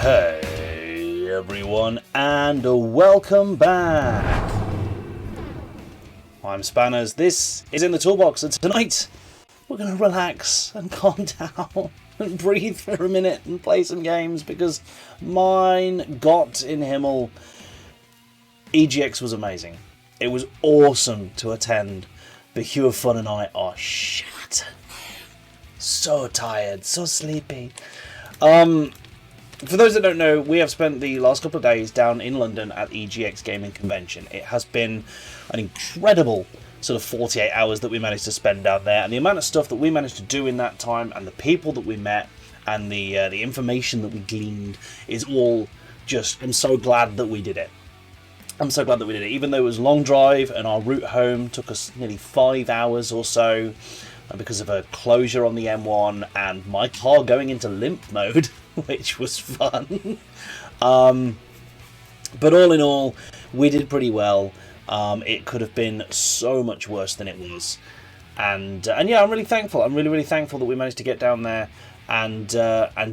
Hey everyone, and welcome back. I'm Spanners, this is in the Toolbox, and tonight we're going to relax and calm down and breathe for a minute and play some games, because mein Gott in Himmel, EGX was amazing. It was awesome to attend, but Hugh of Fun and I are shattered. So tired, so sleepy. For those that don't know, we have spent the last couple of days down in London at the EGX Gaming Convention. It has been an incredible sort of 48 hours that we managed to spend down there, and the amount of stuff that we managed to do in that time, and the people that we met, and the information that we gleaned is all just, I'm so glad that we did it. I'm so glad that we did it, even though it was a long drive and our route home took us nearly 5 hours or so because of a closure on the M1 and my car going into limp mode, which was fun. But all in all, we did pretty well. It could have been so much worse than it was. And yeah, I'm really thankful. I'm really thankful that we managed to get down there and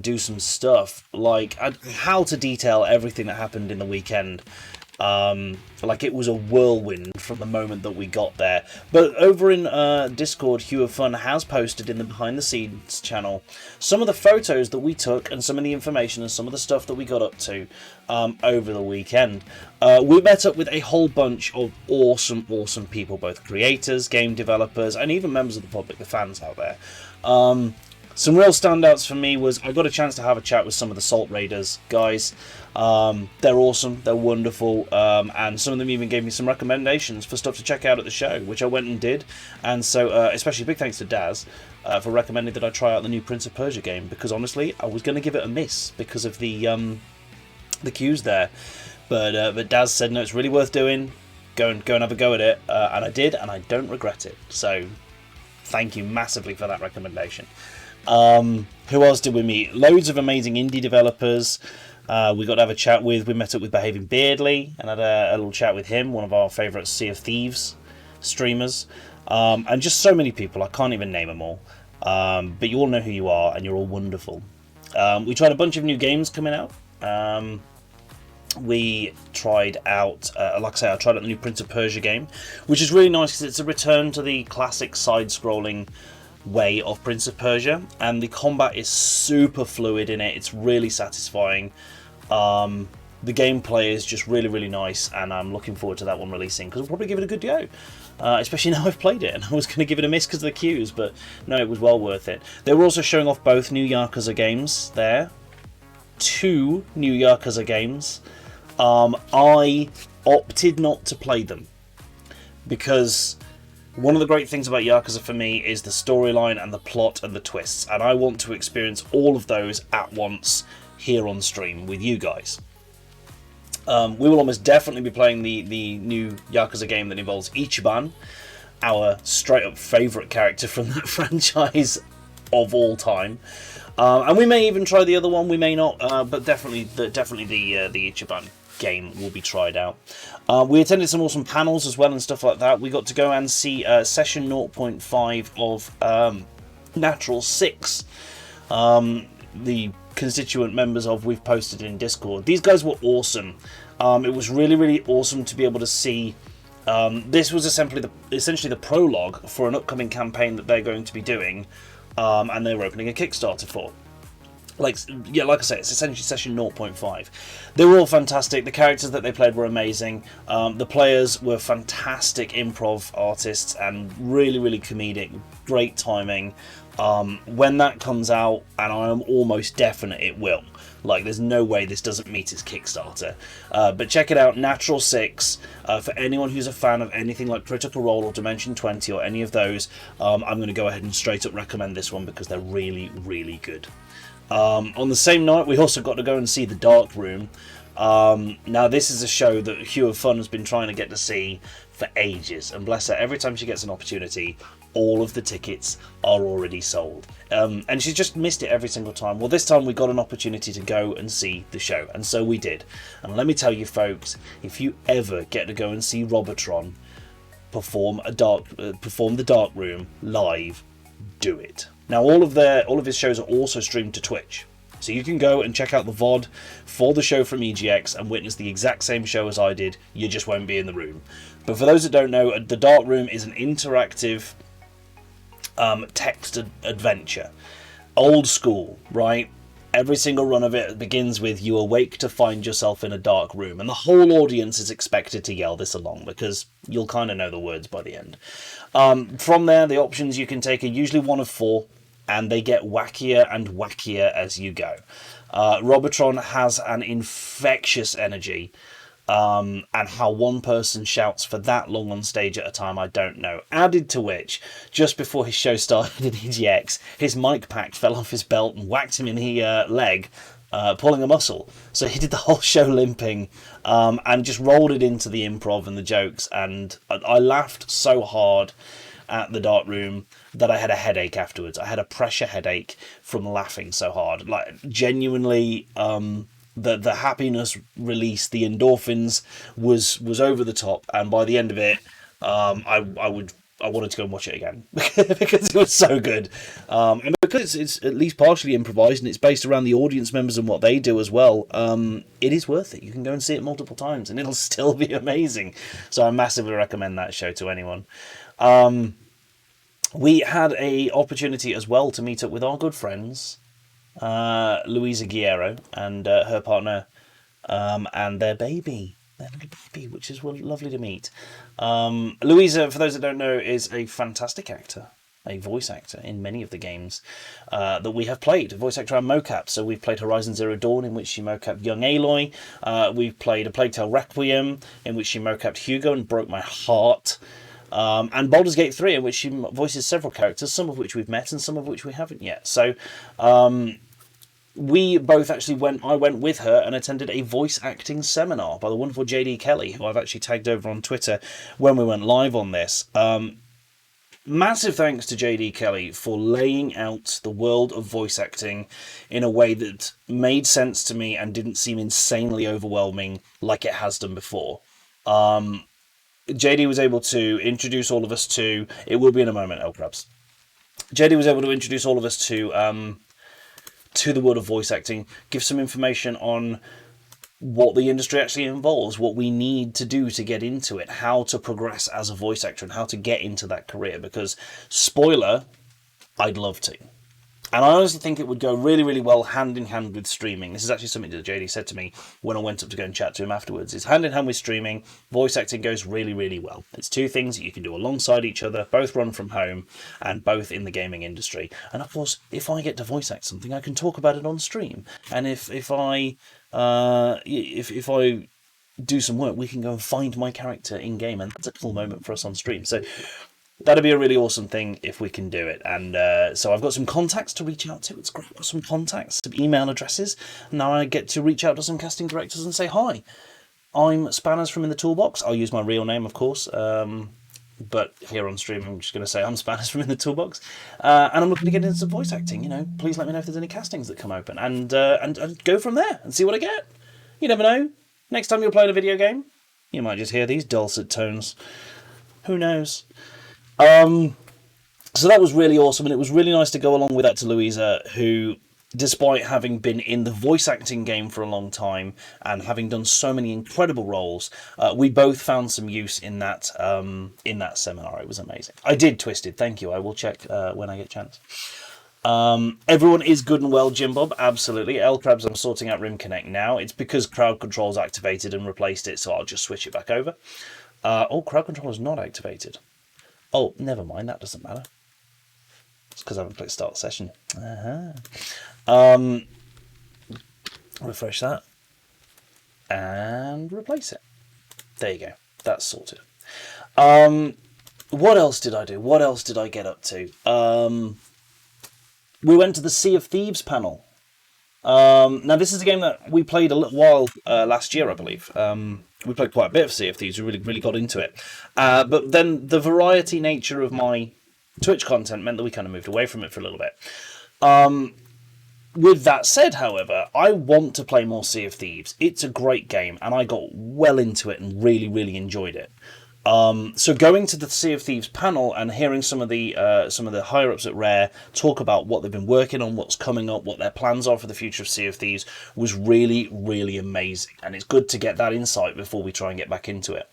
do some stuff. Like, how to detail everything that happened in the weekend. Like, it was a whirlwind from the moment that we got there. But over in Discord, Hugh of Fun has posted in the behind the scenes channel some of the photos that we took and some of the information and some of the stuff that we got up to over the weekend. We met up with a whole bunch of awesome people, both creators, game developers, and even members of the public, the fans out there. Some real standouts for me was I got a chance to have a chat with some of the Salt Raiders guys. They're awesome, they're wonderful, and some of them even gave me some recommendations for stuff to check out at the show, which I went and did. And so, especially big thanks to Daz for recommending that I try out the new Prince of Persia game, because honestly, I was going to give it a miss because of the queues there. But Daz said, no, it's really worth doing. Go and have a go at it, and I did, and I don't regret it. So, thank you massively for that recommendation. Who else did we meet? Loads of amazing indie developers. We got to have a chat with. We met up with Behaving Beardly and had a little chat with him, one of our favourite Sea of Thieves streamers, and just so many people. I can't even name them all, but you all know who you are, and you're all wonderful. We tried a bunch of new games coming out. We tried out, like I say, I tried out the new Prince of Persia game, which is really nice because it's a return to the classic side-scrolling way of Prince of Persia, and the combat is super fluid in it. It's really satisfying. The gameplay is just really nice, and I'm looking forward to that one releasing, because I'll probably give it a good go, especially now I've played it. And I was going to give it a miss because of the queues, but no, it was well worth it. They were also showing off both new Yakuza games there. 2 new Yakuza games. I opted not to play them because one of the great things about Yakuza for me is the storyline and the plot and the twists, and I want to experience all of those at once here on stream with you guys. We will almost definitely be playing the new Yakuza game that involves Ichiban, our straight up favourite character from that franchise of all time. And we may even try the other one, we may not, but definitely the Ichiban game will be tried out. We attended some awesome panels as well and stuff like that. We got to go and see session 0.5 of Natural 6, the constituent members of we've posted in Discord. These guys were awesome. It was really awesome to be able to see. This was essentially the prologue for an upcoming campaign that they're going to be doing, and they're opening a Kickstarter for. Like I say, it's essentially session 0.5. They were all fantastic. The characters that they played were amazing. The players were fantastic improv artists and really comedic. Great timing. When that comes out, and I am almost definite it will. Like, there's no way this doesn't meet its Kickstarter. But check it out, Natural 6. For anyone who's a fan of anything like Critical Role or Dimension 20 or any of those, I'm going to go ahead and straight up recommend this one because they're really good. On the same night, we also got to go and see The Dark Room. Now, this is a show that Hugh of Fun has been trying to get to see for ages, and bless her, every time she gets an opportunity, all of the tickets are already sold. And she's just missed it every single time. Well, this time we got an opportunity to go and see the show, and so we did. And let me tell you, folks, if you ever get to go and see Robotron perform The Dark Room live, do it. Now, all of his shows are also streamed to Twitch, So you can go and check out the VOD for the show from EGX and witness the exact same show as I did. You just won't be in the room. But for those that don't know, The Dark Room is an interactive text adventure. Old school, right? Every single run of it begins with "you awake to find yourself in a dark room," and the whole audience is expected to yell this along because you'll kind of know the words by the end. From there, the options you can take are usually one of 4, and they get wackier and wackier as you go. Robotron has an infectious energy, and how one person shouts for that long on stage at a time, I don't know. Added to which, just before his show started at EGX, his mic pack fell off his belt and whacked him in the leg, pulling a muscle. So he did the whole show limping, and just rolled it into the improv and the jokes, and I laughed so hard at the Dark Room that I had a headache afterwards. I had a pressure headache from laughing so hard. Like, genuinely, the happiness release, the endorphins was over the top, and by the end of it, I wanted to go and watch it again because it was so good, and because it's at least partially improvised and it's based around the audience members and what they do as well. It is worth it. You can go and see it multiple times, and it'll still be amazing. So I massively recommend that show to anyone. We had a opportunity as well to meet up with our good friends, Luisa Guerrero and her partner, and their baby, which is lovely to meet. Luisa, for those that don't know, is a fantastic actor, a voice actor in many of the games that we have played, a voice actor and mocap. So we've played Horizon Zero Dawn, in which she mocapped young Aloy. We've played A Plague Tale Requiem, in which she mocapped Hugo and broke my heart. And Baldur's Gate 3, in which she voices several characters, some of which we've met and some of which we haven't yet. So we both actually I went with her and attended a voice acting seminar by the wonderful JD Kelly, who I've actually tagged over on Twitter when we went live on this. Massive thanks to JD Kelly for laying out the world of voice acting in a way that made sense to me and didn't seem insanely overwhelming like it has done before. JD was able to introduce all of us to... It will be in a moment, Crabs. JD was able to introduce all of us to the world of voice acting, give some information on what the industry actually involves, what we need to do to get into it, how to progress as a voice actor, and how to get into that career. Because, spoiler, I'd love to. And I honestly think it would go really, really well hand in hand with streaming. This is actually something that JD said to me when I went up to go and chat to him afterwards. It's hand in hand with streaming. Voice acting goes really, really well. It's two things that you can do alongside each other, both run from home and both in the gaming industry. And of course, if I get to voice act something, I can talk about it on stream. And if I do some work, we can go and find my character in game, and that's a cool moment for us on stream. So that'd be a really awesome thing if we can do it. And so I've got some contacts to reach out to. It's great. I've got some contacts, some email addresses. Now I get to reach out to some casting directors and say, hi, I'm Spanners from In the Toolbox. I'll use my real name, of course. But here on stream, I'm just going to say I'm Spanners from In the Toolbox. And I'm looking to get into some voice acting. You know, please let me know if there's any castings that come open. And go from there and see what I get. You never know. Next time you're playing a video game, you might just hear these dulcet tones. Who knows? So that was really awesome, and it was really nice to go along with that to Louisa, who, despite having been in the voice acting game for a long time and having done so many incredible roles, we both found some use in that seminar. It was amazing. I did, Twisted. Thank you. I will check when I get a chance. Everyone is good and well, Jim Bob. Absolutely. Crabs, I'm sorting out Rim Connect now. It's because crowd control's activated and replaced it, so I'll just switch it back over. Crowd control is not activated. Oh, never mind, that doesn't matter. It's because I haven't clicked start session. Refresh that. And replace it. There you go. That's sorted. What else did I do? What else did I get up to? We went to the Sea of Thieves panel. Now, this is a game that we played a little while last year, I believe. We played quite a bit of Sea of Thieves. We really got into it. But then the variety nature of my Twitch content meant that we kind of moved away from it for a little bit. With that said, however, I want to play more Sea of Thieves. It's a great game, and I got well into it and really, really enjoyed it. So going to the Sea of Thieves panel and hearing some of the higher ups at Rare talk about what they've been working on, what's coming up, what their plans are for the future of Sea of Thieves was really, really amazing. And it's good to get that insight before we try and get back into it.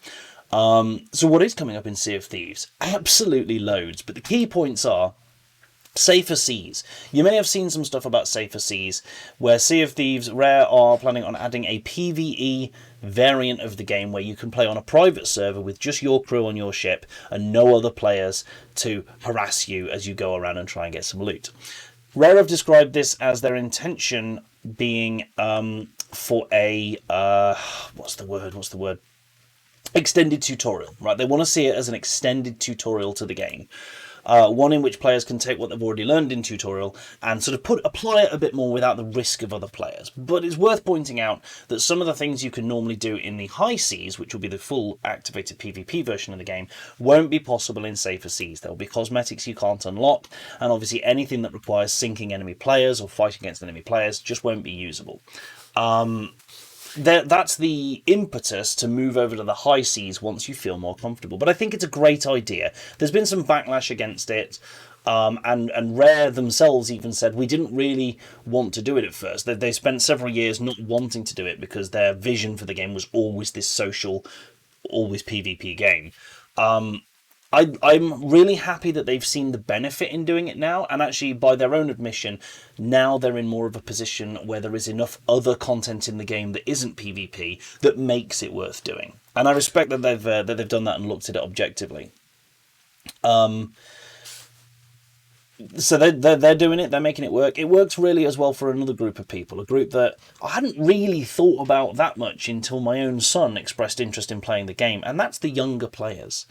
So what is coming up in Sea of Thieves? Absolutely loads. But the key points are Safer Seas. You may have seen some stuff about Safer Seas, where Sea of Thieves Rare are planning on adding a PvE variant of the game where you can play on a private server with just your crew on your ship and no other players to harass you as you go around and try and get some loot. Rare have described this as their intention being for a what's the word? Extended tutorial, right? They want to see it as an extended tutorial to the game. One in which players can take what they've already learned in tutorial and sort of apply it a bit more without the risk of other players. But it's worth pointing out that some of the things you can normally do in the high seas, which will be the full activated PvP version of the game, won't be possible in Safer Seas. There will be cosmetics you can't unlock, and obviously anything that requires sinking enemy players or fighting against enemy players just won't be usable. That's the impetus to move over to the high seas once you feel more comfortable. But I think it's a great idea. There's been some backlash against it, and Rare themselves even said we didn't really want to do it at first. They spent several years not wanting to do it because their vision for the game was always this social, always PvP game. I'm really happy that they've seen the benefit in doing it now, and actually, by their own admission, now they're in more of a position where there is enough other content in the game that isn't PvP that makes it worth doing. And I respect that they've done that and looked at it objectively. So they're doing it, they're making it work. It works really as well for another group of people, a group that I hadn't really thought about that much until my own son expressed interest in playing the game, and that's the younger players.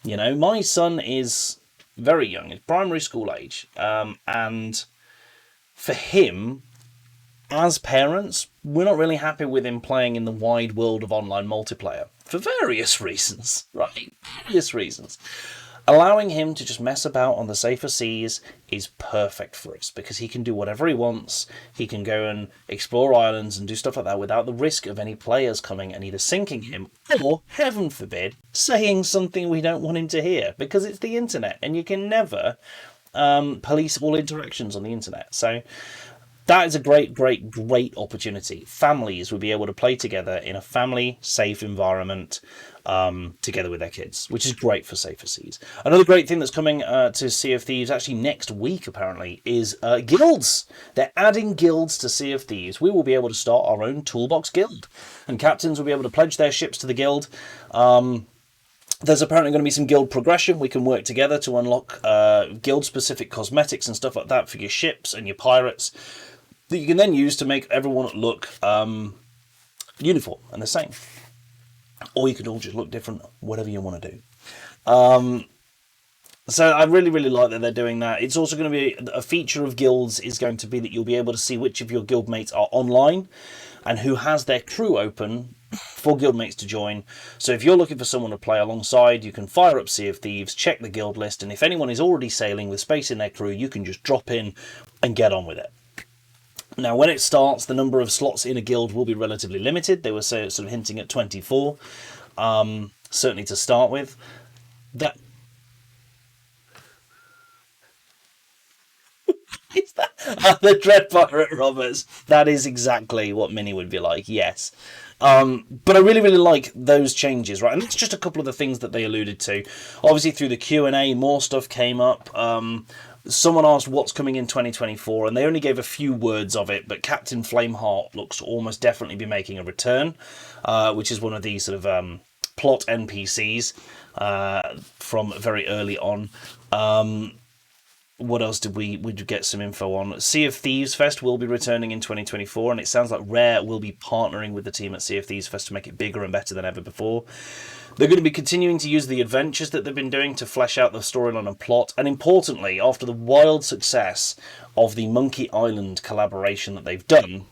You know, my son is very young, he's primary school age, and for him, as parents, we're not really happy with him playing in the wide world of online multiplayer, for various reasons, right? Various reasons. Allowing him to just mess about on the Safer Seas is perfect for us, because he can do whatever he wants. He can go and explore islands and do stuff like that without the risk of any players coming and either sinking him or, heaven forbid, saying something we don't want him to hear, because it's the internet and you can never police all interactions on the internet. So that is a great, great, great opportunity. Families will be able to play together in a family-safe environment together with their kids, which is great for Safer Seas. Another great thing that's coming to Sea of Thieves, actually next week apparently, is guilds. They're adding guilds to Sea of Thieves. We will be able to start our own Toolbox guild, and captains will be able to pledge their ships to the guild. There's apparently going to be some guild progression. We can work together to unlock guild-specific cosmetics and stuff like that for your ships and your pirates that you can then use to make everyone look uniform and the same. Or you could all just look different, whatever you want to do. So I really, really like that they're doing that. It's also going to be a feature of guilds is going to be that you'll be able to see which of your guildmates are online and who has their crew open for guildmates to join. So if you're looking for someone to play alongside, you can fire up Sea of Thieves, check the guild list, and if anyone is already sailing with space in their crew, you can just drop in and get on with it. Now, when it starts, the number of slots in a guild will be relatively limited. They were sort of hinting at 24, certainly to start with. That is that the Dread Pirate Roberts. That is exactly what Mini would be like. Yes. But I really, really like those changes, right? And that's just a couple of the things that they alluded to. Obviously, through the Q&A, more stuff came up. Someone asked what's coming in 2024, and they only gave a few words of it, but Captain Flameheart looks to almost definitely be making a return, which is one of these sort of plot NPCs from very early on. What else did we get some info on? Sea of Thieves Fest will be returning in 2024, and it sounds like Rare will be partnering with the team at Sea of Thieves Fest to make it bigger and better than ever before. They're going to be continuing to use the adventures that they've been doing to flesh out the storyline and plot, and importantly, after the wild success of the Monkey Island collaboration that they've done,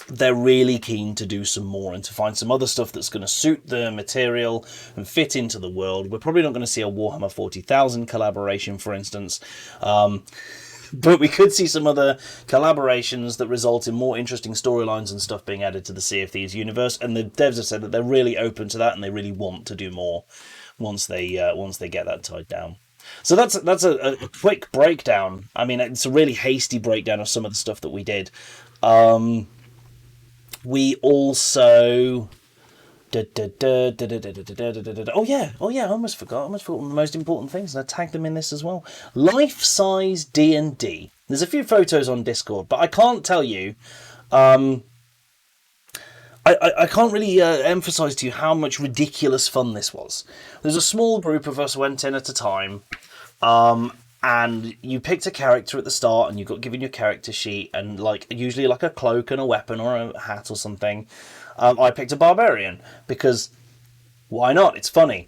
they're really keen to do some more and to find some other stuff that's going to suit the material and fit into the world. We're probably not going to see a Warhammer 40,000 collaboration, for instance, but we could see some other collaborations that result in more interesting storylines and stuff being added to the Sea of Thieves universe, and the devs have said that they're really open to that and they really want to do more once they get that tied down. So that's a quick breakdown. I mean, it's a really hasty breakdown of some of the stuff that we did. We also. Oh yeah, I almost forgot one of the most important things, and I tagged them in this as well. Life-size D&D. There's a few photos on Discord, but I can't tell you. I can't really emphasize to you how much ridiculous fun this was. There's a small group of us went in at a time, and you picked a character at the start, and you got given your character sheet, and usually a cloak and a weapon or a hat or something. I picked a barbarian because why not? It's funny.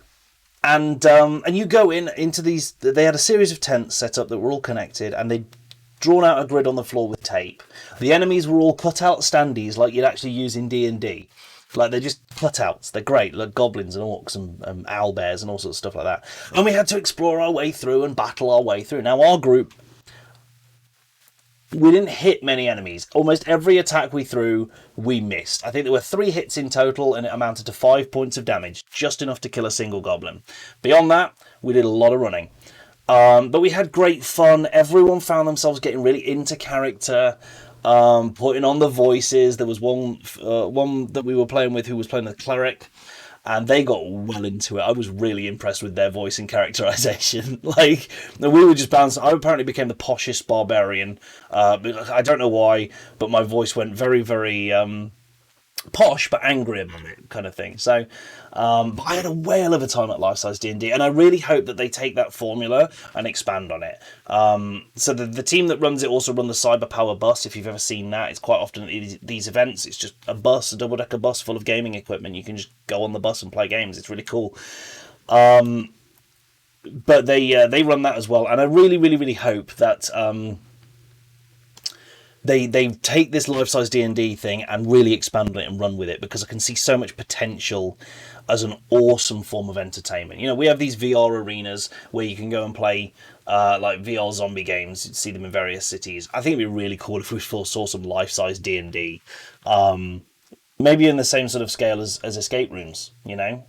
And you go into these. They had a series of tents set up that were all connected, and they'd drawn out a grid on the floor with tape. The enemies were all cut out standees like you'd actually use in D&D. Like, they're just cutouts. They're great, like goblins and orcs and owlbears and all sorts of stuff like that. And we had to explore our way through and battle our way through. Now, our group, we didn't hit many enemies. Almost every attack we threw, we missed. I think there were 3 hits in total, and it amounted to 5 points of damage, just enough to kill a single goblin. Beyond that, we did a lot of running. But we had great fun. Everyone found themselves getting really into character, putting on the voices. There was one that we were playing with who was playing the cleric, and they got well into it. I was really impressed with their voice and characterization. We were just bouncing. I apparently became the poshest barbarian. I don't know why, but my voice went very, very posh but angry about it, kind of thing. So but I had a whale of a time at Life Size D&D, and I really hope that they take that formula and expand on it. So the team that runs it also run the Cyber Power bus. If you've ever seen that, it's quite often at these events. It's just a double-decker bus full of gaming equipment. You can just go on the bus and play games. It's really cool. But they run that as well, and I really, really, really hope that they take this life-size D&D thing and really expand on it and run with it, because I can see so much potential as an awesome form of entertainment. You know, we have these VR arenas where you can go and play VR zombie games. You see them in various cities. I think it'd be really cool if we saw some life-size D&D. Maybe in the same sort of scale as escape rooms, you know?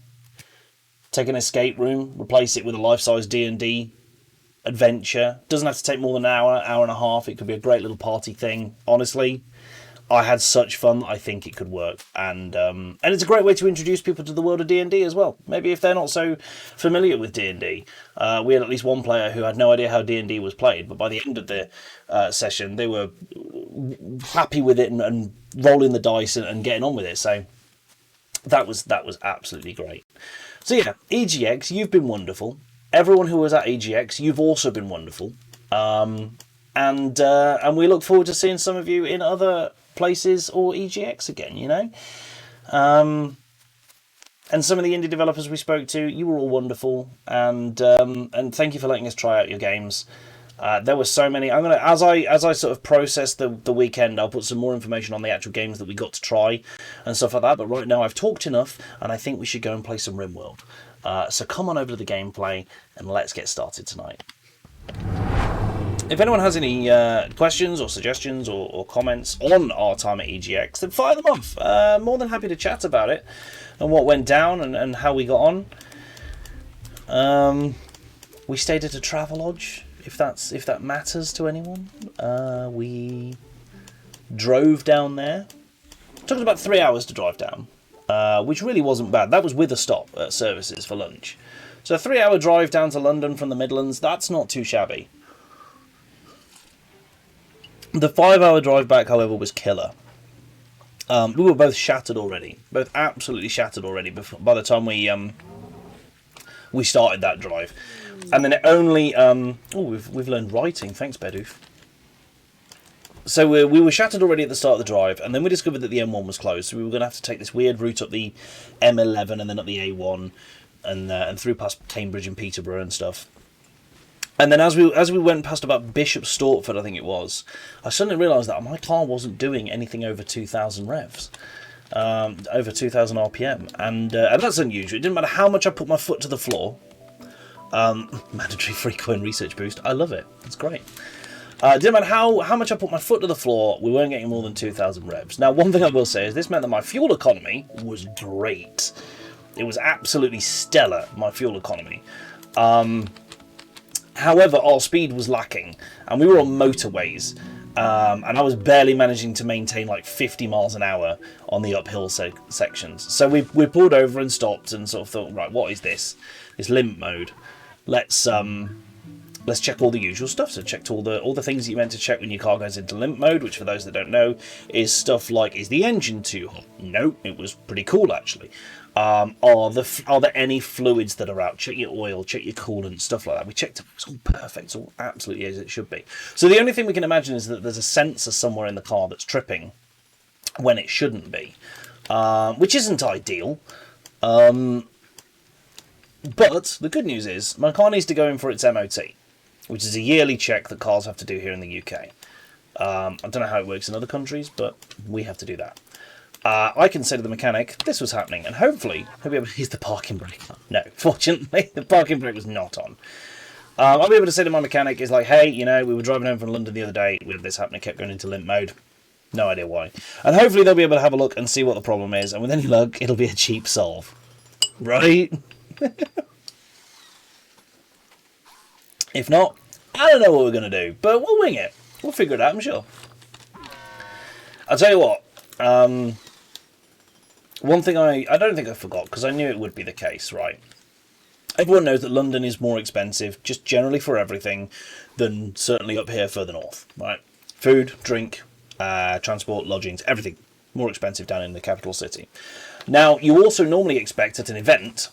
Take an escape room, replace it with a life-size D&D adventure. Doesn't have to take more than an hour and a half. It could be a great little party thing. Honestly, I had such fun. I think it could work, and it's a great way to introduce people to the world of D&D as well. Maybe if they're not so familiar with D&D. We had at least one player who had no idea how D&D was played, but by the end of the session, they were happy with it and rolling the dice and getting on with it. So that was absolutely great. So yeah, EGX, you've been wonderful. Everyone who was at EGX, you've also been wonderful. And we look forward to seeing some of you in other places or EGX again, you know. And some of the indie developers we spoke to, you were all wonderful, and thank you for letting us try out your games. There were so many. I'm gonna, as I sort of process the weekend, I'll put some more information on the actual games that we got to try and stuff like that. But right now I've talked enough, and I think we should go and play some RimWorld. So come on over to the gameplay and let's get started tonight. If anyone has any questions or suggestions or comments on our time at EGX, then fire them off. More than happy to chat about it and what went down and how we got on. We stayed at a Travelodge, if that matters to anyone. We drove down there. It took us about 3 hours to drive down. Which really wasn't bad. That was with a stop at services for lunch. So a 3-hour drive down to London from the Midlands, that's not too shabby. The 5-hour drive back, however, was killer. We were both shattered already. Both absolutely shattered already by the time we started that drive. And then it only... we've learned writing. Thanks, Bedoof. So we were shattered already at the start of the drive, and then we discovered that the M1 was closed, so we were going to have to take this weird route up the M11 and then up the A1 and through past Cambridge and Peterborough and stuff. And then as we went past about Bishop Stortford, I think it was, I suddenly realised that my car wasn't doing anything over 2,000 revs, over 2,000 RPM, and that's unusual. It didn't matter how much I put my foot to the floor. Mandatory free coin research boost. I love it. It's great. It didn't matter how much I put my foot to the floor, we weren't getting more than 2,000 revs. Now, one thing I will say is this meant that my fuel economy was great. It was absolutely stellar, my fuel economy. However, our speed was lacking, and we were on motorways, and I was barely managing to maintain like 50 miles an hour on the uphill sections. So we pulled over and stopped and sort of thought, right, what is this? This limp mode. Let's check all the usual stuff. So checked all the things that you meant to check when your car goes into limp mode, which for those that don't know is stuff like, is the engine too hot? No, it was pretty cool actually. Are there any fluids that are out? Check your oil, check your coolant, stuff like that. We checked it. It's all perfect. It's all absolutely as it should be. So the only thing we can imagine is that there's a sensor somewhere in the car that's tripping when it shouldn't be, which isn't ideal. But the good news is my car needs to go in for its MOT, which is a yearly check that cars have to do here in the UK. I don't know how it works in other countries, but we have to do that. I can say to the mechanic, this was happening, and hopefully he'll be able to use the parking brake. No, fortunately, the parking brake was not on. I'll be able to say to my mechanic, is like, hey, you know, we were driving home from London the other day, we had this happening, kept going into limp mode. No idea why. And hopefully they'll be able to have a look and see what the problem is, and with any luck, it'll be a cheap solve. Right? If not, I don't know what we're going to do, but we'll wing it. We'll figure it out, I'm sure. I'll tell you what, one thing I don't think I forgot, because I knew it would be the case, right? Everyone knows that London is more expensive, just generally for everything, than certainly up here further north, right? Food, drink, transport, lodgings, everything more expensive down in the capital city. Now, you also normally expect at an event,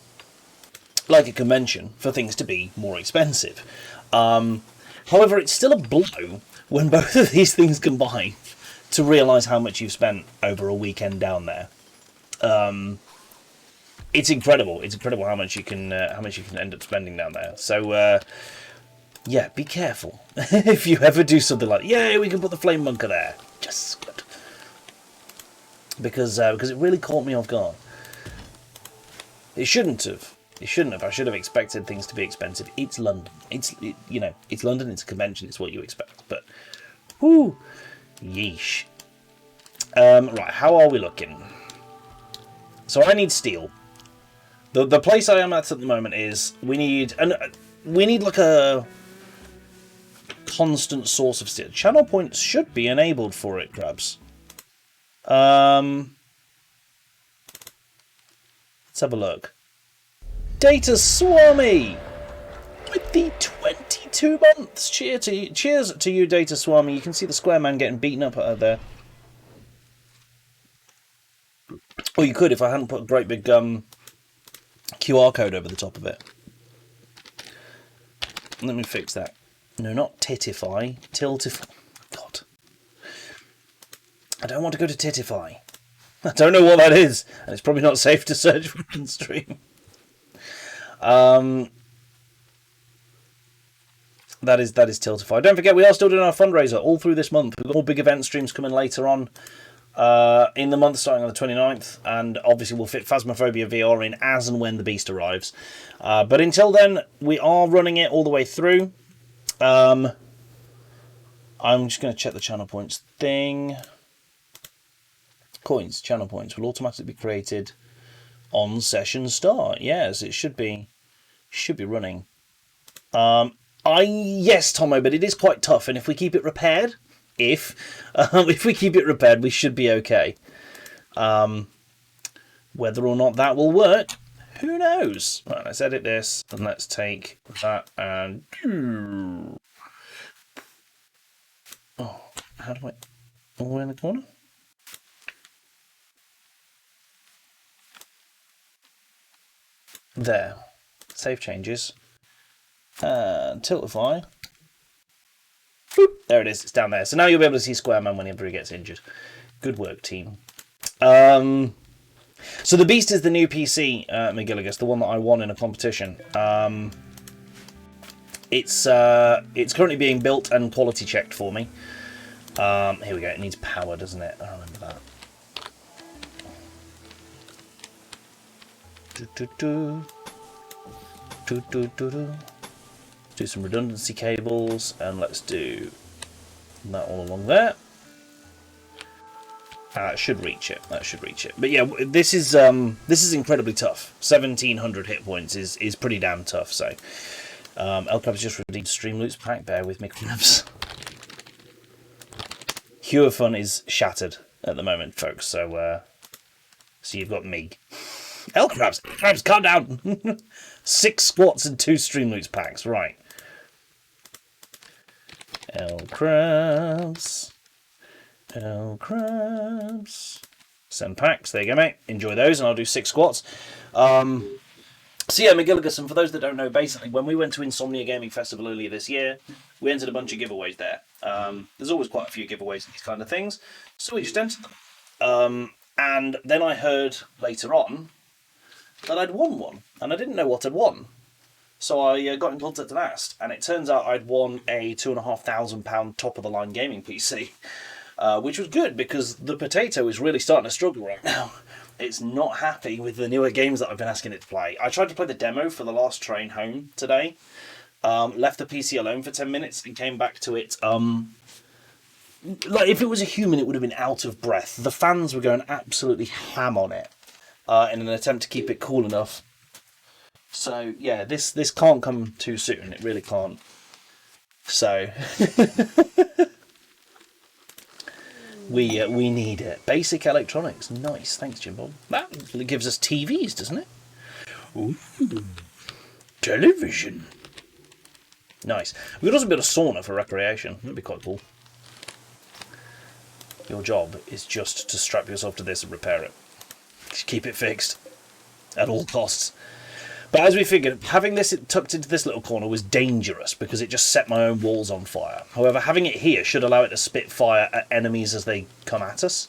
like a convention, for things to be more expensive. However, it's still a blow when both of these things combine to realise how much you've spent over a weekend down there. It's incredible. It's incredible how much you can end up spending down there. So yeah, be careful if you ever do something like, yeah, we can put the flame bunker there. Just good. Because it really caught me off guard. It shouldn't have. It shouldn't have. I should have expected things to be expensive. It's London. It's London. It's a convention. It's what you expect. But, whoo, yeesh. Right, how are we looking? So I need steel. The place I am at the moment is we need like a constant source of steel. Channel points should be enabled for it, Grabs. Let's have a look. Data Swami with the 22 months. Cheers to you, Data Swami. You can see the square man getting beaten up out there. Or you could if I hadn't put a great big QR code over the top of it. Let me fix that. No, not Titify. Tiltify. God. I don't want to go to Titify. I don't know what that is, and it's probably not safe to search for on stream. That is Tiltify. Don't forget, we are still doing our fundraiser all through this month. We've got more big event streams coming later on in the month, starting on the 29th, and obviously we'll fit Phasmophobia VR in as and when the beast arrives. But until then, we are running it all the way through. I'm just going to check the channel points thing. Coins, channel points will automatically be created on session start. Yes, it should be running. Yes, Tomo, but it is quite tough, and if we keep it repaired, if we keep it repaired, we should be okay. Whether or not that will work, who knows? Right, let's edit this, and let's take that and how do I all the way in the corner? There. Save changes. Tiltify. Boop. There it is. It's down there. So now you'll be able to see Squareman whenever he gets injured. Good work, team. So the Beast is the new PC, McGilligus, the one that I won in a competition. It's currently being built and quality checked for me. Here we go. It needs power, doesn't it? I remember that. Do some redundancy cables, and let's do that all along there. Should reach it. That should reach it. But yeah, this is incredibly tough. 1700 hit points is pretty damn tough. So, El Crab's just redeemed Streamloots pack. Bear with me, Crabs. Hue Fun is shattered at the moment, folks. So you've got me. El Crabs, calm down. 6 squats and 2 Streamloots packs. Right. El Crabs. Send packs. There you go, mate. Enjoy those, and I'll do 6 squats. So yeah, McGilligan, for those that don't know, basically, when we went to Insomnia Gaming Festival earlier this year, we entered a bunch of giveaways there. There's always quite a few giveaways and these kind of things, so we just entered them. And then I heard later on that I'd won one, and I didn't know what I'd won. So I got in contact and asked, and it turns out I'd won a £2,500 top-of-the-line gaming PC, which was good, because the potato is really starting to struggle right now. It's not happy with the newer games that I've been asking it to play. I tried to play the demo for the last train home today, left the PC alone for 10 minutes, and came back to it. Like, if it was a human, it would have been out of breath. The fans were going absolutely ham on it in an attempt to keep it cool enough. So yeah, this can't come too soon. It really can't. So we need it. Basic electronics, nice. Thanks, Jim Bob. That gives us TVs, doesn't it? Ooh, television. Nice. We could also build a sauna for recreation. That'd be quite cool. Your job is just to strap yourself to this and repair it. Just keep it fixed at all costs. But as we figured, having this tucked into this little corner was dangerous because it just set my own walls on fire. However, having it here should allow it to spit fire at enemies as they come at us.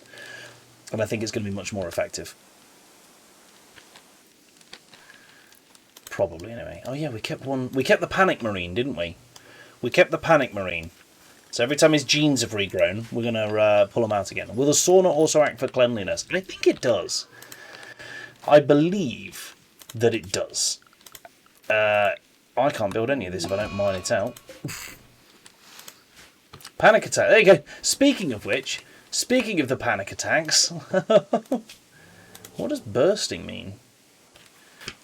And I think it's going to be much more effective. Probably, anyway. Oh yeah, we kept the Panic Marine, didn't we? We kept the Panic Marine. So every time his genes have regrown, we're going to pull them out again. Will the sauna also act for cleanliness? I think it does. I believe that it does. I can't build any of this if I don't mine it out. Panic attack. There you go. Speaking of which, speaking of the panic attacks, what does bursting mean?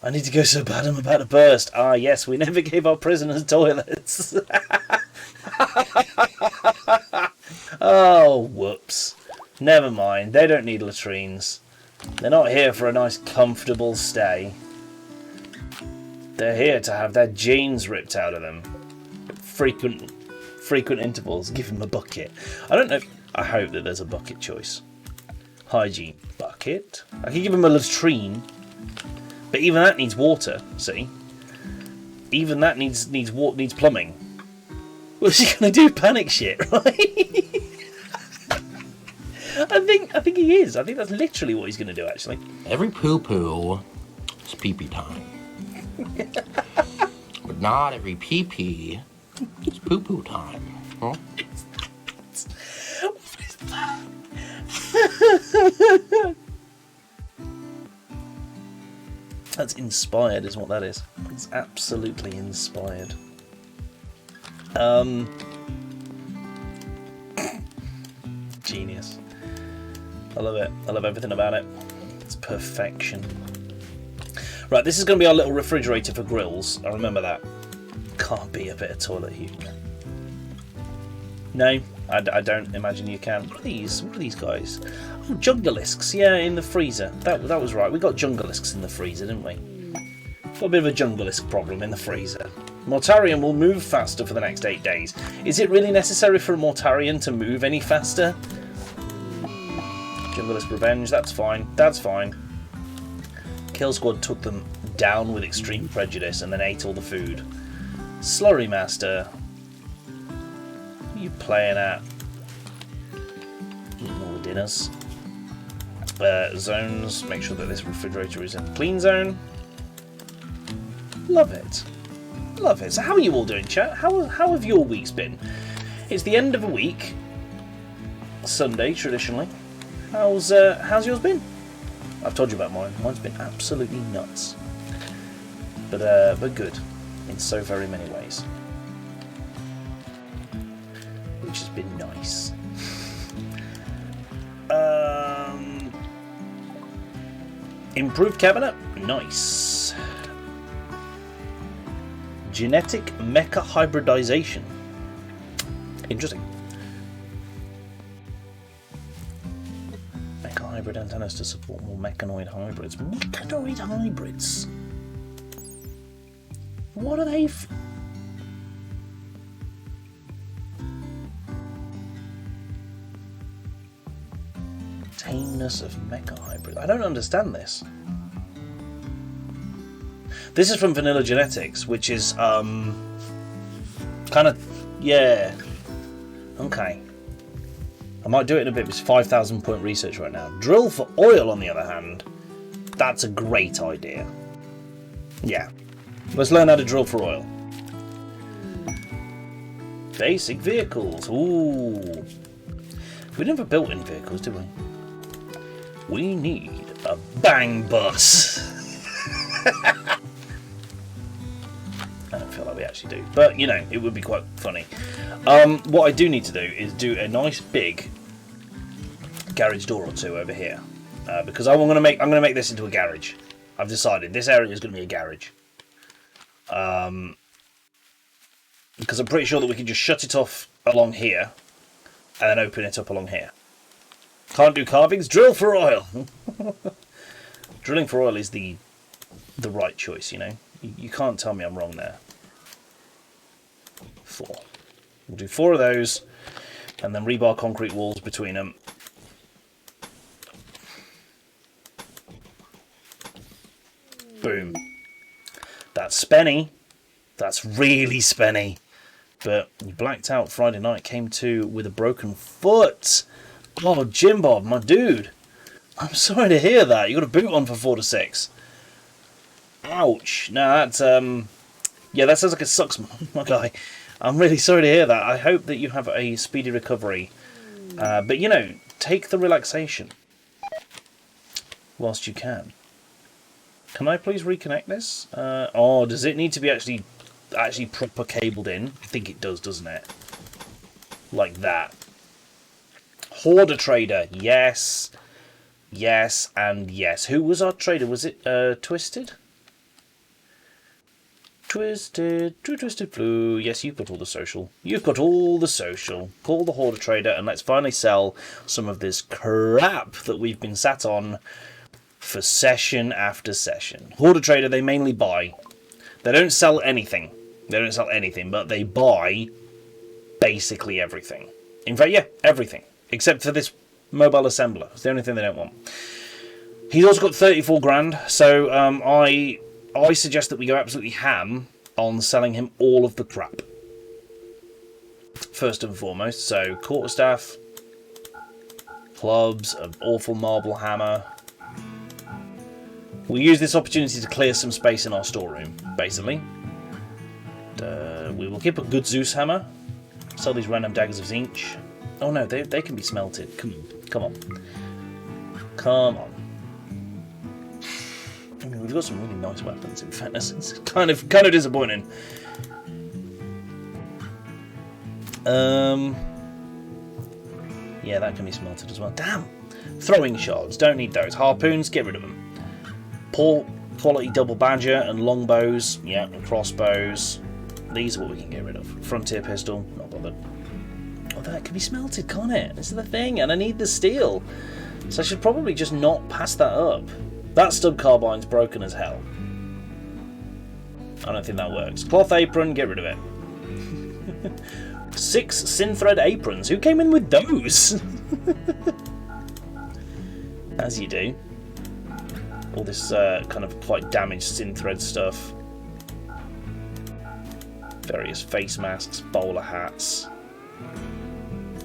I need to go so bad I'm about to burst. Ah, yes, we never gave our prisoners toilets. Oh, whoops. Never mind. They don't need latrines. They're not here for a nice, comfortable stay. They're here to have their genes ripped out of them. Frequent intervals. Give them a bucket. I don't know. I hope that there's a bucket choice. Hygiene bucket. I could give them a latrine. But even that needs water, see? Even that needs plumbing. What's he gonna do? Panic shit, right? I think he is. I think that's literally what he's gonna do, actually. Every poo-poo is pee-pee time. But not every pee-pee is poo-poo time. Huh? What is that? That's inspired, is what that is. It's absolutely inspired. Genius. I love it. I love everything about it. It's perfection. Right, this is going to be our little refrigerator for grills. I remember that. Can't be a bit of toilet humor. No, I don't imagine you can. What are these? What are these guys? Oh, jungleisks. Yeah, in the freezer. That was right. We got jungleisks in the freezer, didn't we? Got a bit of a jungleisk problem in the freezer. Mortarion will move faster for the next 8 days. Is it really necessary for a Mortarion to move any faster? Jungleisk Revenge, that's fine. That's fine. Kill Squad took them down with extreme prejudice and then ate all the food. Slurry Master. What are you playing at? Eating all the dinners. Zones. Make sure that this refrigerator is in the clean zone. Love it. Love it. So how are you all doing, chat? How have your weeks been? It's the end of a week. Sunday, traditionally. How's yours been? I've told you about mine. Mine's been absolutely nuts. But good. In so very many ways. Which has been nice. Improved cabinet. Nice. Genetic mecha hybridization. Interesting. Mecha hybrid antennas to support more mechanoid hybrids. Mechanoid hybrids? What are they? Tameness of mecha hybrid. I don't understand this. This is from Vanilla Genetics, which is kind of, yeah. Okay. I might do it in a bit. It's 5,000 point research right now. Drill for oil, on the other hand, that's a great idea. Yeah. Let's learn how to drill for oil. Basic vehicles. Ooh. We never built any vehicles, did we? We need a bang bus. I don't feel like we actually do, but you know, it would be quite funny. What I do need to do is do a nice big garage door or two over here, because I'm gonna make this into a garage. I've decided this area is gonna be a garage, because I'm pretty sure that we can just shut it off along here and then open it up along here. Can't do carvings. Drill for oil. Drilling for oil is the right choice, you know. You can't tell me I'm wrong there. 4. We'll do 4 of those, and then rebar concrete walls between them. Boom. That's spenny. That's really spenny. But you blacked out Friday night, came to with a broken foot. Oh, Jim Bob, my dude. I'm sorry to hear that. You got a boot on for 4 to 6. Ouch. No, that's yeah, that sounds like it sucks, my guy. I'm really sorry to hear that. I hope that you have a speedy recovery. But you know, take the relaxation whilst you can. Can I please reconnect this? Oh, does it need to be actually proper cabled in? I think it does, doesn't it? Like that. Hoarder trader, yes. Yes, and yes. Who was our trader? Was it Twisted? Twisted Blue. Yes, you've got all the social. You've got all the social. Call the Hoarder trader and let's finally sell some of this crap that we've been sat on for session after session. Hoarder trader, they mainly buy. They don't sell anything. They don't sell anything, but they buy basically everything. In fact, yeah, everything. Except for this mobile assembler. It's the only thing they don't want. He's also got 34 grand, so I suggest that we go absolutely ham on selling him all of the crap. First and foremost, so quarterstaff, clubs, an awful marble hammer. We'll use this opportunity to clear some space in our storeroom, basically. We will keep a good Zeus hammer. Sell these random daggers of zinc. Oh no, they can be smelted. Come on. Come on. I mean, we've got some really nice weapons, in fairness. It's kind of disappointing. Yeah, that can be smelted as well. Damn! Throwing shards, don't need those. Harpoons, get rid of them. Poor quality double badger and longbows, yeah, and crossbows. These are what we can get rid of. Frontier pistol, not bothered. Oh, that can be smelted, can't it? This is the thing, and I need the steel. So I should probably just not pass that up. That stub carbine's broken as hell. I don't think that works. Cloth apron, get rid of it. 6 synthread aprons. Who came in with those? As you do. All this kind of quite damaged synthread stuff. Various face masks, bowler hats.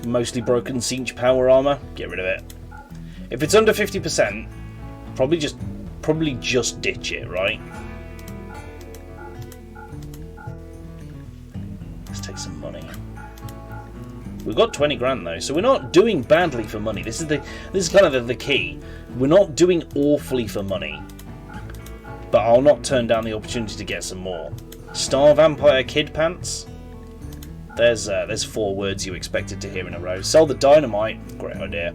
Mostly broken Siege power armor. Get rid of it. If it's under 50%, probably just ditch it, right? Let's take some money. We've got 20 grand though, so we're not doing badly for money. This is kind of the key. We're not doing awfully for money, but I'll not turn down the opportunity to get some more. Star Vampire Kid Pants. There's 4 words you expected to hear in a row. Sell the dynamite. Great idea.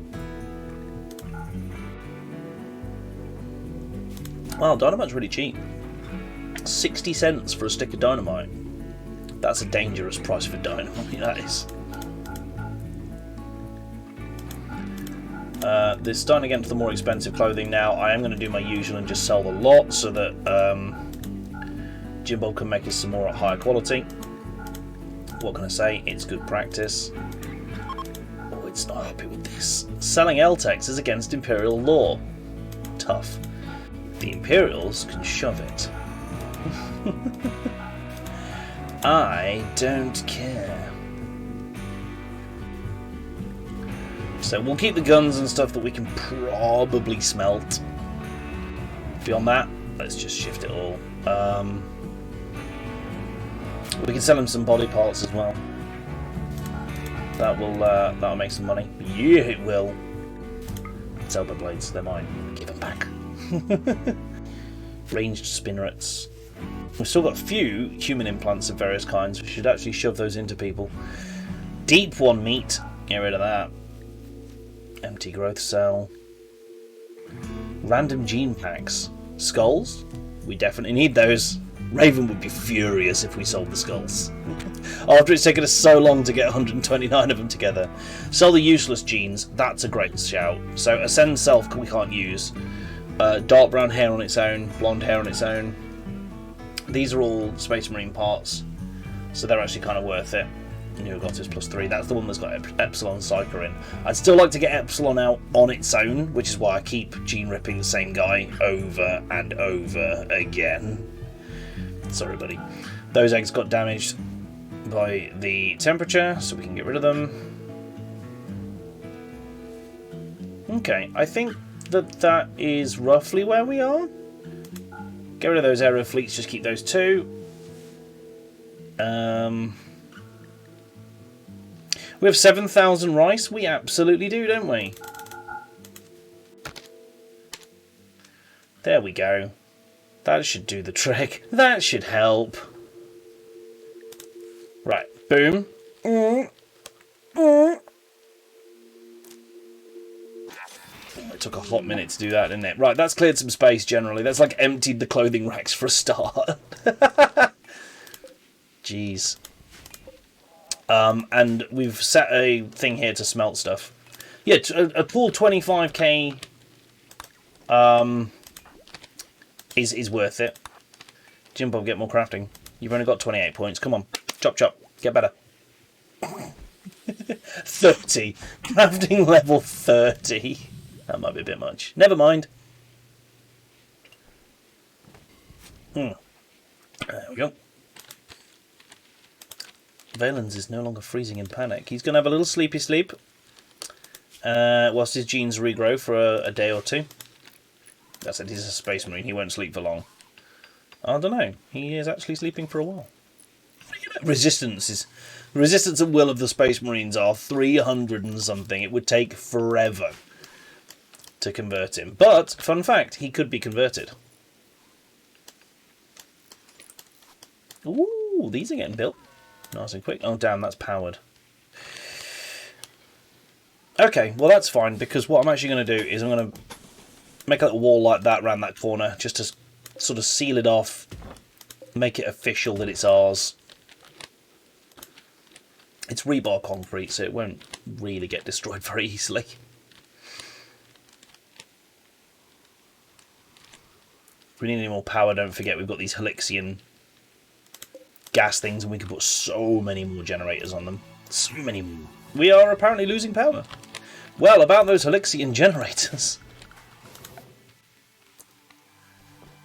Wow, dynamite's really cheap. 60 cents for a stick of dynamite. That's a dangerous price for dynamite, that is. They're starting to get into the more expensive clothing now. I am going to do my usual and just sell the lot so that Jimbo can make us some more at higher quality. What can I say? It's good practice. Oh, it's not happy with this. Selling L-Tex is against Imperial law. Tough. The Imperials can shove it. I don't care. So we'll keep the guns and stuff that we can probably smelt. Beyond that, let's just shift it all. We can sell him some body parts as well. That'll make some money. Yeah, it will. Elbow blades, they're mine. Give them back. Ranged spinnerets. We've still got a few human implants of various kinds. We should actually shove those into people. Deep one meat. Get rid of that. Empty growth cell. Random gene packs. Skulls? We definitely need those. Raven would be furious if we sold the skulls. After it's taken us so long to get 129 of them together. Sell the useless genes. That's a great shout. So Ascend Self we can't use. Dark brown hair on its own. Blonde hair on its own. These are all Space Marine parts. So they're actually kind of worth it. Neogotis +3. That's the one that's got Epsilon Psyker in. I'd still like to get Epsilon out on its own, which is why I keep gene ripping the same guy over and over again. Sorry, buddy. Those eggs got damaged by the temperature, so we can get rid of them. Okay, I think that is roughly where we are. Get rid of those aero fleets, just keep those two. We have 7,000 rice. We absolutely do, don't we? There we go. That should do the trick. That should help. Right, boom. It took a hot minute to do that, didn't it? Right, that's cleared some space generally. That's like emptied the clothing racks for a start. Jeez. And we've set a thing here to smelt stuff. Yeah, a full 25k is worth it. Jimbo, get more crafting. You've only got 28 points. Come on, chop chop, get better. 30. Crafting level 30. That might be a bit much. Never mind. There we go. Valens is no longer freezing in panic. He's going to have a little sleepy sleep whilst his genes regrow for a day or two. That's it, he's a Space Marine. He won't sleep for long. I don't know. He is actually sleeping for a while. Resistance at will of the Space Marines are 300 and something. It would take forever to convert him. But, fun fact, he could be converted. Ooh, these are getting built. Nice and quick. Oh, damn, that's powered. Okay, well, that's fine, because what I'm actually going to do is I'm going to make a little wall like that around that corner, just to sort of seal it off, make it official that it's ours. It's rebar concrete, so it won't really get destroyed very easily. If we need any more power, don't forget we've got these Helixian gas things, and we can put so many more generators on them. So many more. We are apparently losing power. Well, about those Helixian generators.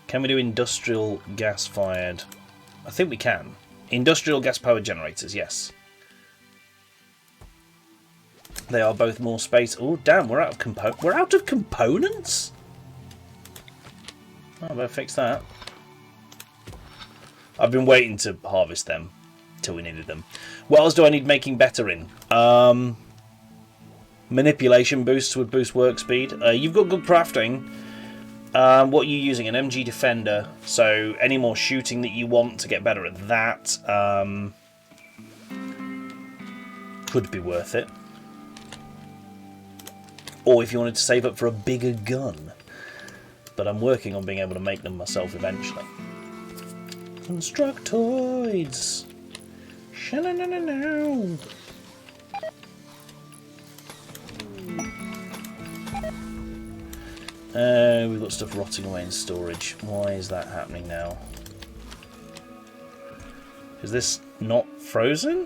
Can we do industrial gas-fired? I think we can. Industrial gas-powered generators, yes. They are both more space. Oh, damn! We're out of components. Oh, I better fix that. I've been waiting to harvest them till we needed them. What else do I need making better in? Manipulation boosts would boost work speed. You've got good crafting. What are you using? An MG Defender. So any more shooting that you want to get better at that could be worth it. Or if you wanted to save up for a bigger gun. but I'm working on being able to make them myself eventually. Constructoids! Sha-na-na-na-na! We've got stuff rotting away in storage. Why is that happening now? Is this not frozen?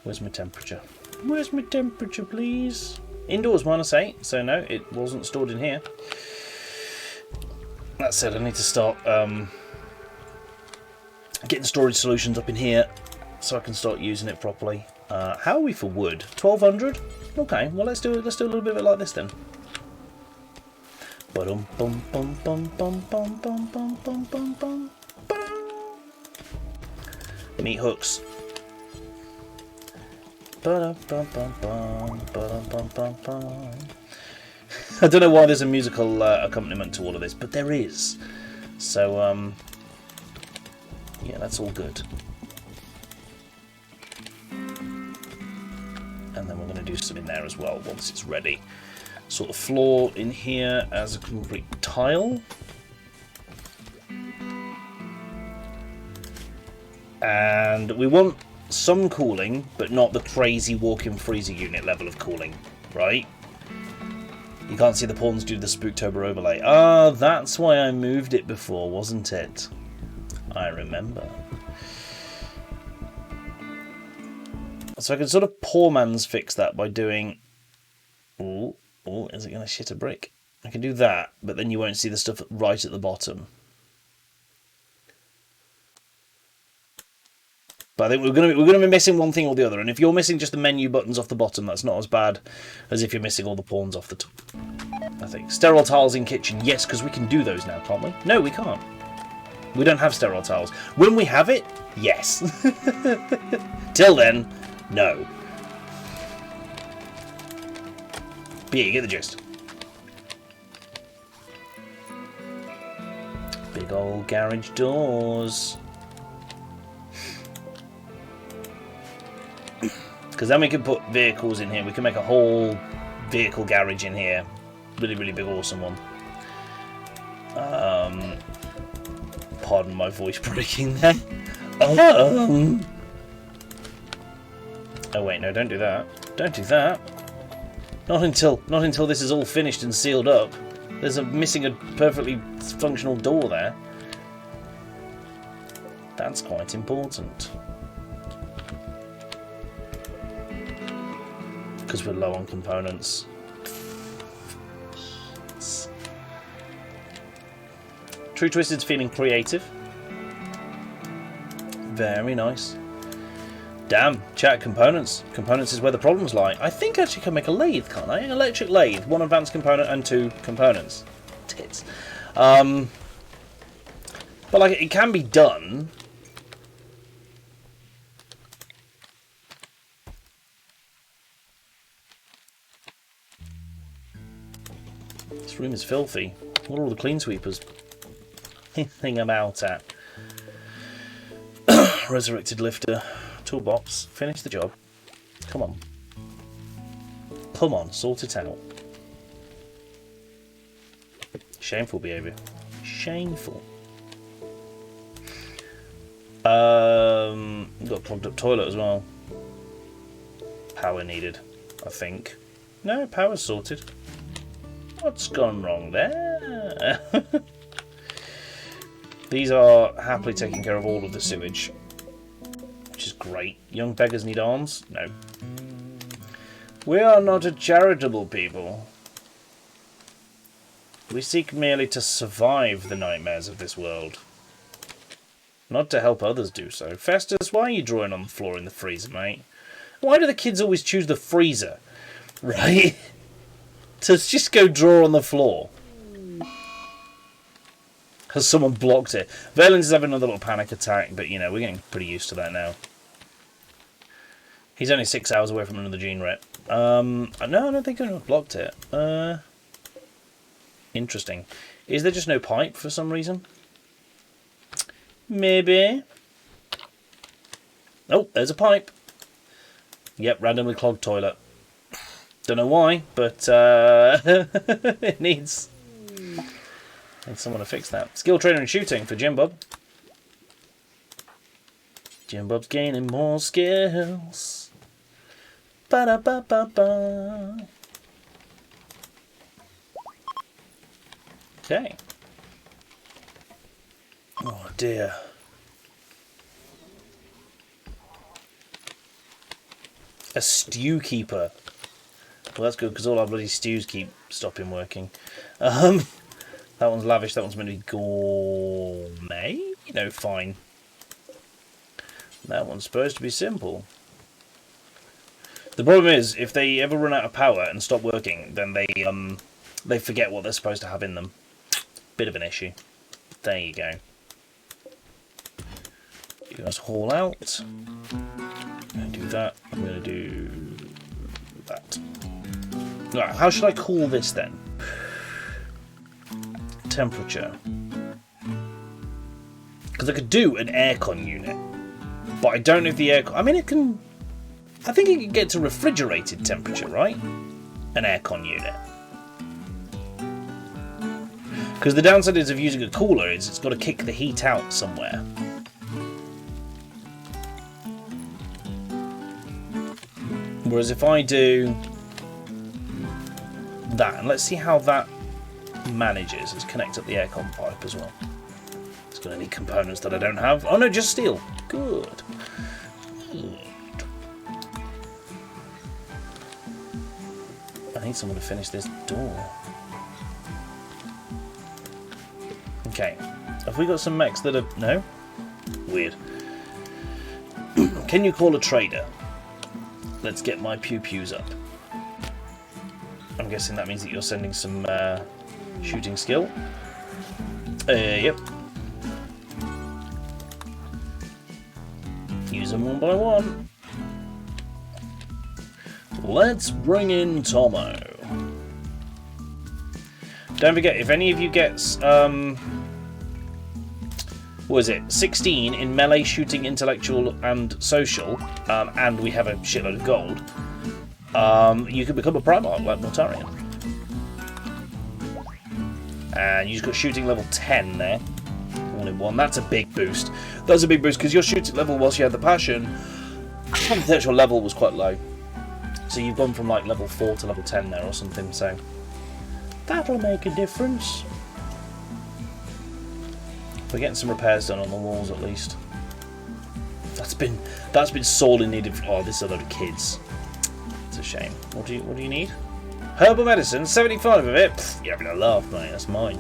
Where's my temperature? Where's my temperature, please? Indoors -8, so no, it wasn't stored in here. That said, I need to start getting storage solutions up in here so I can start using it properly. How are we for wood? 1200? Okay, well let's do a little bit of it like this then. Bum bum bum bum bum bum bum bum bum bum bum. Meat hooks. I don't know why there's a musical accompaniment to all of this, but there is. So, yeah, that's all good. And then we're going to do some in there as well once it's ready. Sort of floor in here as a complete tile. And we want some cooling, but not the crazy walk-in freezer unit level of cooling, right? You can't see the pawns due to the Spooktober overlay. Ah, that's why I moved it before, wasn't it? I remember. So I can sort of poor man's fix that by doing... Oh, is it going to shit a brick? I can do that, but then you won't see the stuff right at the bottom. But I think we're going to be missing one thing or the other, and if you're missing just the menu buttons off the bottom, that's not as bad as if you're missing all the pawns off the top. I think. Sterile tiles in kitchen, yes, because we can do those now, can't we? No, we can't. We don't have sterile tiles. When we have it, yes. Till then, no. But yeah, you get the gist. Big old garage doors. Because then we can put vehicles in here. We can make a whole vehicle garage in here. Really, really big, awesome one. Pardon my voice breaking there. Oh wait, no, don't do that. Don't do that. Not until this is all finished and sealed up. There's missing a perfectly functional door there. That's quite important. Because we're low on components. True Twisted's feeling creative. Very nice. Damn, chat, components. Components is where the problems lie. I think I actually can make a lathe, can't I? An electric lathe. 1 advanced component and 2 components. Tits. But like, it can be done. This room is filthy. What are all the clean sweepers thinking about at? Resurrected lifter. Toolbox. Finish the job. Come on. Come on, sort it out. Shameful behaviour. Shameful. Got a clogged up toilet as well. Power needed, I think. No, power's sorted. What's gone wrong there? These are happily taking care of all of the sewage, which is great. Young beggars need arms? No. We are not a charitable people. We seek merely to survive the nightmares of this world, not to help others do so. Festus, why are you drawing on the floor in the freezer, mate? Why do the kids always choose the freezer? Right? To just go draw on the floor. Because someone blocked it. Valens is having another little panic attack, but you know, we're getting pretty used to that now. He's only 6 hours away from another gene rep. No, I don't think anyone blocked it. Interesting. Is there just no pipe for some reason? Maybe. Oh, there's a pipe. Yep, randomly clogged toilet. Don't know why, but it needs someone to fix that. Skill trainer in shooting for Jim Bob. Jim Bob's gaining more skills. Ba-da-ba-ba-ba. Okay. Oh dear. A stew keeper. Well, that's good because all our bloody stews keep stopping working. That one's lavish. That one's meant to be gourmet. You know, fine. That one's supposed to be simple. The problem is, if they ever run out of power and stop working, then they forget what they're supposed to have in them. Bit of an issue. There you go. You guys haul out. I'm going to do that. I'm going to do that. Right, how should I call this then? Temperature. Because I could do an aircon unit. But I don't know if the aircon... I mean, it can... I think it can get to refrigerated temperature, right? An aircon unit. Because the downside is of using a cooler is it's got to kick the heat out somewhere. Whereas if I do that, and let's see how that manages. Let's connect up the aircon pipe as well. It's going to need components that I don't have. Oh no, just steel. Good. I need someone to finish this door. Okay. Have we got some mechs that are... No? Weird. Can you call a trader? Let's get my pew-pews up. I'm guessing that means that you're sending some shooting skill. Yep. Use them one by one. Let's bring in Tomo. Don't forget, if any of you gets, what is it, 16 in melee, shooting, intellectual, and social, and we have a shitload of gold, you can become a Primarch like Mortarion. And you just got shooting level 10 there. All in one. That's a big boost. That's a big boost because your shooting level, whilst you had the passion, the actual level was quite low. So you've gone from like level 4 to level 10 there or something, so that'll make a difference. We're getting some repairs done on the walls at least. That's been sorely needed. Oh, this is a load of kids. It's a shame. What do you need? Herbal medicine, 75 of it. Pfft, you're having a laugh, mate. That's mine.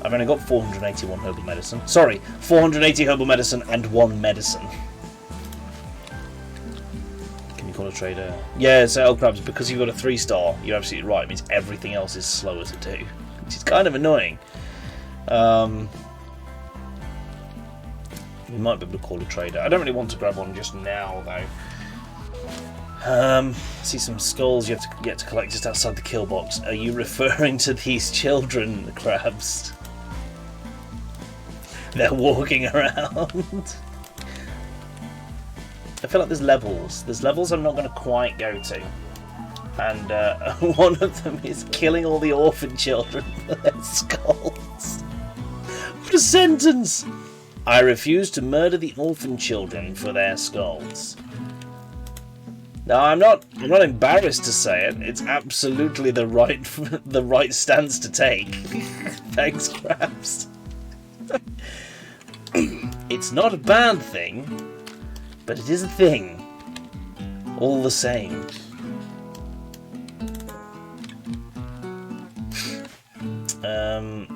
I've only got 481 herbal medicine. Sorry, 480 herbal medicine and 1 medicine. Can you call a trader? Yeah, so Elkrabs, because you've got a 3-star, you're absolutely right. It means everything else is slower to do, which is kind of annoying. We might be able to call a trader. I don't really want to grab one just now, though. See some skulls you have to get to collect just outside the kill box. Are you referring to these children, the crabs? They're walking around. I feel like there's levels. There's levels I'm not going to quite go to. And one of them is killing all the orphan children for their skulls. What a sentence! I refuse to murder the orphan children for their skulls. No, I'm not embarrassed to say it. It's absolutely the right stance to take. Thanks, Crabs. It's not a bad thing, but it is a thing. All the same. I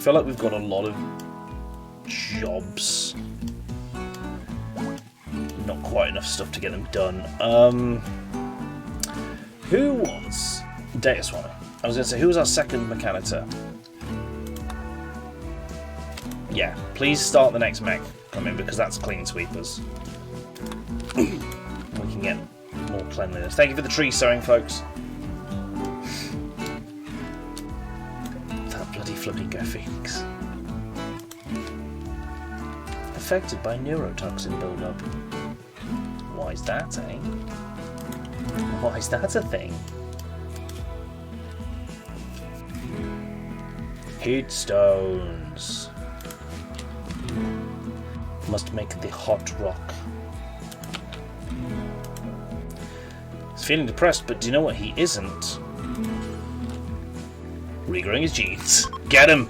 feel like we've got a lot of jobs. Not quite enough stuff to get them done. Who was Data Swanner? I was going to say, who was our second Mechanitor? Yeah, please start the next mech coming because that's clean sweepers. We can get more cleanliness. Thank you for the tree sowing, folks. That bloody flamingo phoenix. Affected by neurotoxin buildup. Why is that, eh? Why is that a thing? Heat stones. Must make the hot rock. He's feeling depressed, but do you know what he isn't? Regrowing his genes. Get him!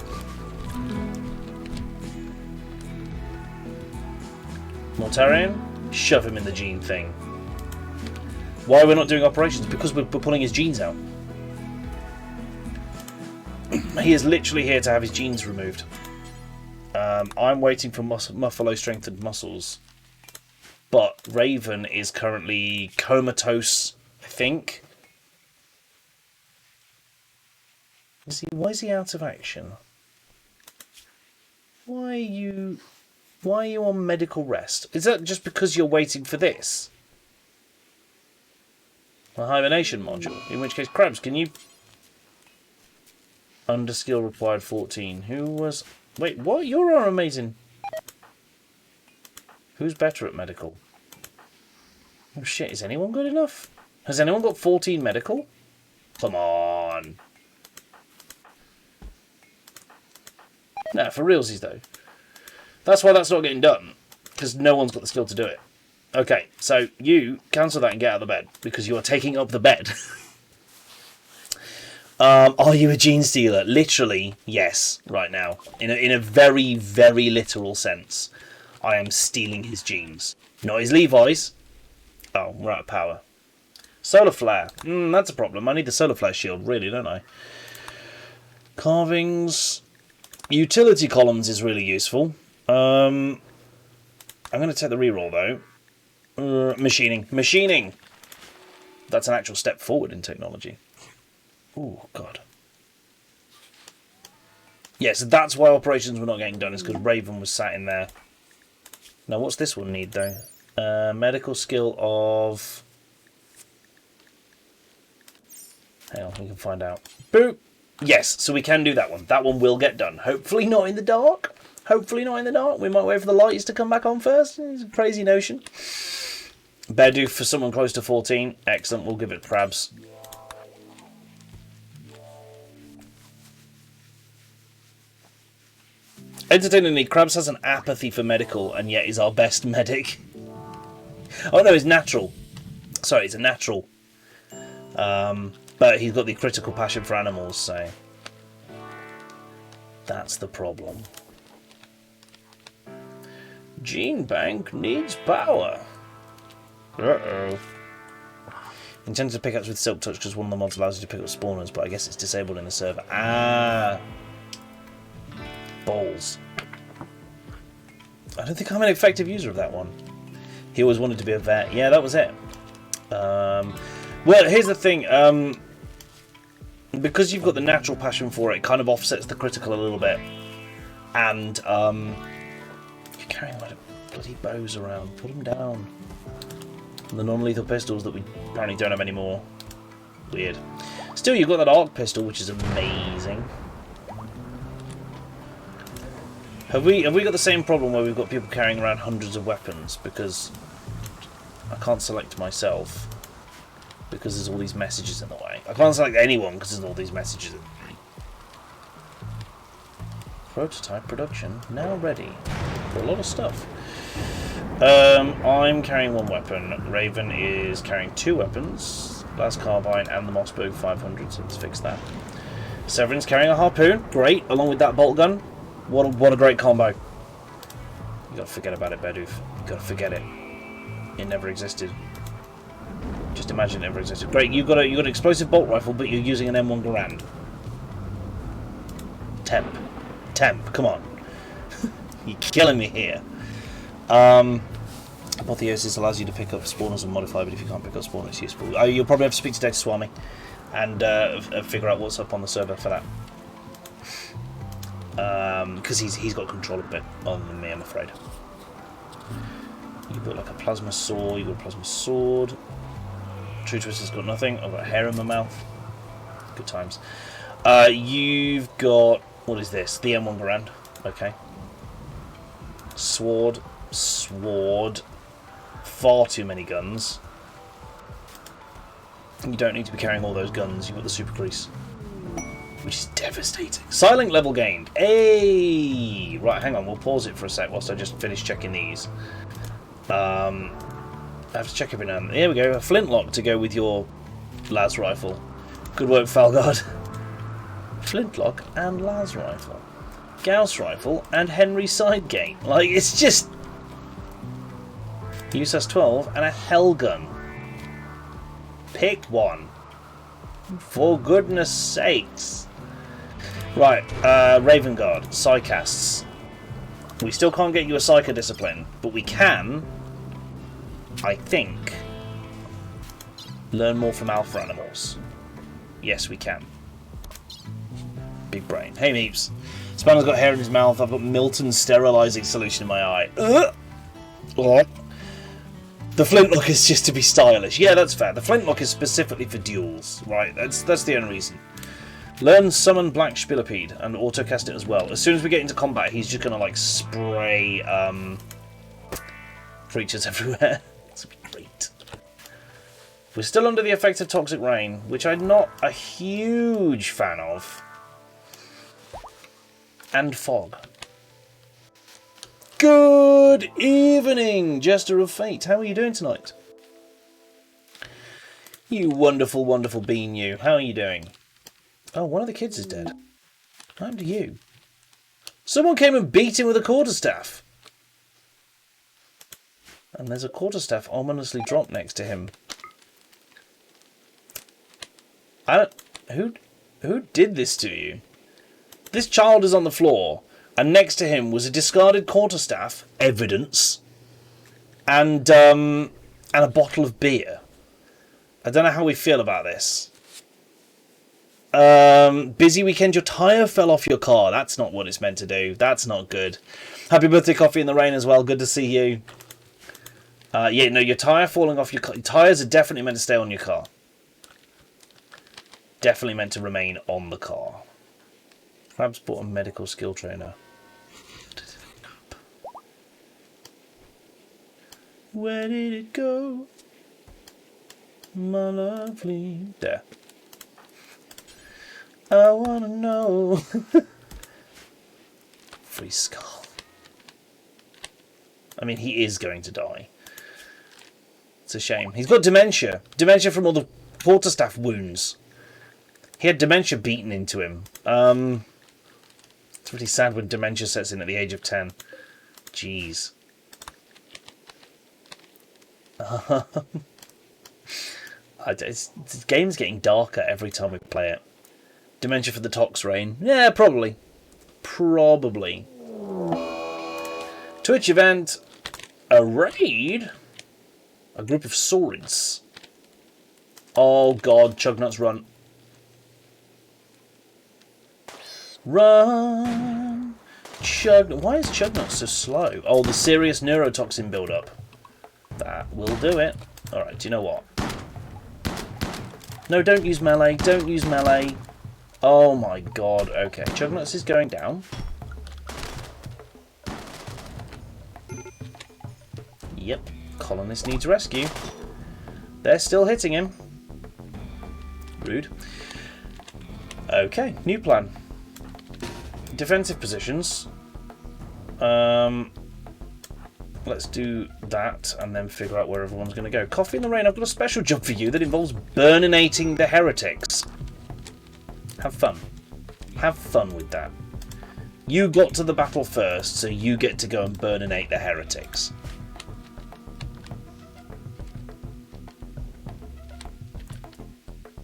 Mortarian, shove him in the gene thing. Why are we not doing operations? Because we're pulling his genes out. He is literally here to have his genes removed. I'm waiting for Muffalo strengthened muscles. But Raven is currently comatose, I think. Why is he out of action? Why are you on medical rest? Is that just because you're waiting for this? A hibernation module. In which case, Krabs, can you... Under skill required 14. Who was... Wait, what? You're our amazing... Who's better at medical? Oh shit, is anyone good enough? Has anyone got 14 medical? Come on. No, for realsies though. That's why that's not getting done. Because no one's got the skill to do it. Okay, so you cancel that and get out of the bed. Because you are taking up the bed. Are you a gene stealer? Literally, yes, right now. In a very, very literal sense. I am stealing his genes. Not his Levi's. Oh, we're out of power. Solar flare. That's a problem. I need the solar flare shield, really, don't I? Carvings. Utility columns is really useful. I'm going to take the reroll, though. Machining. Machining! That's an actual step forward in technology. Oh, God. Yeah, so that's why operations were not getting done, is because Raven was sat in there. Now, what's this one need, though? Medical skill of... Hang on, we can find out. Boop! Yes, so we can do that one. That one will get done. Hopefully not in the dark. Hopefully not in the dark. We might wait for the lights to come back on first. It's a crazy notion. Bedu for someone close to 14. Excellent, we'll give it Krabs. Entertainingly, Krabs has an apathy for medical, and yet is our best medic. Oh no, he's natural. Sorry, he's a natural. But he's got the critical passion for animals, so... That's the problem. Gene Bank needs power. Uh-oh. Intended to pickaxe with Silk Touch because one of the mods allows you to pick up spawners, but I guess it's disabled in the server. Ah! Balls. I don't think I'm an effective user of that one. He always wanted to be a vet. Yeah, that was it. Well, here's the thing. Because you've got the natural passion for it, it kind of offsets the critical a little bit. And you're carrying a lot of bloody bows around. Put them down. And the non-lethal pistols that we apparently don't have anymore. Weird. Still, you've got that arc pistol, which is amazing. Have we got the same problem where we've got people carrying around hundreds of weapons? Because I can't select myself. Because there's all these messages in the way. I can't select anyone because there's all these messages in the way. Prototype production now ready for a lot of stuff. I'm carrying one weapon. Raven is carrying two weapons. Las Carbine and the Mossberg 500, so let's fix that. Severin's carrying a harpoon. Great, along with that bolt gun. What a great combo. You gotta forget about it, Bedoof. You gotta forget it. It never existed. Just imagine it never existed. Great, you got an explosive bolt rifle, but you're using an M1 Garand. Temp, come on. You're killing me here. Apotheosis allows you to pick up spawners and modify, but if you can't pick up spawners, it's useful. You'll probably have to speak to Data Swami and figure out what's up on the server for that. Because he's got control a bit other than me, I'm afraid. You've got like a plasma saw, you've got a plasma sword. True Twister's got nothing. I've got a hair in my mouth. Good times. You've got... What is this? The M1 Garand. Okay. Sword. Far too many guns. You don't need to be carrying all those guns. You've got the super crease, which is devastating. Silent level gained. Hey! Right, hang on. We'll pause it for a sec whilst I just finish checking these. I have to check every now and then. Here we go. A flintlock to go with your las rifle. Good work, Falgard. Flintlock and las rifle. Gauss rifle and Henry Sidegate. Like, it's just... USS 12 and a hell gun. Pick one. For goodness sakes. Right, Raven Guard, Psycasts. We still can't get you a Psycho discipline, but we can, I think, learn more from alpha animals. Yes, we can. Big brain. Hey, Meeps. Spanner's got hair in his mouth. I've got Milton's sterilising solution in my eye. The flintlock is just to be stylish. Yeah, that's fair. The flintlock is specifically for duels, right? That's the only reason. Learn summon Black Spillipede and autocast it as well. As soon as we get into combat, he's just gonna like spray creatures everywhere. It's gonna be great. We're still under the effect of Toxic Rain, which I'm not a huge fan of. And fog. Good evening, Jester of Fate. How are you doing tonight? You wonderful, wonderful bean, you. How are you doing? Oh, one of the kids is dead. What happened to you? Someone came and beat him with a quarterstaff. And there's a quarterstaff ominously dropped next to him. Who did this to you? This child is on the floor. And next to him was a discarded quarterstaff, evidence, and a bottle of beer. I don't know how we feel about this. Busy weekend, your tyre fell off your car. That's not what it's meant to do. That's not good. Happy birthday, Coffee in the Rain as well. Good to see you. Yeah, no, your tyre falling off your car. Tyres are definitely meant to stay on your car. Definitely meant to remain on the car. Crabs bought a medical skill trainer. Where did it go? My lovely... There. I wanna know. Free skull. I mean, he is going to die. It's a shame. He's got dementia. Dementia from all the quarterstaff wounds. He had dementia beaten into him. It's really sad when dementia sets in at the age of 10. Jeez. This game's getting darker every time we play it. Dementia for the Tox Rain. Yeah, probably. Probably. Twitch event. A raid. A group of swords. Oh god, Chugnuts, run. Run. Why is Chugnuts so slow? Oh, the serious neurotoxin build-up. That will do it. Alright, do you know what? No, don't use melee. Don't use melee. Oh my god. Okay, Chugnuts is going down. Yep. Colonist needs rescue. They're still hitting him. Rude. Okay, new plan. Defensive positions. Let's do that and then figure out where everyone's going to go. Coffee in the Rain, I've got a special job for you that involves burninating the heretics. Have fun. Have fun with that. You got to the battle first, so you get to go and burninate the heretics.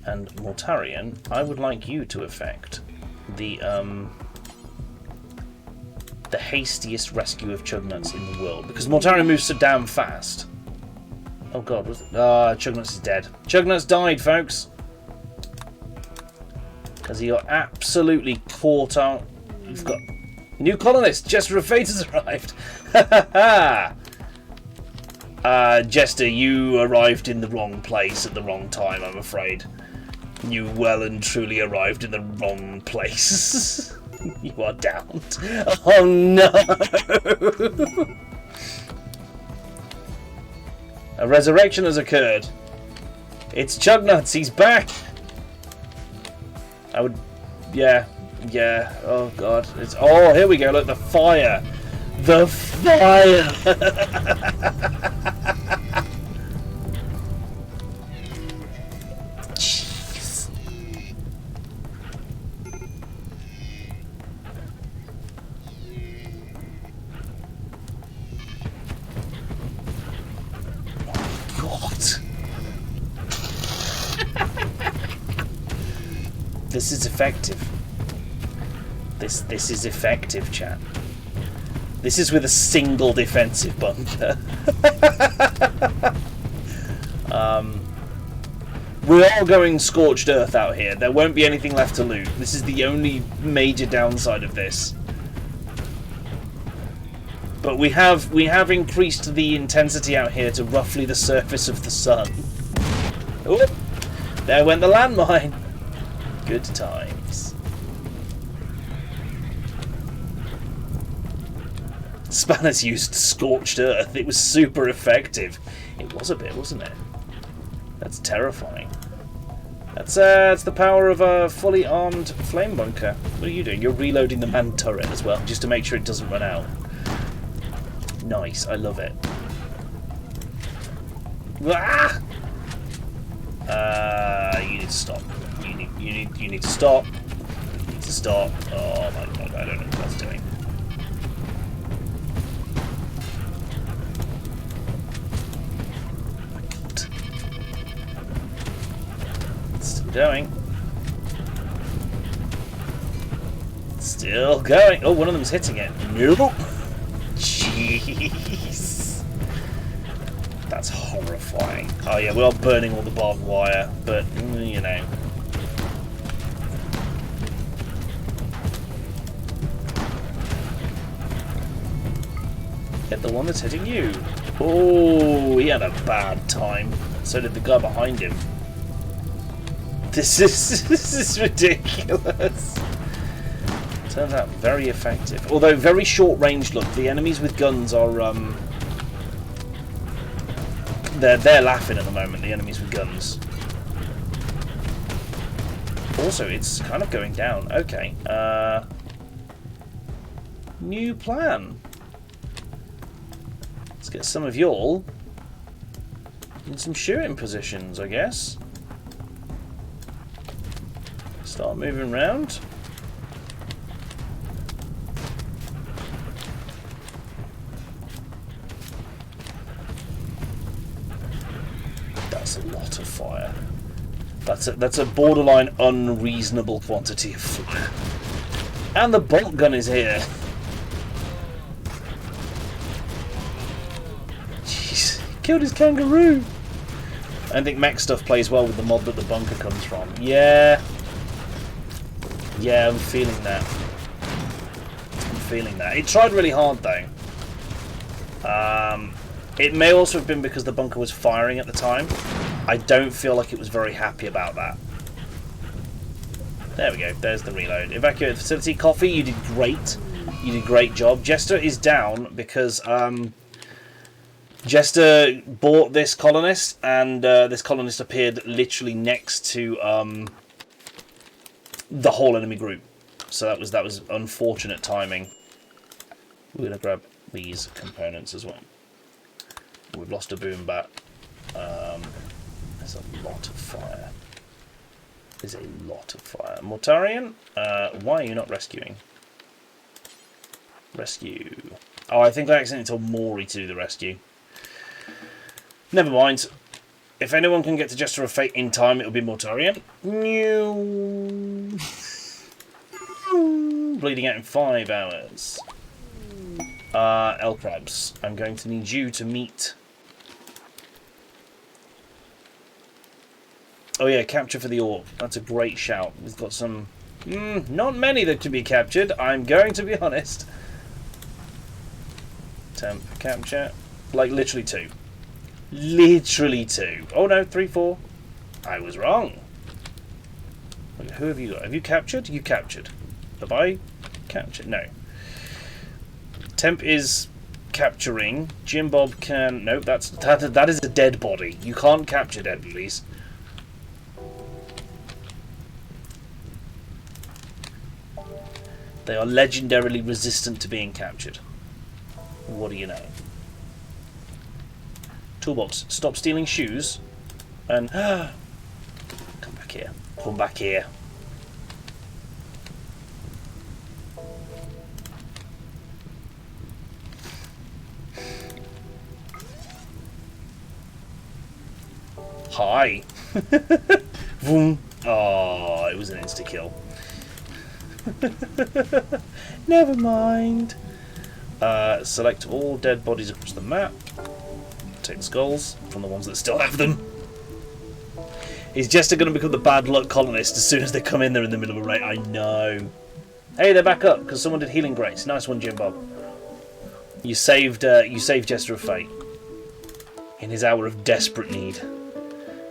And Mortarion, I would like you to effect the hastiest rescue of Chugnuts in the world, because Mortarion moves so damn fast. Oh god, was it? Ah, Chugnuts is dead. Chugnuts died, folks. Because he got absolutely caught out. We've got new colonist. Jester of Fate has arrived. Jester, you arrived in the wrong place at the wrong time, I'm afraid. You well and truly arrived in the wrong place. You are downed. Oh no! A resurrection has occurred. It's Chugnuts. He's back. I would... Yeah. Yeah. Oh, God. It's... Oh, here we go. Look, the fire. The fire. Jeez. God. This is effective. This is effective, chat. This is with a single defensive bunker. We are going scorched earth out here. There won't be anything left to loot. This is the only major downside of this. But we have increased the intensity out here to roughly the surface of the sun. Oh, there went the landmine. Good times. Spanners used scorched earth. It was super effective. It was a bit, wasn't it? That's terrifying. That's the power of a fully armed flame bunker. What are you doing? You're reloading the man turret as well, just to make sure it doesn't run out. Nice, I love it. Ah! You need to stop. You need to stop. You need to stop. Oh my god, I don't know what that's doing. Going. Still going. Oh, one of them's hitting it. Nope. Jeez. That's horrifying. Oh yeah, we are burning all the barbed wire, but you know. Hit the one that's hitting you. Oh, he had a bad time. So did the guy behind him. This is ridiculous. Turns out very effective. Although very short range look. The enemies with guns are they're laughing at the moment, the enemies with guns. Also, it's kind of going down. Okay. New plan. Let's get some of y'all in some shooting positions, I guess. Start moving around. That's a lot of fire. That's a borderline unreasonable quantity of fire. And the bolt gun is here. Jeez, killed his kangaroo. I think mech stuff plays well with the mod that the bunker comes from. Yeah. Yeah, I'm feeling that. I'm feeling that. It tried really hard though. It may also have been because the bunker was firing at the time. I don't feel like it was very happy about that. There we go. There's the reload. Evacuate the facility. Coffee, you did great. You did a great job. Jester is down because Jester bought this colonist, and this colonist appeared literally next to the whole enemy group. So that was unfortunate timing. We're gonna grab these components as well. We've lost a boom bat. There's a lot of fire. There's a lot of fire. Mortarian, why are you not rescuing? Rescue. Oh, I think I accidentally told Maury to do the rescue. Never mind. If anyone can get to Jester of Fate in time, it'll be Mortarian. Bleeding out in 5 hours. L-Crabs, I'm going to need you to meet... Oh yeah, capture for the orc. That's a great shout. We've got some... not many that can be captured, I'm going to be honest. Temp capture. Like, literally 2. Literally 2. Oh no, 3, 4. I was wrong. Wait, who have you got? Have you captured? You captured. Have I captured? No. Temp is capturing. Jim Bob can... Nope, that is a dead body. You can't capture dead bodies. They are legendarily resistant to being captured. What do you know? Toolbox, stop stealing shoes. And... come back here. Come back here. Hi. Vroom. Oh, it was an insta-kill. Never mind. Select all dead bodies across the map. Take the skulls from the ones that still have them. Is Jester going to become the bad luck colonist as soon as they come in there in the middle of a raid? I know. Hey, they're back up because someone did healing grace. Nice one, Jim Bob. You saved Jester of Fate in his hour of desperate need.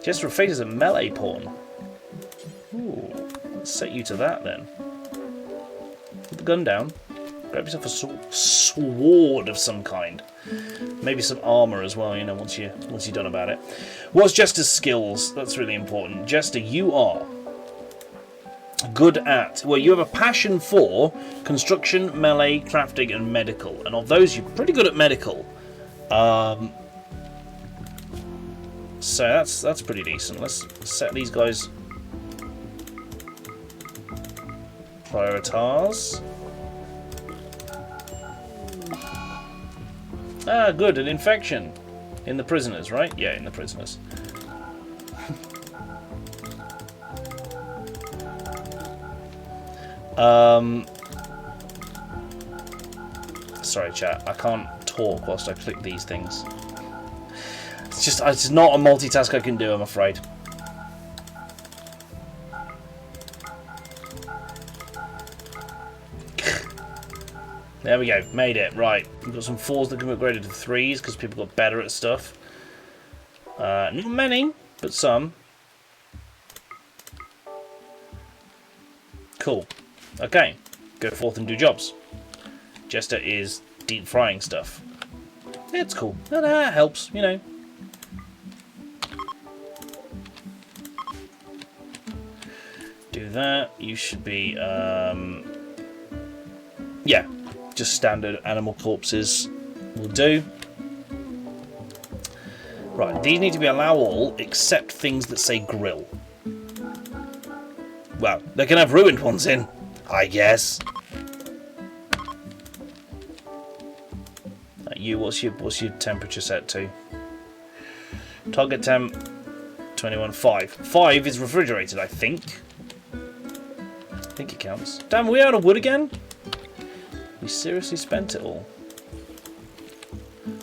Jester of Fate is a melee pawn. Ooh, let's set you to that then. Put the gun down. Grab yourself a sword of some kind. Maybe some armour as well, you know, once you're done about it. What's Jester's skills? That's really important. Jester, you are good at... Well, you have a passion for construction, melee, crafting, and medical. And of those, you're pretty good at medical. So that's pretty decent. Let's set these guys... Prioritize. Ah, good, an infection. In the prisoners, right? Yeah, in the prisoners. Sorry, chat. I can't talk whilst I click these things. It's not a multitask I can do, I'm afraid. There we go, made it. Right, we've got some 4s that can be upgraded to 3s because people got better at stuff. Not many, but some. Cool. Okay, go forth and do jobs. Jester is deep frying stuff. It's cool. That helps, you know. Do that. You should be, yeah. Just standard animal corpses will do. Right, these need to be allow all except things that say grill. Well, they can have ruined ones in, I guess. You, what's your temperature set to? Target temp 21.5. 5 is refrigerated, I think. I think it counts. Damn, are we out of wood again? We seriously spent it all.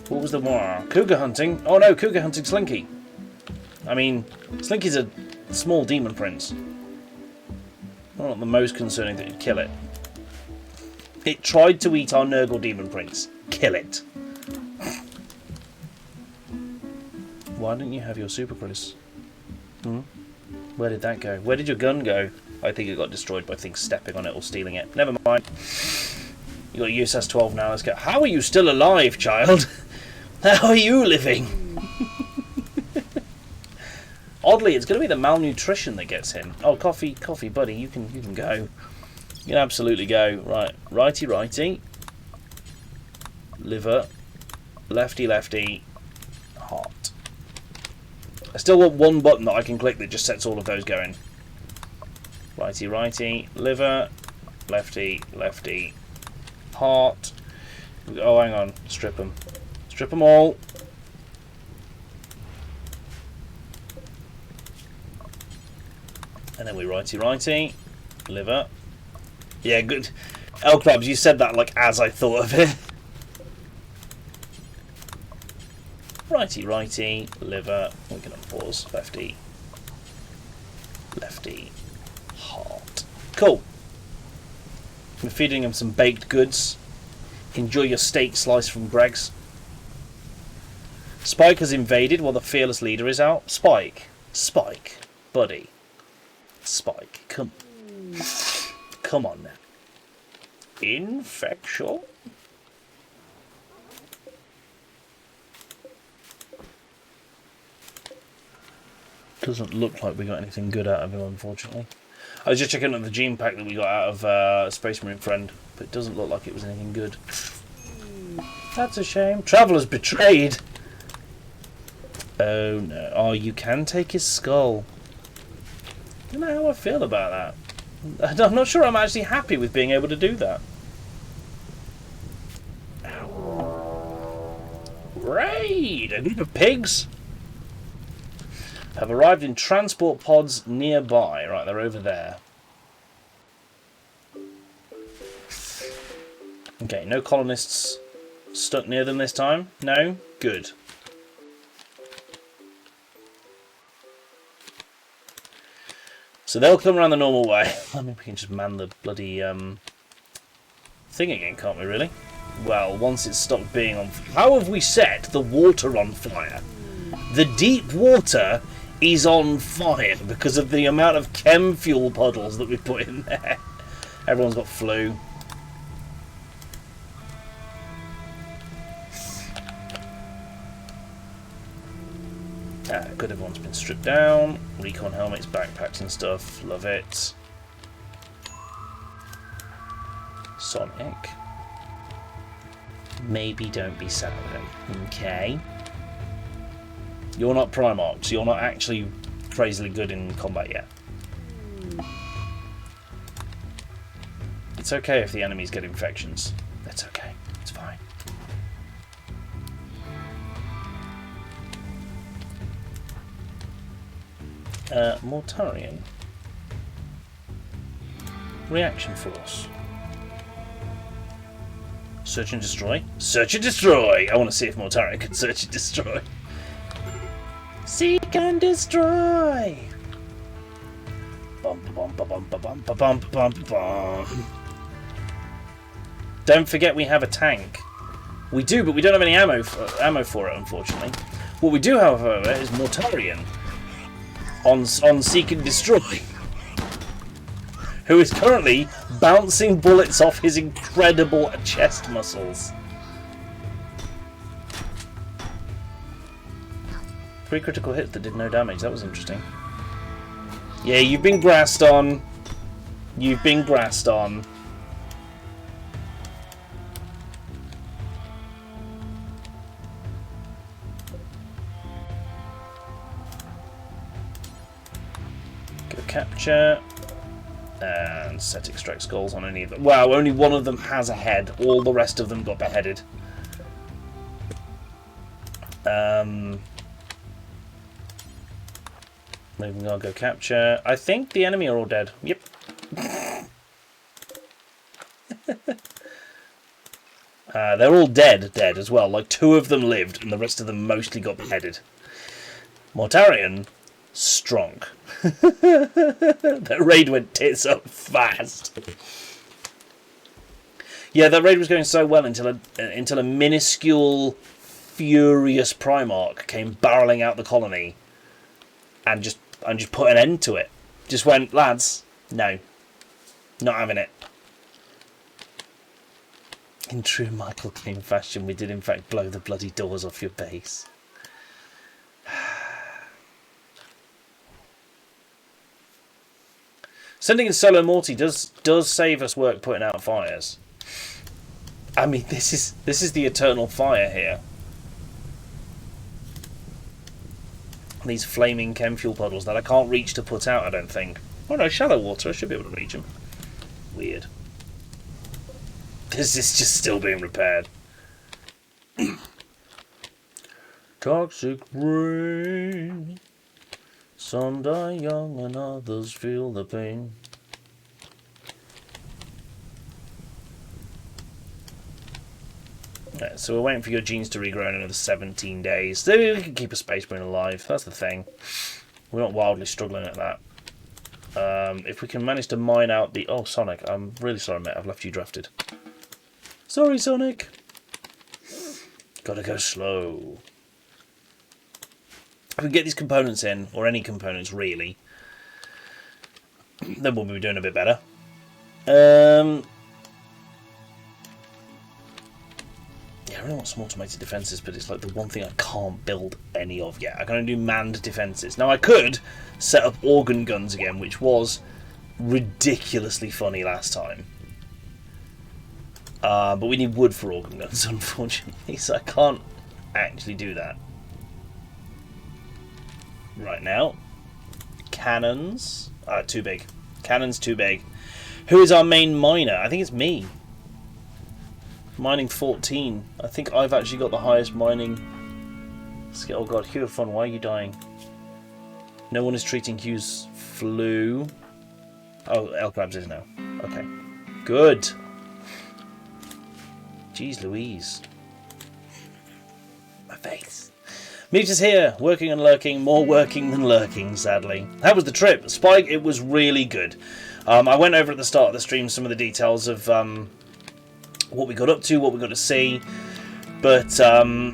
What was the one? Cougar hunting? Oh no, cougar hunting Slinky. I mean, Slinky's a small demon prince. Not the most concerning thing. Kill it. It tried to eat our Nurgle demon prince. Kill it. Why didn't you have your super Chris? Where did that go? Where did your gun go? I think it got destroyed by things stepping on it or stealing it. Never mind. You got USS 12 now. Let's go. How are you still alive, child? How are you living? Oddly, it's going to be the malnutrition that gets him. Oh, coffee, buddy. You can go. You can absolutely go. Right, righty. Liver, lefty, heart. I still want one button that I can click that just sets all of those going. Righty, liver, lefty, heart. Oh, hang on. Strip them. Strip them all. And then we righty, liver. Yeah, good. L Crabs, you said that like as I thought of it. Righty, liver. We're gonna pause. Lefty, heart. Cool. We're feeding him some baked goods. Enjoy your steak slice from Greg's. Spike has invaded while the fearless leader is out. Spike, buddy. Spike, come on now. Infection. Doesn't look like we got anything good out of him, unfortunately. I was just checking out the gene pack that we got out of Space Marine Friend, but it doesn't look like it was anything good. That's a shame. Traveller's betrayed. Oh no. Oh, you can take his skull. I don't know how I feel about that. I'm not sure I'm actually happy with being able to do that. Raid! A group of pigs have arrived in transport pods nearby. Right, they're over there. Okay, no colonists stuck near them this time? No? Good. So they'll come around the normal way. I mean, we can just man the bloody thing again, can't we, really? Well, once it's stopped being on... How have we set the water on fire? The deep water is on fire because of the amount of chem fuel puddles that we put in there. Everyone's got flu. Good, everyone's been stripped down. Recon helmets, backpacks and stuff. Love it. Sonic. Maybe don't be sour. Okay. You're not Primarch, so you're not actually crazily good in combat yet. It's okay if the enemies get infections. That's okay. It's fine. Mortarion. Reaction force. Search and destroy. Search and destroy! I want to see if Mortarion can search and destroy. Seek and destroy! Bum, bum, bum, bum, bum, bum, bum, bum, bum. Don't forget we have a tank. We do, but we don't have any ammo for it, unfortunately. What we do, however, is Mortarion on Seek and Destroy, who is currently bouncing bullets off his incredible chest muscles. 3 critical hits that did no damage. That was interesting. Yeah, you've been grassed on. You've been grassed on. Go capture. And set extract skulls on any of them. Wow, only one of them has a head. All the rest of them got beheaded. Moving on, go capture. I think the enemy are all dead. Yep. They're all dead as well. Like 2 of them lived and the rest of them mostly got beheaded. Mortarion, strong. That raid went tits up fast. Yeah, that raid was going so well until a minuscule, furious Primarch came barreling out the colony and just put an end to it. Just went, lads, no, not having it. In true Michael Caine fashion, we did in fact blow the bloody doors off your base. Sending in solo Morty does save us work putting out fires. I mean, this is the eternal fire here. These flaming chem fuel puddles that I can't reach to put out, I don't think. Oh no, shallow water, I should be able to reach them. Weird. This is just still being repaired. Toxic rain. Some die young and others feel the pain. Right, so we're waiting for your genes to regrow in another 17 days. So we can keep a Space Marine alive. That's the thing. We're not wildly struggling at that. If we can manage to mine out the... Oh, Sonic, I'm really sorry, mate. I've left you drafted. Sorry, Sonic. Gotta go slow. If we get these components in, or any components really, then we'll be doing a bit better. Yeah, I really want some automated defences, but it's like the one thing I can't build any of yet. I can only do manned defences. Now I could set up organ guns again, which was ridiculously funny last time. But we need wood for organ guns, unfortunately, so I can't actually do that. Right now. Cannons. Too big. Cannons too big. Who is our main miner? I think it's me. Mining 14. I think I've actually got the highest mining skill. Oh god, Hugh of Fun, why are you dying? No one is treating Hugh's flu. Oh, El Crabs is now. Okay. Good. Jeez Louise. My face. Mute is here, working and lurking, more working than lurking, sadly. How was the trip? Spike, it was really good. I went over at the start of the stream some of the details of what we got up to, what we got to see. But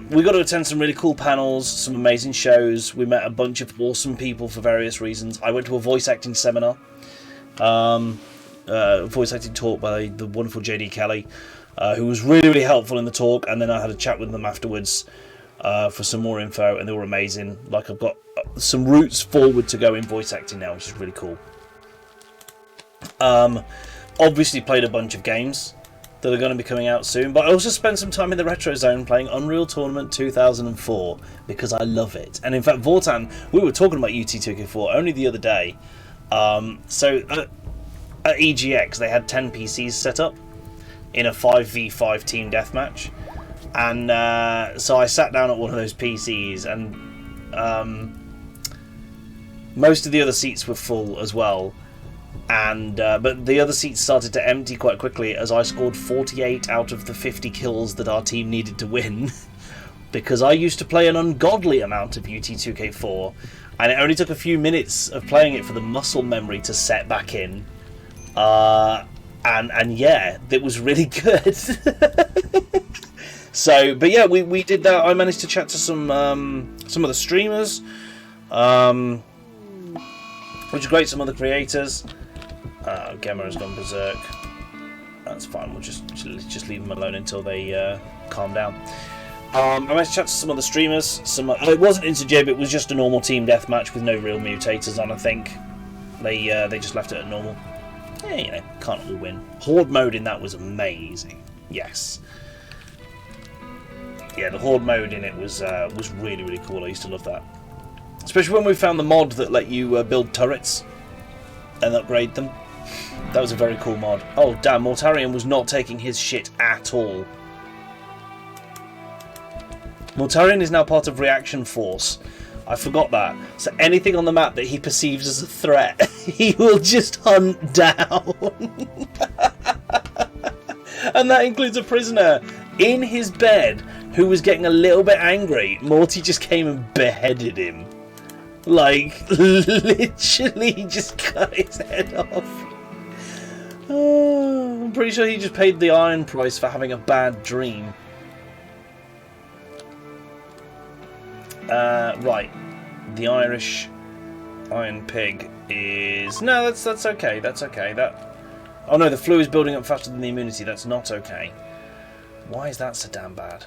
we got to attend some really cool panels, some amazing shows. We met a bunch of awesome people for various reasons. I went to a voice acting seminar, voice acting talk by the wonderful JD Kelly, who was really, really helpful in the talk. And then I had a chat with them afterwards for some more info, and they were amazing. Like, I've got some routes forward to go in voice acting now, which is really cool. Obviously played a bunch of games that are going to be coming out soon, but I also spent some time in the Retro Zone playing Unreal Tournament 2004 because I love it. And in fact, Vortan, we were talking about UT2K4 only the other day. So at EGX they had 10 PCs set up in a 5v5 team deathmatch, and so I sat down at one of those PCs, and most of the other seats were full as well. And but the other seats started to empty quite quickly as I scored 48 out of the 50 kills that our team needed to win, because I used to play an ungodly amount of UT2K4, and it only took a few minutes of playing it for the muscle memory to set back in. And yeah, it was really good. So, but yeah, we did that. I managed to chat to some of the streamers, which is great. Some other creators. Gemma has gone berserk. That's fine. We'll just leave them alone until they calm down. I managed to chat to some other streamers. It wasn't into Jib. It was just a normal team deathmatch with no real mutators on. I think they just left it at normal. Yeah, you know, can't all win. Horde mode in that was amazing. Yes. Yeah, the Horde mode in it was really, really cool. I used to love that. Especially when we found the mod that let you build turrets and upgrade them. That was a very cool mod. Oh, damn, Mortarion was not taking his shit at all. Mortarion is now part of Reaction Force. I forgot that. So anything on the map that he perceives as a threat, he will just hunt down. And that includes a prisoner in his bed who was getting a little bit angry. Morty just came and beheaded him. Like, literally just cut his head off. Oh, I'm pretty sure he just paid the iron price for having a bad dream. Right. The Irish Iron Pig is... No, that's okay. That's okay. Oh no, the flu is building up faster than the immunity. That's not okay. Why is that so damn bad?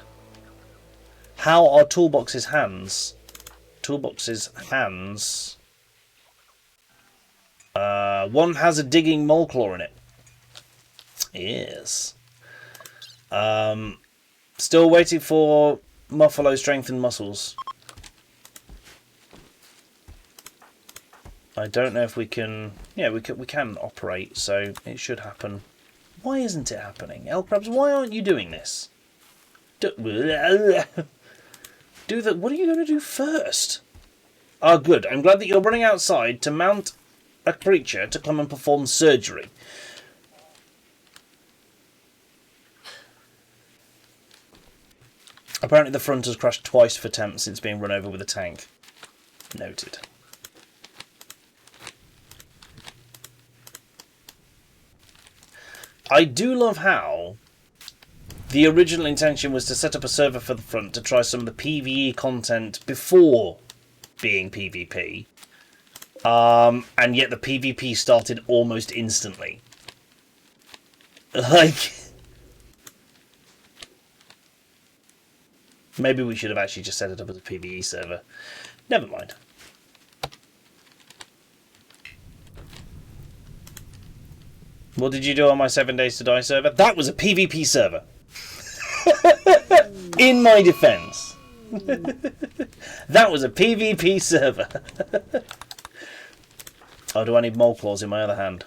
How are Toolbox's hands? Toolbox's hands. One has a digging mole claw in it. Yes. Still waiting for Muffalo strengthened muscles. I don't know if we can... Yeah, we can operate, so it should happen. Why isn't it happening? Elkrabs, why aren't you doing this? Do that. What are you going to do first? Ah, good. I'm glad that you're running outside to mount a creature to come and perform surgery. Apparently the front has crashed twice for temp since being run over with a tank. Noted. I do love how the original intention was to set up a server for the front to try some of the PvE content before being PvP, and yet the PvP started almost instantly. Like, maybe we should have actually just set it up as a PvE server. Never mind. What did you do on my 7 Days to Die server? That was a PvP server. In my defense. That was a PvP server. Oh, do I need mole claws in my other hand?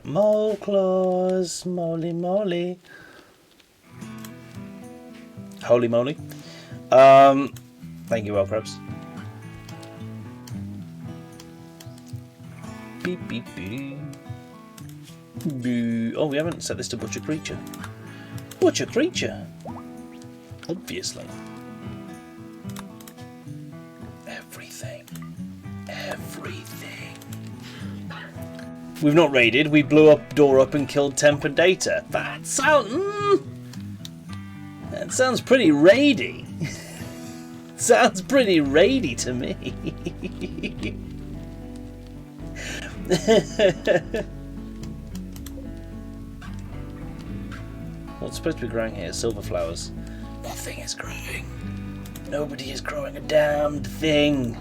Mole claws, moly moly. Holy moly. Thank you, well, Krebs. Beep beep beep. Boo. Oh, we haven't set this to Butcher Creature. Butcher Creature. Obviously. Everything. Everything. We've not raided. We blew up door up and killed Temper Data. That sounds pretty raidy. Sounds pretty raidy to me. What's supposed to be growing here? Silver flowers. Nothing is growing. Nobody is growing a damned thing.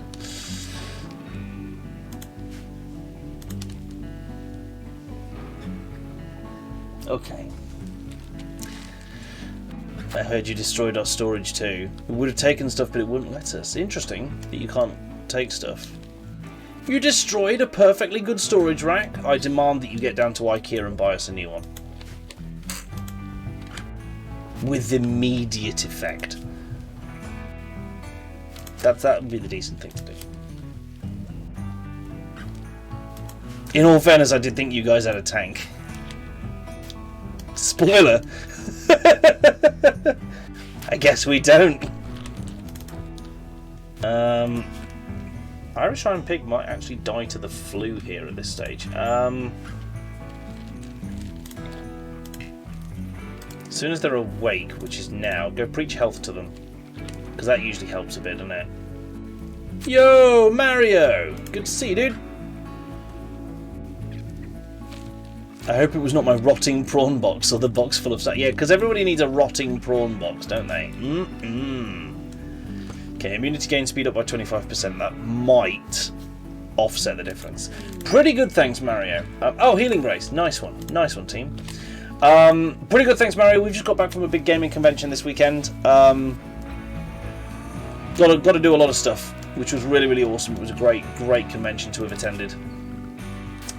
Okay. I heard you destroyed our storage too. We would have taken stuff, but it wouldn't let us. Interesting that you can't take stuff. You destroyed a perfectly good storage rack. I demand that you get down to IKEA and buy us a new one. With immediate effect. That would be the decent thing to do. In all fairness, I did think you guys had a tank. Spoiler! I guess we don't. Irish Iron Pig might actually die to the flu here at this stage. As soon as they're awake, which is now, go preach health to them. Because that usually helps a bit, doesn't it? Yo, Mario! Good to see you, dude. I hope it was not my rotting prawn box or the box full of stuff. Yeah, because everybody needs a rotting prawn box, don't they? Okay, immunity gain speed up by 25%. That might offset the difference. Pretty good, thanks, Mario. Oh, Healing Grace. Nice one. Nice one, team. Pretty good, thanks, Mario. We've just got back from a big gaming convention this weekend. Got to do a lot of stuff, which was really, really awesome. It was a great convention to have attended.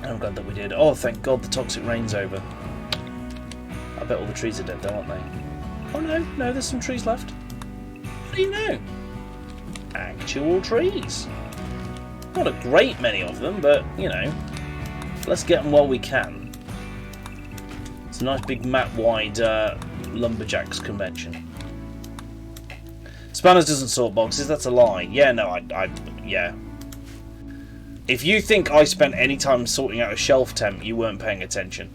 I'm glad that we did. Oh, thank God the toxic rain's over. I bet all the trees are dead though, aren't they? Oh no, there's some trees left. What do you know? Actual trees. Not a great many of them, but, you know, let's get them while we can. It's a nice big map-wide Lumberjacks convention. Spanners doesn't sort boxes, that's a lie. Yeah, no, yeah. If you think I spent any time sorting out a shelf temp, you weren't paying attention.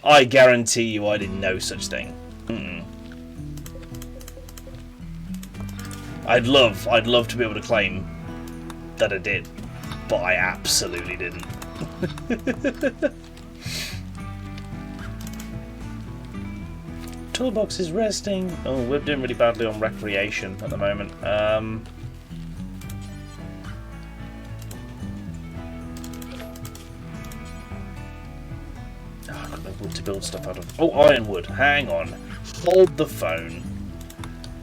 I guarantee you I did no such thing. I'd love to be able to claim that I did, but I absolutely didn't. Toolbox is resting. Oh, we're doing really badly on recreation at the moment. I've got no wood to build stuff out of. Oh, ironwood. Hang on. Hold the phone.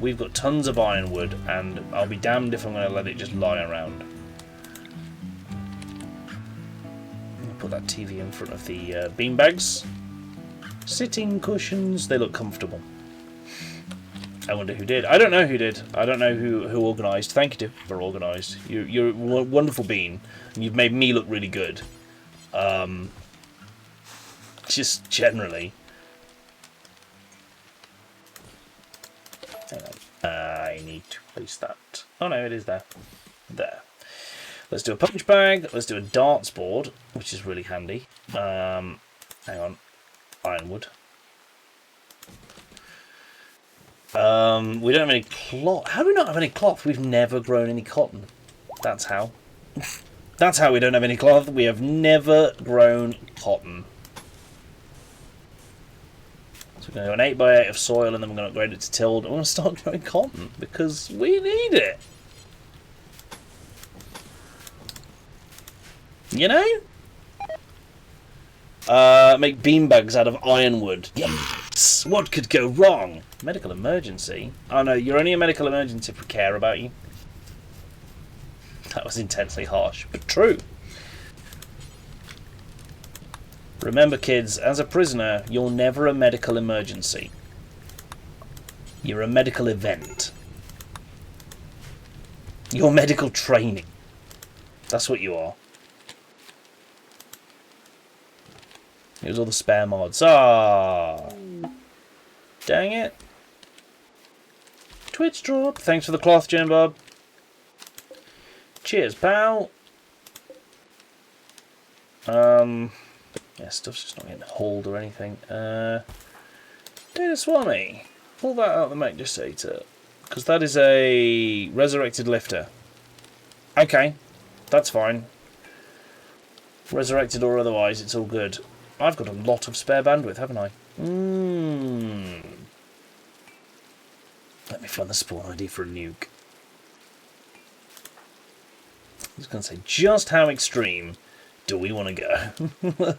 We've got tons of ironwood, and I'll be damned if I'm going to let it just lie around. Put that TV in front of the beanbags. Sitting cushions. They look comfortable. I wonder who did. I don't know who did. I don't know who organised. Thank you for organised. You're a wonderful bean, and you've made me look really good. Just generally. Hang on. I need to place that. Oh no, it is there. There. Let's do a punch bag. Let's do a darts board, which is really handy. Hang on. Ironwood. We don't have any cloth. How do we not have any cloth? We've never grown any cotton. That's how. That's how we don't have any cloth. We have never grown cotton. So we're going to do an 8x8 of soil, and then we're going to upgrade it to tilled. And we're going to start growing cotton because we need it. You know? Make beanbags out of ironwood. Yes! What could go wrong? Medical emergency? Oh no, you're only a medical emergency if we care about you. That was intensely harsh, but true. Remember, kids, as a prisoner, you're never a medical emergency. You're a medical event. You're medical training. That's what you are. Here's all the spare mods. Ah, dang it. Twitch drop. Thanks for the cloth, Jim Bob. Cheers, pal. Yeah, stuff's just not getting hauled or anything. Data Swami. Pull that out of the mech gestator. Because that is a resurrected lifter. Okay, that's fine. Resurrected or otherwise, it's all good. I've got a lot of spare bandwidth, haven't I? Let me find the spawn ID for a nuke. I was going to say, just how extreme do we want to go?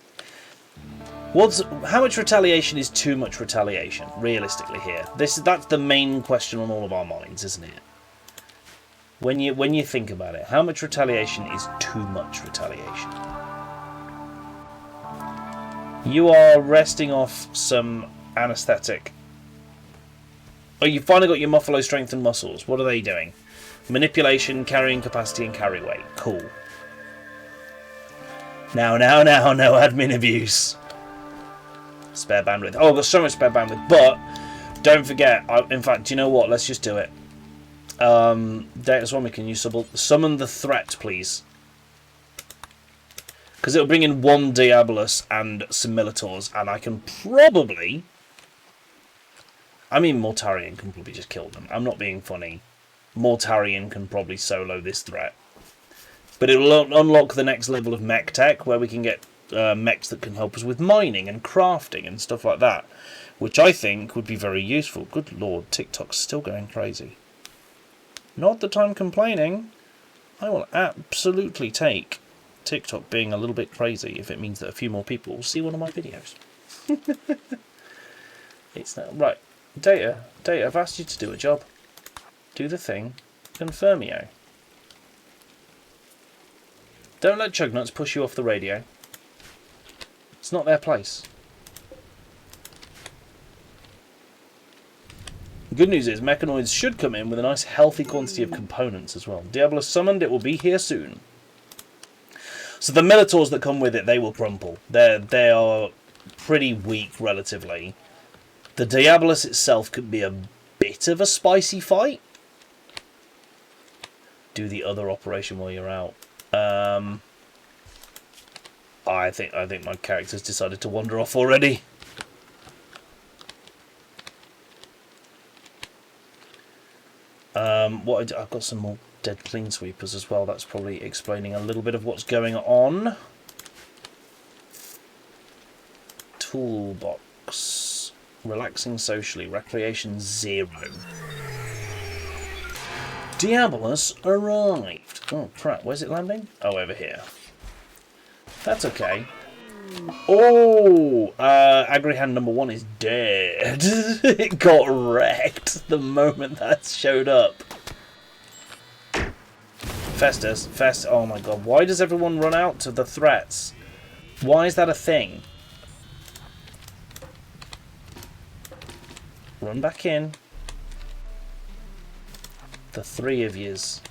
How much retaliation is too much retaliation, realistically here? That's the main question on all of our minds, isn't it? When you think about it, how much retaliation is too much retaliation? You are resting off some anesthetic. Oh, you finally got your Muffalo strength and muscles. What are they doing? Manipulation, carrying capacity, and carry weight. Cool. Now, no admin abuse. Spare bandwidth. Oh, I've got so much spare bandwidth. But don't forget. In fact, do you know what? Let's just do it. Data Swami, can you summon the threat, please? Because it'll bring in one Diabolus and some Militors, and I can probably... I mean, Mortarion can probably just kill them. I'm not being funny. Mortarion can probably solo this threat. But it will unlock the next level of mech tech, where we can get mechs that can help us with mining and crafting and stuff like that, which I think would be very useful. Good lord, TikTok's still going crazy. Not that I'm complaining. I will absolutely take TikTok being a little bit crazy if it means that a few more people will see one of my videos. It's not right. Data, I've asked you to do a job. Do the thing. Confirmio. Don't let Chugnuts push you off the radio. It's not their place. The good news is Mechanoids should come in with a nice healthy quantity of components as well. Diabolus summoned, it will be here soon. So the Militors that come with it, they will crumple. They are pretty weak relatively. The Diabolus itself could be a bit of a spicy fight. Do the other operation while you're out. I think my character's decided to wander off already. I've got some more dead clean sweepers as well. That's probably explaining a little bit of what's going on. Toolbox. Relaxing socially. Recreation 0. Diabolus arrived. Oh crap, where's it landing? Oh, over here. That's okay. Oh! Agrihan number 1 is dead. It got wrecked the moment that showed up. Festus. Oh my god, why does everyone run out to the threats? Why is that a thing? Run back in. The 3 of yous.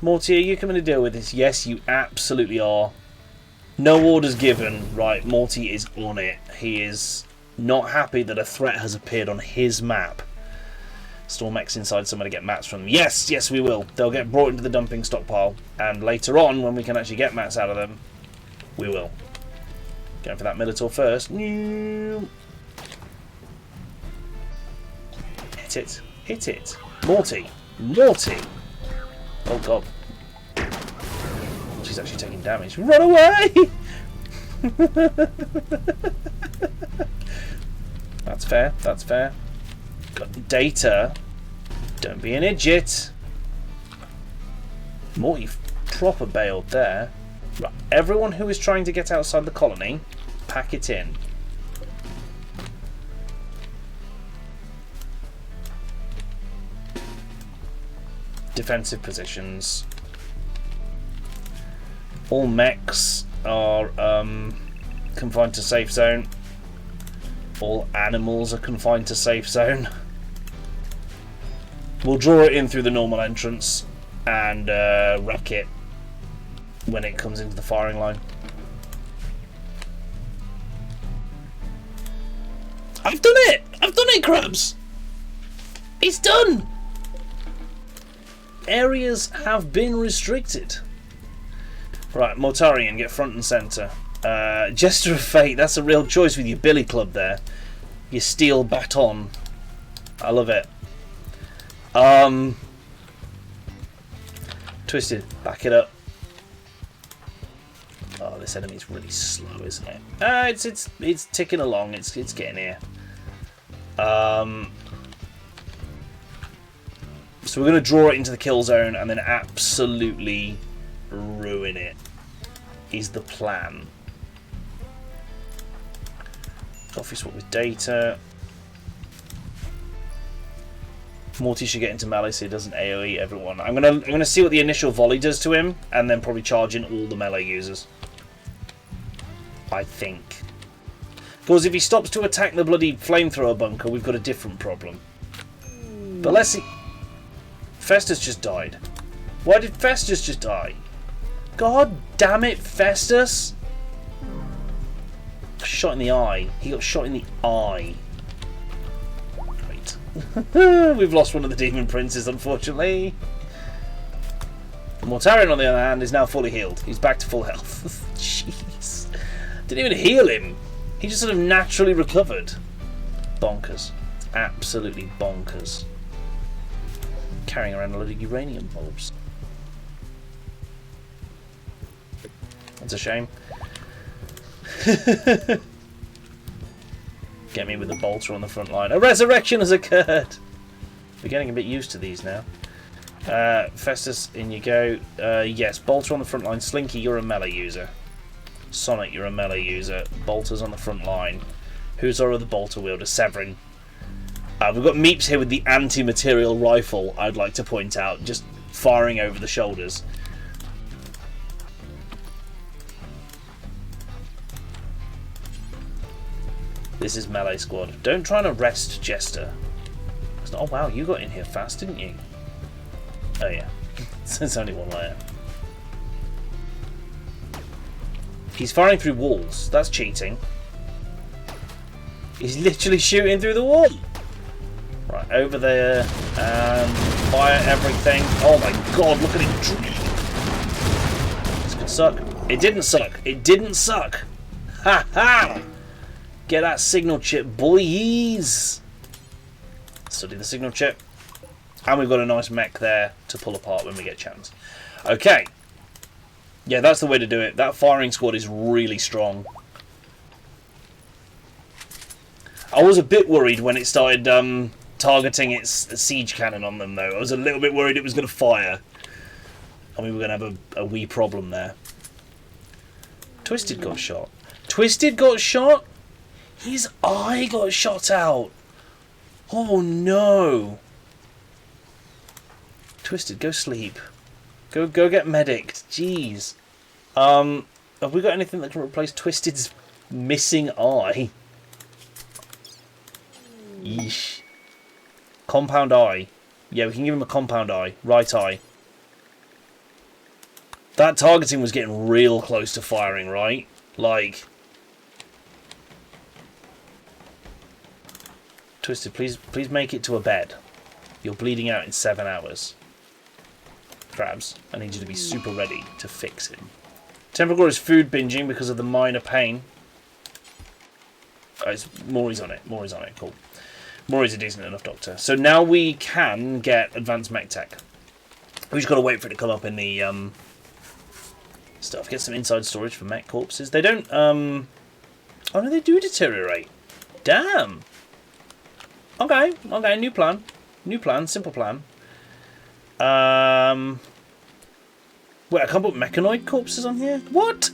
Morty, are you coming to deal with this? Yes, you absolutely are. No orders given. Right, Morty is on it. He is not happy that a threat has appeared on his map. Store mechs inside somewhere to get mats from them. Yes, we will. They'll get brought into the dumping stockpile. And later on, when we can actually get mats out of them, we will. Going for that Militor first. Hit it. Morty. Oh god. She's actually taking damage. Run away! That's fair. Got data. Don't be an idiot. Morty proper bailed there. Right. Everyone who is trying to get outside the colony, pack it in. Defensive positions. All mechs are confined to safe zone. All animals are confined to safe zone. We'll draw it in through the normal entrance and wreck it when it comes into the firing line. I've done it! I've done it, Crabs! It's done! Areas have been restricted. Right, Mortarian, get front and centre. Jester of Fate, that's a real choice with your billy club there. Your steel baton. I love it. Twisted, back it up. Oh, this enemy's really slow, isn't it? It's ticking along. It's getting here. So we're going to draw it into the kill zone and then absolutely ruin it. Is the plan. Coffee swap with data. Morty should get into melee so he doesn't AoE everyone. I'm gonna see what the initial volley does to him, and then probably charge in all the melee users. I think. Because if he stops to attack the bloody flamethrower bunker, we've got a different problem. But let's see. Festus just died. Why did Festus just die? God damn it, Festus! Shot in the eye. He got shot in the eye. We've lost one of the demon princes, unfortunately. Mortarion, on the other hand, is now fully healed. He's back to full health. Jeez. Didn't even heal him. He just sort of naturally recovered. Bonkers. Absolutely bonkers. Carrying around a load of uranium bulbs. That's a shame. Get me with the bolter on the front line. A resurrection has occurred! We're getting a bit used to these now. Festus, in you go. Yes, bolter on the front line. Slinky, you're a melee user. Sonic, you're a melee user. Bolter's on the front line. Who's our other bolter wielder? Severin. We've got Meeps here with the anti-material rifle, I'd like to point out. Just firing over the shoulders. This is melee squad. Don't try and arrest Jester. Oh wow, you got in here fast, didn't you? Oh yeah. There's only one layer. He's firing through walls. That's cheating. He's literally shooting through the wall. Right, over there. And fire everything. Oh my god, look at it. This could suck. It didn't suck. It didn't suck. Ha ha! Get that signal chip, boys! Study the signal chip. And we've got a nice mech there to pull apart when we get a chance. Okay. Yeah, that's the way to do it. That firing squad is really strong. I was a bit worried when it started targeting its siege cannon on them, though. I was a little bit worried it was going to fire. And we were going to have a wee problem there. Twisted got shot. Twisted got shot? His eye got shot out. Oh no. Twisted, go sleep. Go get medicked. Jeez. Have we got anything that can replace Twisted's missing eye? Yeesh. Compound eye. Yeah, we can give him a compound eye. Right eye. That targeting was getting real close to firing, right? Like... Twisted, please make it to a bed. You're bleeding out in 7 hours. Crabs, I need you to be super ready to fix him. Templegore is food binging because of the minor pain. Oh, Maury's on it. Maury's on it. Cool. Maury's a decent enough doctor. So now we can get advanced mech tech. We just got to wait for it to come up in the stuff. Get some inside storage for mech corpses. They don't... Oh no, they do deteriorate. Damn. Okay, new plan. New plan, simple plan. We'll Wait, I can't put mechanoid corpses on here? What?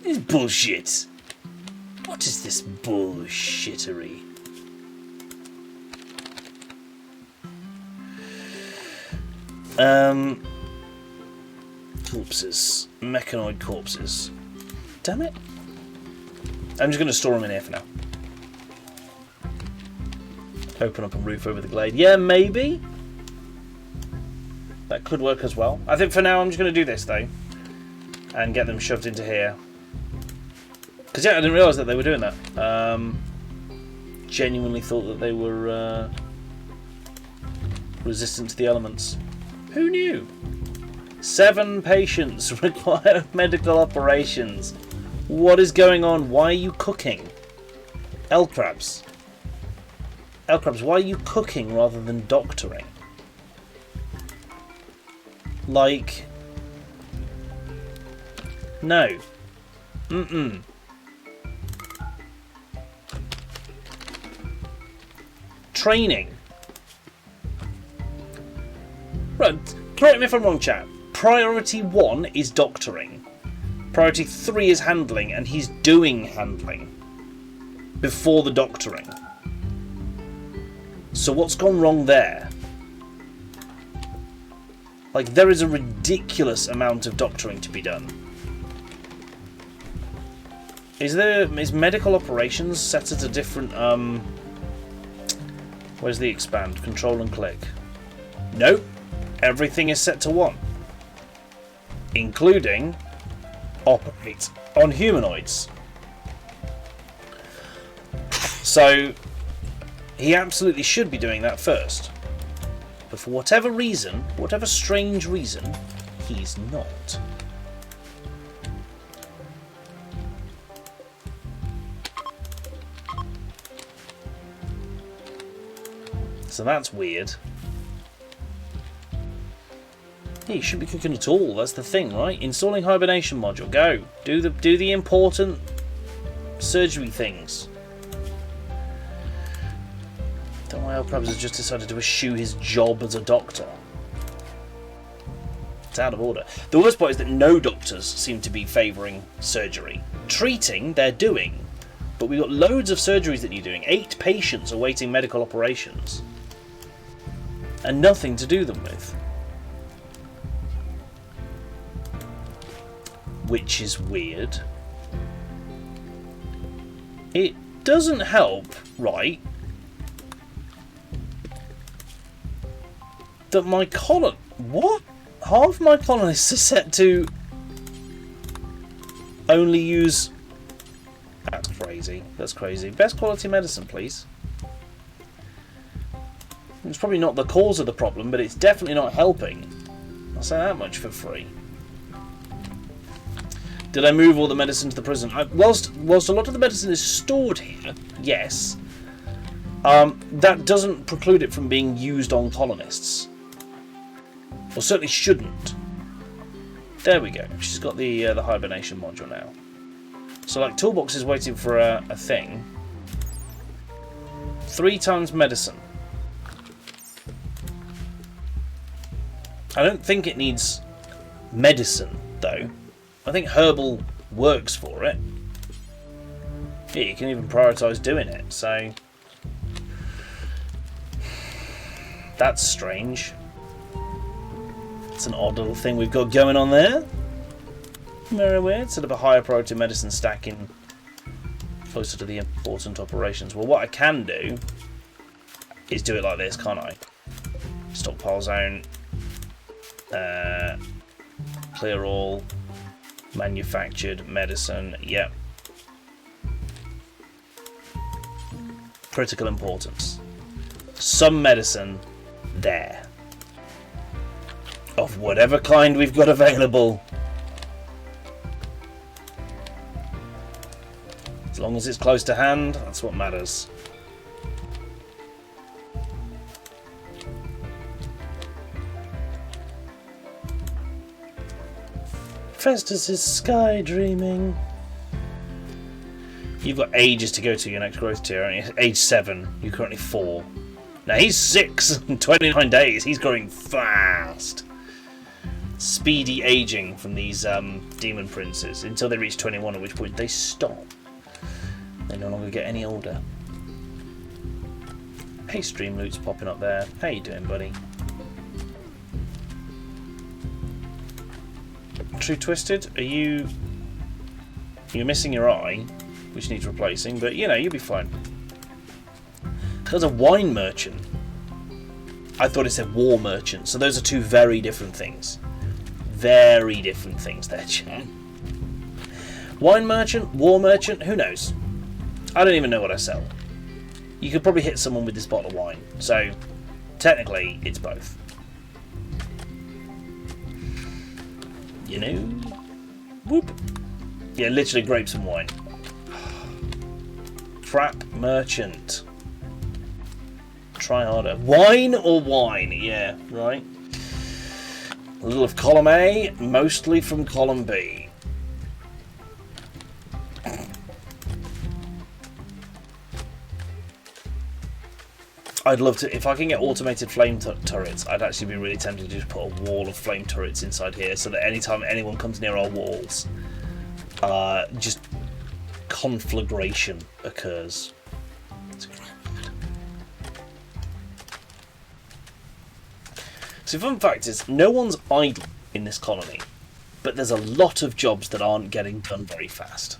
This is bullshit. What is this bullshittery? Corpses. Mechanoid corpses. Damn it. I'm just going to store them in here for now. Open up a roof over the glade. Yeah, maybe. That could work as well. I think for now I'm just going to do this, though. And get them shoved into here. Because, yeah, I didn't realise that they were doing that. Genuinely thought that they were resistant to the elements. Who knew? 7 patients require medical operations. What is going on? Why are you cooking? L-crabs. L-crabs, why are you cooking rather than doctoring? Like... No. Mm-mm. Training. Right, correct me if I'm wrong, chat. Priority 1 is doctoring. Priority 3 is handling, and he's doing handling before the doctoring. So what's gone wrong there? Like, there is a ridiculous amount of doctoring to be done. Is medical operations set at a different, where's the expand? Control and click. Nope. Everything is set to 1. Including operate on humanoids. So he absolutely should be doing that first. But for whatever reason, whatever strange reason, he's not. So that's weird. Yeah, you shouldn't be cooking at all, that's the thing, right? Installing hibernation module, go. Do the important surgery things. Don't know why L-Crabs has just decided to eschew his job as a doctor. It's out of order. The worst part is that no doctors seem to be favouring surgery. Treating, they're doing. But we've got loads of surgeries that you're doing. 8 patients awaiting medical operations. And nothing to do them with. Which is weird. It doesn't help, right, that my colon... What? Half my colonists are set to only use... That's crazy. That's crazy. Best quality medicine, please. It's probably not the cause of the problem, but it's definitely not helping. I'll say that much for free. Did I move all the medicine to the prison? Whilst a lot of the medicine is stored here, yes, that doesn't preclude it from being used on colonists. Or certainly shouldn't. There we go. She's got the hibernation module now. So, like, Toolbox is waiting for a thing. 3 times medicine. I don't think it needs medicine, though. I think herbal works for it. Yeah, you can even prioritise doing it, so... That's strange. It's an odd little thing we've got going on there. Very weird. Set up a higher priority medicine stack in closer to the important operations. Well, what I can do is do it like this, can't I? Stockpile zone. Clear all. Manufactured medicine. Yep. Critical importance. Some medicine there. Of whatever kind we've got available. As long as it's close to hand, that's what matters. Festus is sky dreaming. You've got ages to go to your next growth tier, aren't you? Age 7. You're currently 4. Now he's 6 in 29 days. He's growing fast. speedy aging from these demon princes until they reach 21, at which point they stop. They no longer get any older. Hey, Streamloot's popping up there. How you doing, buddy? True Twisted, you're missing your eye, which needs replacing, but you know, you'll be fine. There's a wine merchant. I thought it said war merchant, so those are two very different things. Very different things there, chat. Wine merchant, war merchant, who knows? I don't even know what I sell. You could probably hit someone with this bottle of wine, so technically it's both. You know? Whoop. Yeah, literally grapes and wine. Crap merchant. Try harder. Wine or wine? Yeah, right. A little of column A, mostly from column B. I'd love to, if I can get automated flame turrets, I'd actually be really tempted to just put a wall of flame turrets inside here so that anytime anyone comes near our walls, just conflagration occurs. So fun fact is, no one's idle in this colony, but there's a lot of jobs that aren't getting done very fast.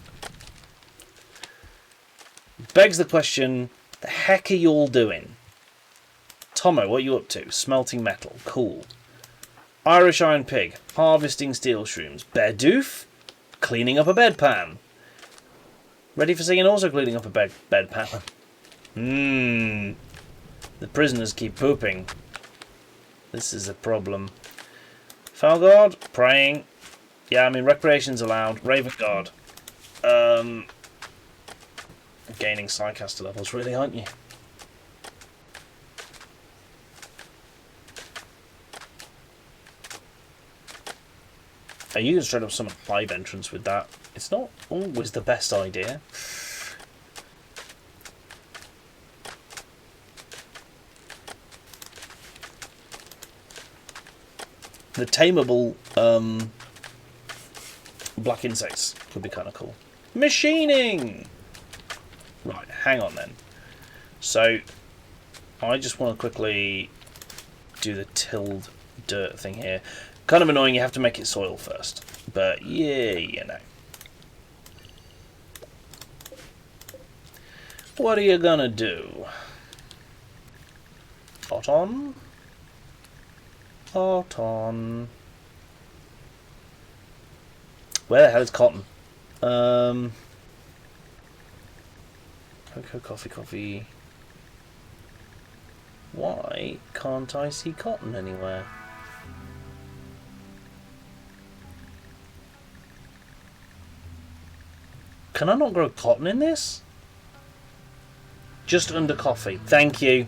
Begs the question, the heck are you all doing? Tomo, what are you up to? Smelting metal, cool. Irish Iron Pig, harvesting steel shrooms. Bear Doof, cleaning up a bedpan. Ready for singing, also cleaning up a bedpan. The prisoners keep pooping. This is a problem. Falguard, praying. Yeah, I mean, recreation's allowed. Raven Guard. Gaining Psycaster levels, really, aren't you? You can straight up summon Hive Entrance with that. It's not always the best idea. The tameable black insects could be kind of cool. Machining! Right, hang on then. So, I just want to quickly do the tilled dirt thing here. Kind of annoying, you have to make it soil first. But, yeah, you know. What are you gonna do? Cotton? Cotton. Where the hell is cotton? Cocoa, coffee. Why can't I see cotton anywhere? Can I not grow cotton in this? Just under coffee. Thank you.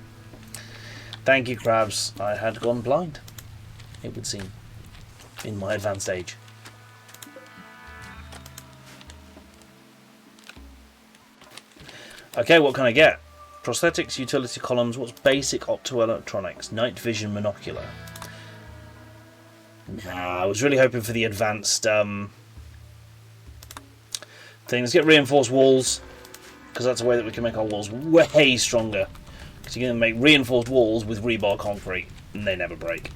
Thank you, Crabs. I had gone blind, it would seem, in my advanced age. Okay, what can I get? Prosthetics, utility columns, what's basic optoelectronics? Night vision monocular. Nah, I was really hoping for the advanced thing. Let's get reinforced walls, because that's a way that we can make our walls way stronger. Because you're going to make reinforced walls with rebar concrete, and they never break.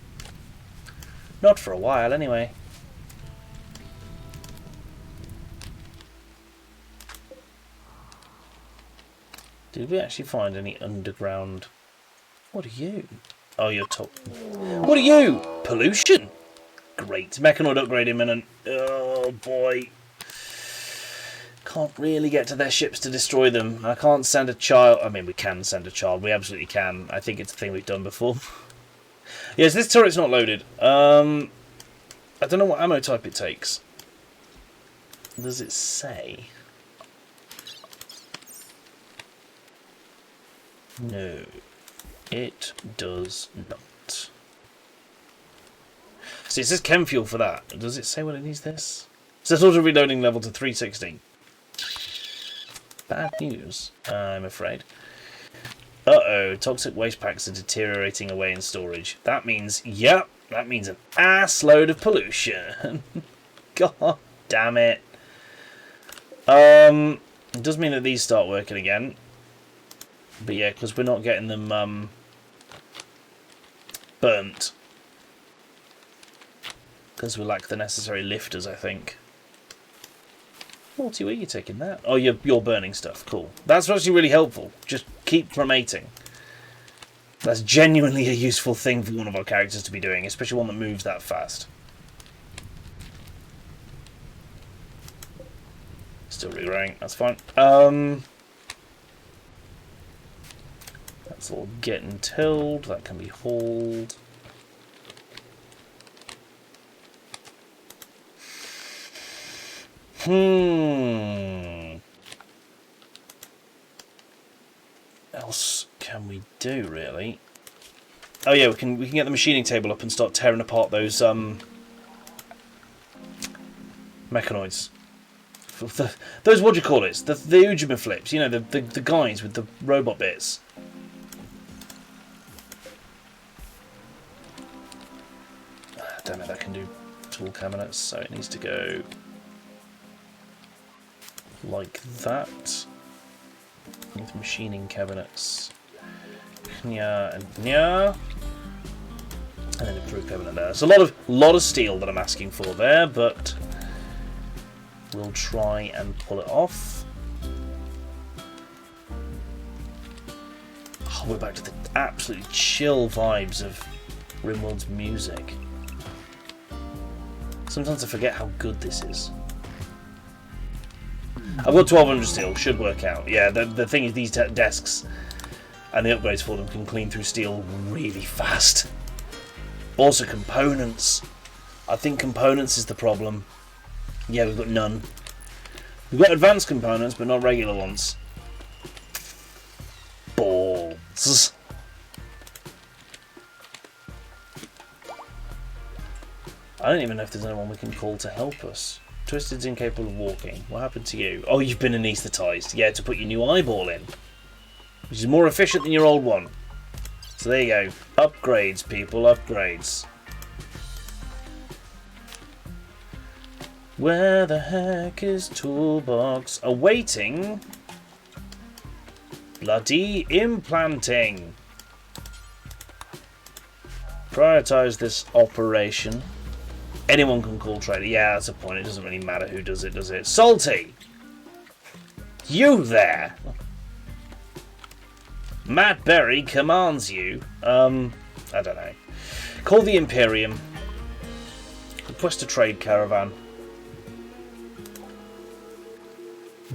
Not for a while, anyway. Did we actually find any underground... What are you? Oh, you're top. What are you? Pollution? Great. Mechanoid upgrade imminent. Oh, boy. Can't really get to their ships to destroy them. I can't send a child. I mean, we can send a child. We absolutely can. I think it's a thing we've done before. Yes, this turret's not loaded. I don't know what ammo type it takes. Does it say? No, it does not. See, it says chem fuel for that. Does it say what it needs this? It says auto reloading level to 360. Bad news, I'm afraid. Uh-oh, toxic waste packs are deteriorating away in storage. That means, yep, That means an ass load of pollution. God damn it. It does mean that these start working again. But yeah, because we're not getting them burnt. Because we lack the necessary lifters, I think. Morty, where are you taking that? Oh, you're burning stuff. Cool. That's actually really helpful. Just keep cremating. That's genuinely a useful thing for one of our characters to be doing, especially one that moves that fast. Still regrowing. That's fine. That's all getting tilled. That can be hauled. Else can we do really? Oh yeah, we can get the machining table up and start tearing apart those mechanoids. Those, what do you call it? The Ujima flips. You know, the guys with the robot bits. Damn it, that can do tool cabinets, so it needs to go like that. With machining cabinets. Nya and nya. And then improved cabinet there. So a lot of steel that I'm asking for there, but we'll try and pull it off. Oh, we're back to the absolutely chill vibes of RimWorld's music. Sometimes I forget how good this is. I've got 1200 steel, should work out. Yeah, the thing is these desks and the upgrades for them can clean through steel really fast. Also components. I think components is the problem. Yeah, we've got none. We've got advanced components, but not regular ones. Balls. I don't even know if there's anyone we can call to help us. Twisted's incapable of walking. What happened to you? Oh, you've been anaesthetised. Yeah, to put your new eyeball in. Which is more efficient than your old one. So there you go. Upgrades, people. Upgrades. Where the heck is Toolbox? Awaiting bloody implanting. Prioritise this operation. Anyone can call trader. Yeah, that's a point. It doesn't really matter who does it, does it? Salty! You there! Matt Berry commands you. I don't know. Call the Imperium. Request a trade caravan.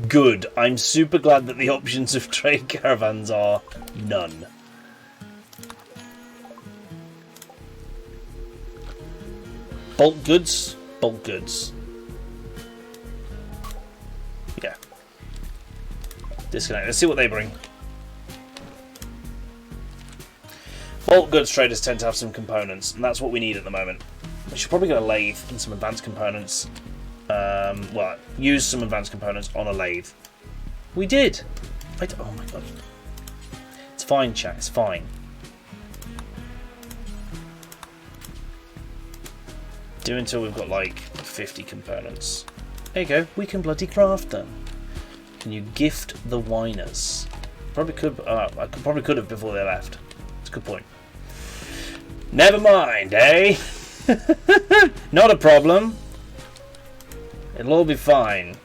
Good. I'm super glad that the options of trade caravans are none. Bulk goods? Bulk goods. Yeah. Disconnect. Let's see what they bring. Bulk goods traders tend to have some components, and that's what we need at the moment. We should probably get a lathe and some advanced components. Well, use some advanced components on a lathe. We did! Oh my god. It's fine, chat. It's fine. Do until we've got like 50 components. There you go. We can bloody craft them. Can you gift the whiners? Probably could. I probably could have before they left. It's a good point. Never mind, eh? Not a problem. It'll all be fine.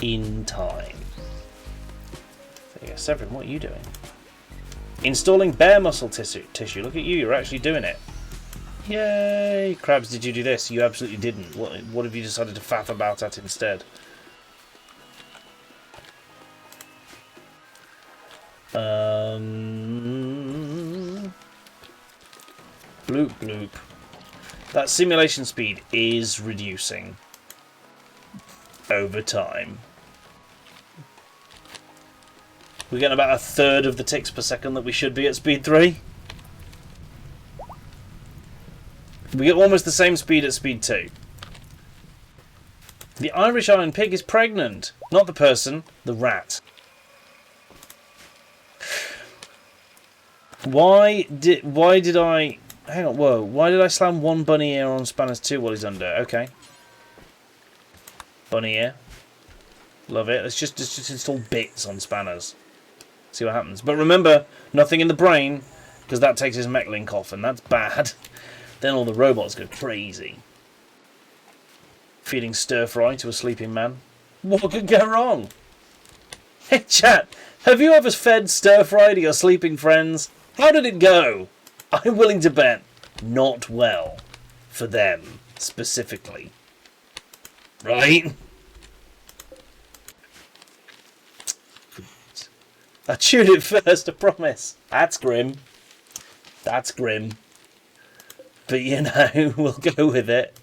In time. There you go. Severin, what are you doing? Installing bear muscle tissue. Look at you, you're actually doing it. Yay! Krabs, did you do this? You absolutely didn't. What have you decided to faff about at instead? Bloop bloop. That simulation speed is reducing over time. We're getting about a third of the ticks per second that we should be at speed 3. We get almost the same speed at speed 2. The Irish Iron Pig is pregnant. Not the person, the rat. Why did I... Hang on, whoa. Why did I slam one bunny ear on Spanners 2 while he's under? Okay. Bunny ear. Love it. Let's just install bits on Spanners. See what happens. But remember, nothing in the brain, because that takes his mech link off, and that's bad. Then all the robots go crazy. Feeding stir fry to a sleeping man. What could go wrong? Hey chat, have you ever fed stir fry to your sleeping friends? How did it go? I'm willing to bet not well. For them, specifically. Right? I chewed it first, I promise. That's grim. That's grim. But you know, we'll go with it.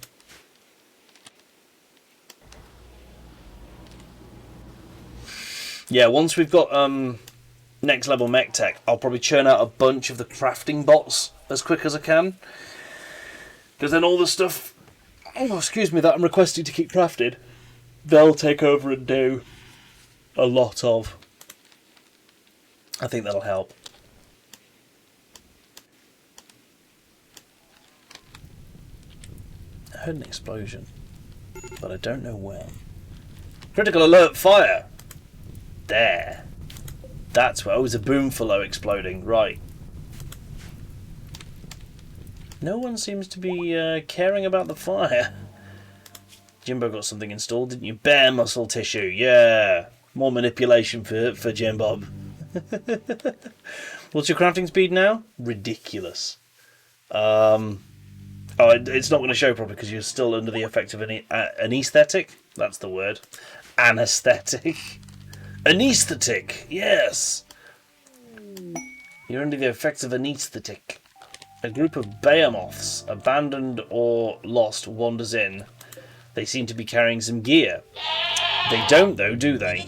Yeah, once we've got next level mech tech, I'll probably churn out a bunch of the crafting bots as quick as I can. Because then all the stuff, oh, excuse me, that I'm requesting to keep crafted, they'll take over and do a lot of. I think that'll help. I heard an explosion, but I don't know where. Critical alert, fire! There. That's where... Oh, it was a boomfalo exploding. Right. No one seems to be caring about the fire. Jimbo got something installed, didn't you? Bear muscle tissue. Yeah. More manipulation for Jim Bob. What's your crafting speed now? Ridiculous. Oh, it's not going to show properly because you're still under the effect of an anesthetic. That's the word. Anesthetic. Anesthetic. Yes. You're under the effects of anesthetic. A group of behemoths, abandoned or lost, wanders in. They seem to be carrying some gear. They don't, though, do they?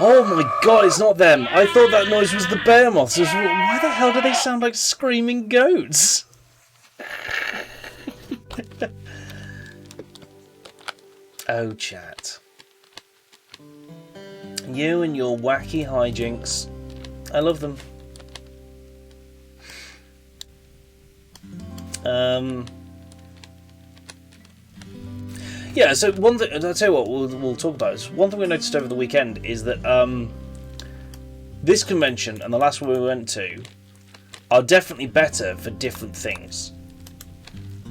Oh my god, it's not them. I thought that noise was the behemoths. Why the hell do they sound like screaming goats? Oh, chat. You and your wacky hijinks. I love them. Yeah, so one thing, I'll tell you what, we'll talk about this. One thing we noticed over the weekend is that this convention and the last one we went to are definitely better for different things.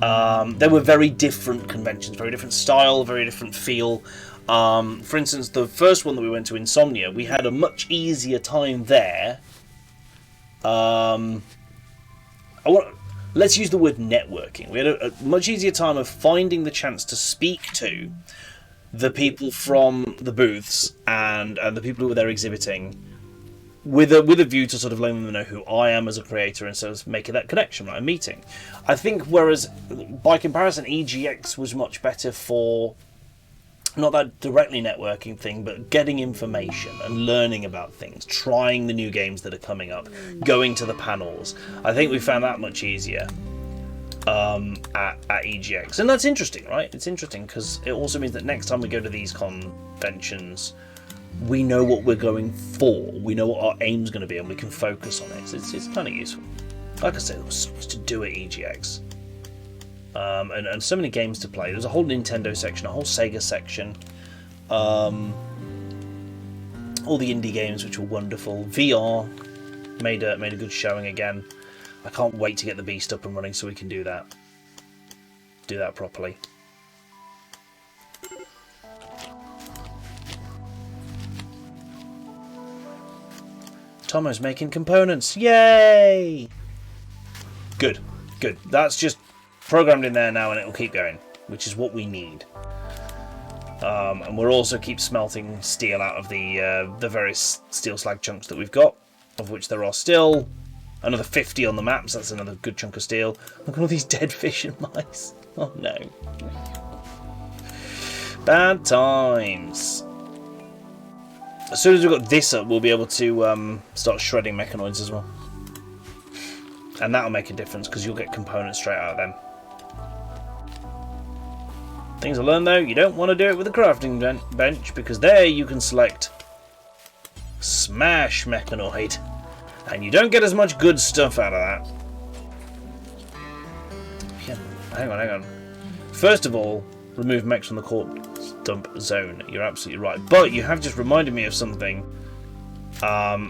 They were very different conventions, very different style, very different feel. For instance, the first one that we went to, Insomnia, we had a much easier time there. Let's use the word networking. We had a much easier time of finding the chance to speak to the people from the booths and the people who were there exhibiting, with a view to sort of letting them know who I am as a creator and sort of making that connection, right, a meeting. I think whereas by comparison EGX was much better for not that directly networking thing, but getting information and learning about things, trying the new games that are coming up, going to the panels. I think we found that much easier at EGX. And that's interesting, right? It's interesting because it also means that next time we go to these conventions, we know what we're going for. We know what our aim's going to be and we can focus on it. It's kind of useful. Like I said, there was so much to do at EGX. And so many games to play. There was a whole Nintendo section, a whole Sega section, all the indie games which were wonderful. VR made a good showing again. I can't wait to get the beast up and running so we can do that properly. Tomo's making components. Yay! Good. That's just programmed in there now and it will keep going, which is what we need. And we'll also keep smelting steel out of the various steel slag chunks that we've got, of which there are still another 50 on the maps. That's another good chunk of steel. Look at all these dead fish and mice. Oh no. Bad times. As soon as we've got this up, we'll be able to start shredding mechanoids as well. And that'll make a difference because you'll get components straight out of them. Things I learned though, you don't want to do it with a crafting bench because there you can select Smash Mechanoid. And you don't get as much good stuff out of that. Yeah, hang on. First of all, remove mechs from the corpse dump zone. You're absolutely right. But you have just reminded me of something. There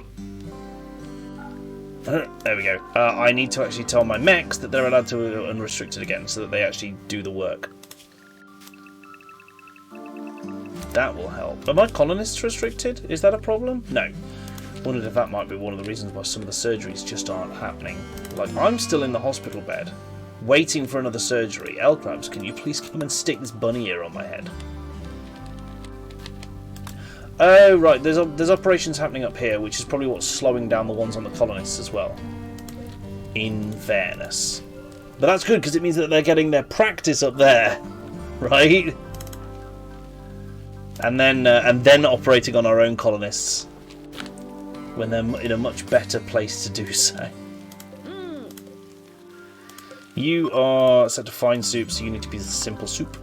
we go. I need to actually tell my mechs that they're allowed to go unrestricted again, so that they actually do the work. That will help. Are my colonists restricted? Is that a problem? No. Wondered if that might be one of the reasons why some of the surgeries just aren't happening. Like, I'm still in the hospital bed, waiting for another surgery. Elkrabs, can you please come and stick this bunny ear on my head? Oh, right, there's operations happening up here, which is probably what's slowing down the ones on the colonists as well. In fairness. But that's good, because it means that they're getting their practice up there, right? And then operating on our own colonists when they're in a much better place to do so. You are set to fine soup, so you need to be the simple soup.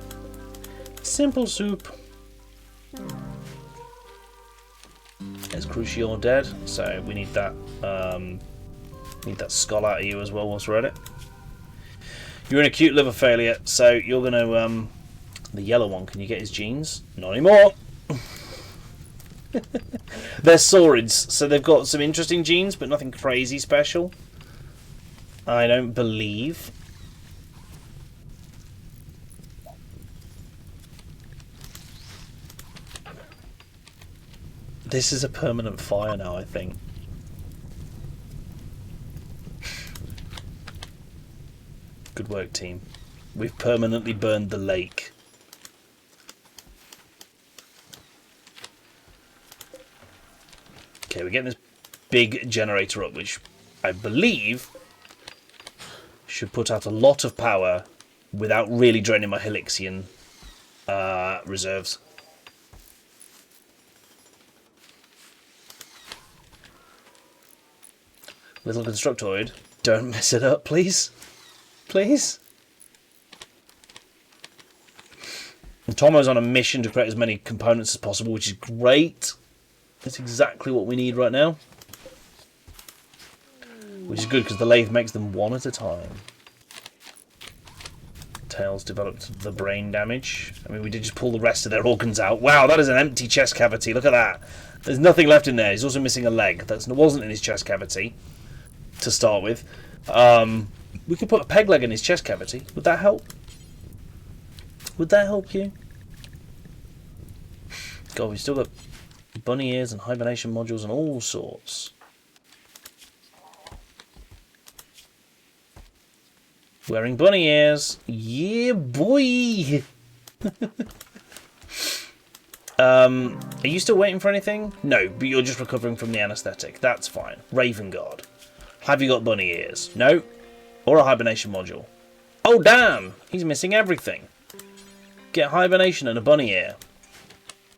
Simple soup. There's Crucial dead, so we need that skull out of you as well whilst we're at it. You're in acute liver failure, so you're gonna the yellow one, can you get his genes? Not anymore. They're saurids, so they've got some interesting genes, but nothing crazy special. I don't believe. This is a permanent fire now, I think. Good work, team. We've permanently burned the lake. Okay, we're getting this big generator up, which I believe should put out a lot of power without really draining my Helixian reserves. Little Constructoid, don't mess it up, please. Please. And Tomo's on a mission to create as many components as possible, which is great. That's exactly what we need right now. Which is good, because the lathe makes them one at a time. Tails developed the brain damage. I mean, we did just pull the rest of their organs out. Wow, that is an empty chest cavity. Look at that. There's nothing left in there. He's also missing a leg. That wasn't in his chest cavity to start with. We could put a peg leg in his chest cavity. Would that help? Would that help you? God, we've still got bunny ears and hibernation modules and all sorts. Wearing bunny ears. Yeah, boy! Are you still waiting for anything? No, but you're just recovering from the anaesthetic. That's fine. Raven Guard. Have you got bunny ears? No. Or a hibernation module? Oh, damn! He's missing everything. Get hibernation and a bunny ear.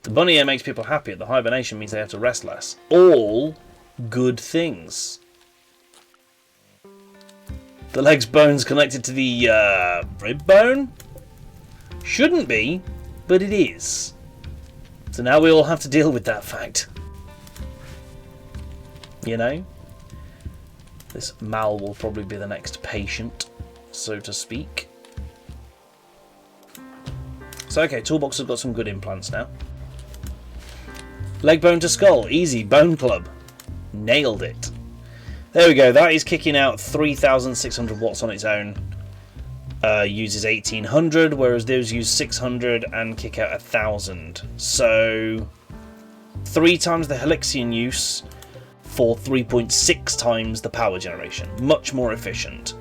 The bunny ear makes people happier. The hibernation means they have to rest less. All good things. The leg's bone's connected to the rib bone? Shouldn't be, but it is. So now we all have to deal with that fact. You know? This Mal will probably be the next patient, so to speak. So okay, Toolbox has got some good implants now. Leg bone to skull, easy, bone club. Nailed it. There we go, that is kicking out 3,600 watts on its own. Uses 1,800, whereas those use 600 and kick out 1,000. So 3 times the Helixian use for 3.6 times the power generation. Much more efficient.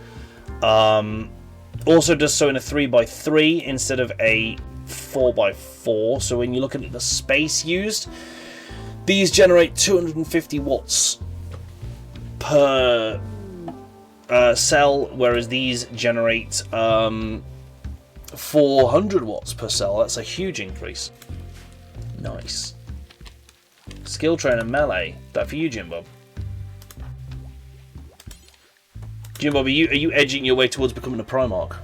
Also does so in a 3x3 instead of a 4x4. So when you look at the space used, these generate 250 watts per cell, whereas these generate 400 watts per cell. That's a huge increase. Nice. Skill trainer melee. That for you, Jim Bob. Jim Bob, are you edging your way towards becoming a Primarch?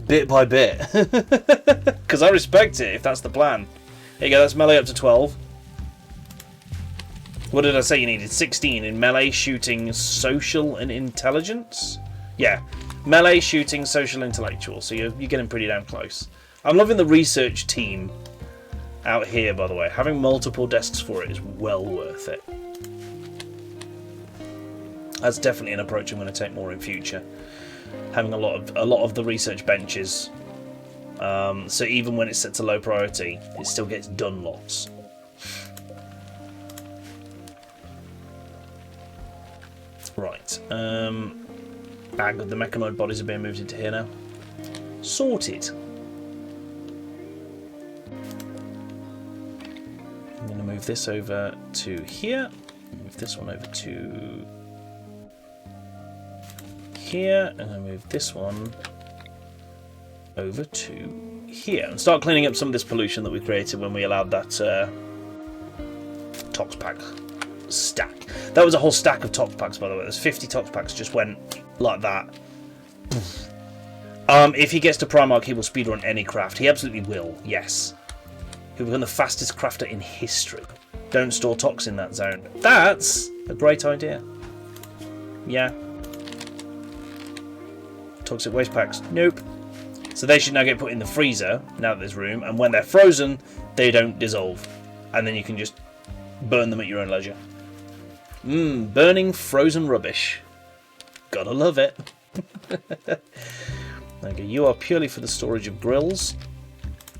Bit by bit. Because I respect it, if that's the plan. There you go, that's melee up to 12. What did I say you needed? 16 in melee, shooting, social, and intelligence? Yeah. Melee, shooting, social, intellectual. So you're getting pretty damn close. I'm loving the research team out here, by the way. Having multiple desks for it is well worth it. That's definitely an approach I'm going to take more in future. Having a lot of the research benches. So even when it's set to low priority, it still gets done lots. Right. Bag of the mechanoid bodies are being moved into here now. Sorted. I'm going to move this over to here. Move this one over to here. And then move this one over to here. And start cleaning up some of this pollution that we created when we allowed that tox pack stack. That was a whole stack of tox packs, by the way. There's 50 tox packs just went like that. If he gets to Primarch, he will speedrun any craft. He absolutely will, yes. He'll become the fastest crafter in history. Don't store tox in that zone. That's a great idea. Yeah. Toxic waste packs. Nope. So they should now get put in the freezer, now that there's room, and when they're frozen, they don't dissolve. And then you can just burn them at your own leisure. Burning frozen rubbish. Gotta love it. Okay, you are purely for the storage of grills.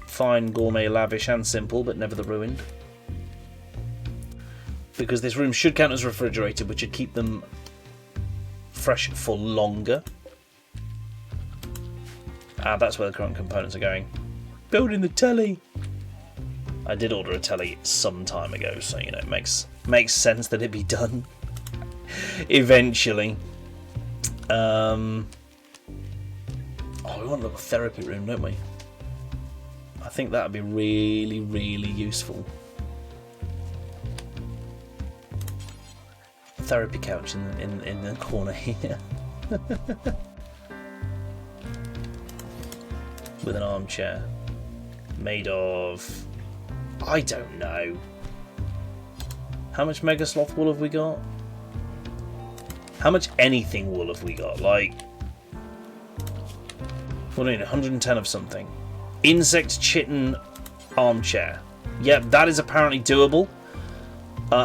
Fine, gourmet, lavish, and simple, but never the ruined. Because this room should count as refrigerated, which should keep them fresh for longer. That's where the current components are going. Building the telly. I did order a telly some time ago, so you know it makes sense that it be done eventually. Oh, we want a little therapy room, don't we? I think that would be really, really useful. Therapy couch in the corner here. With an armchair. Made of... I don't know. How much Mega Sloth wool have we got? How much anything wool have we got? Like... What do you need? 110 of something. Insect chitin armchair. Yep, that is apparently doable.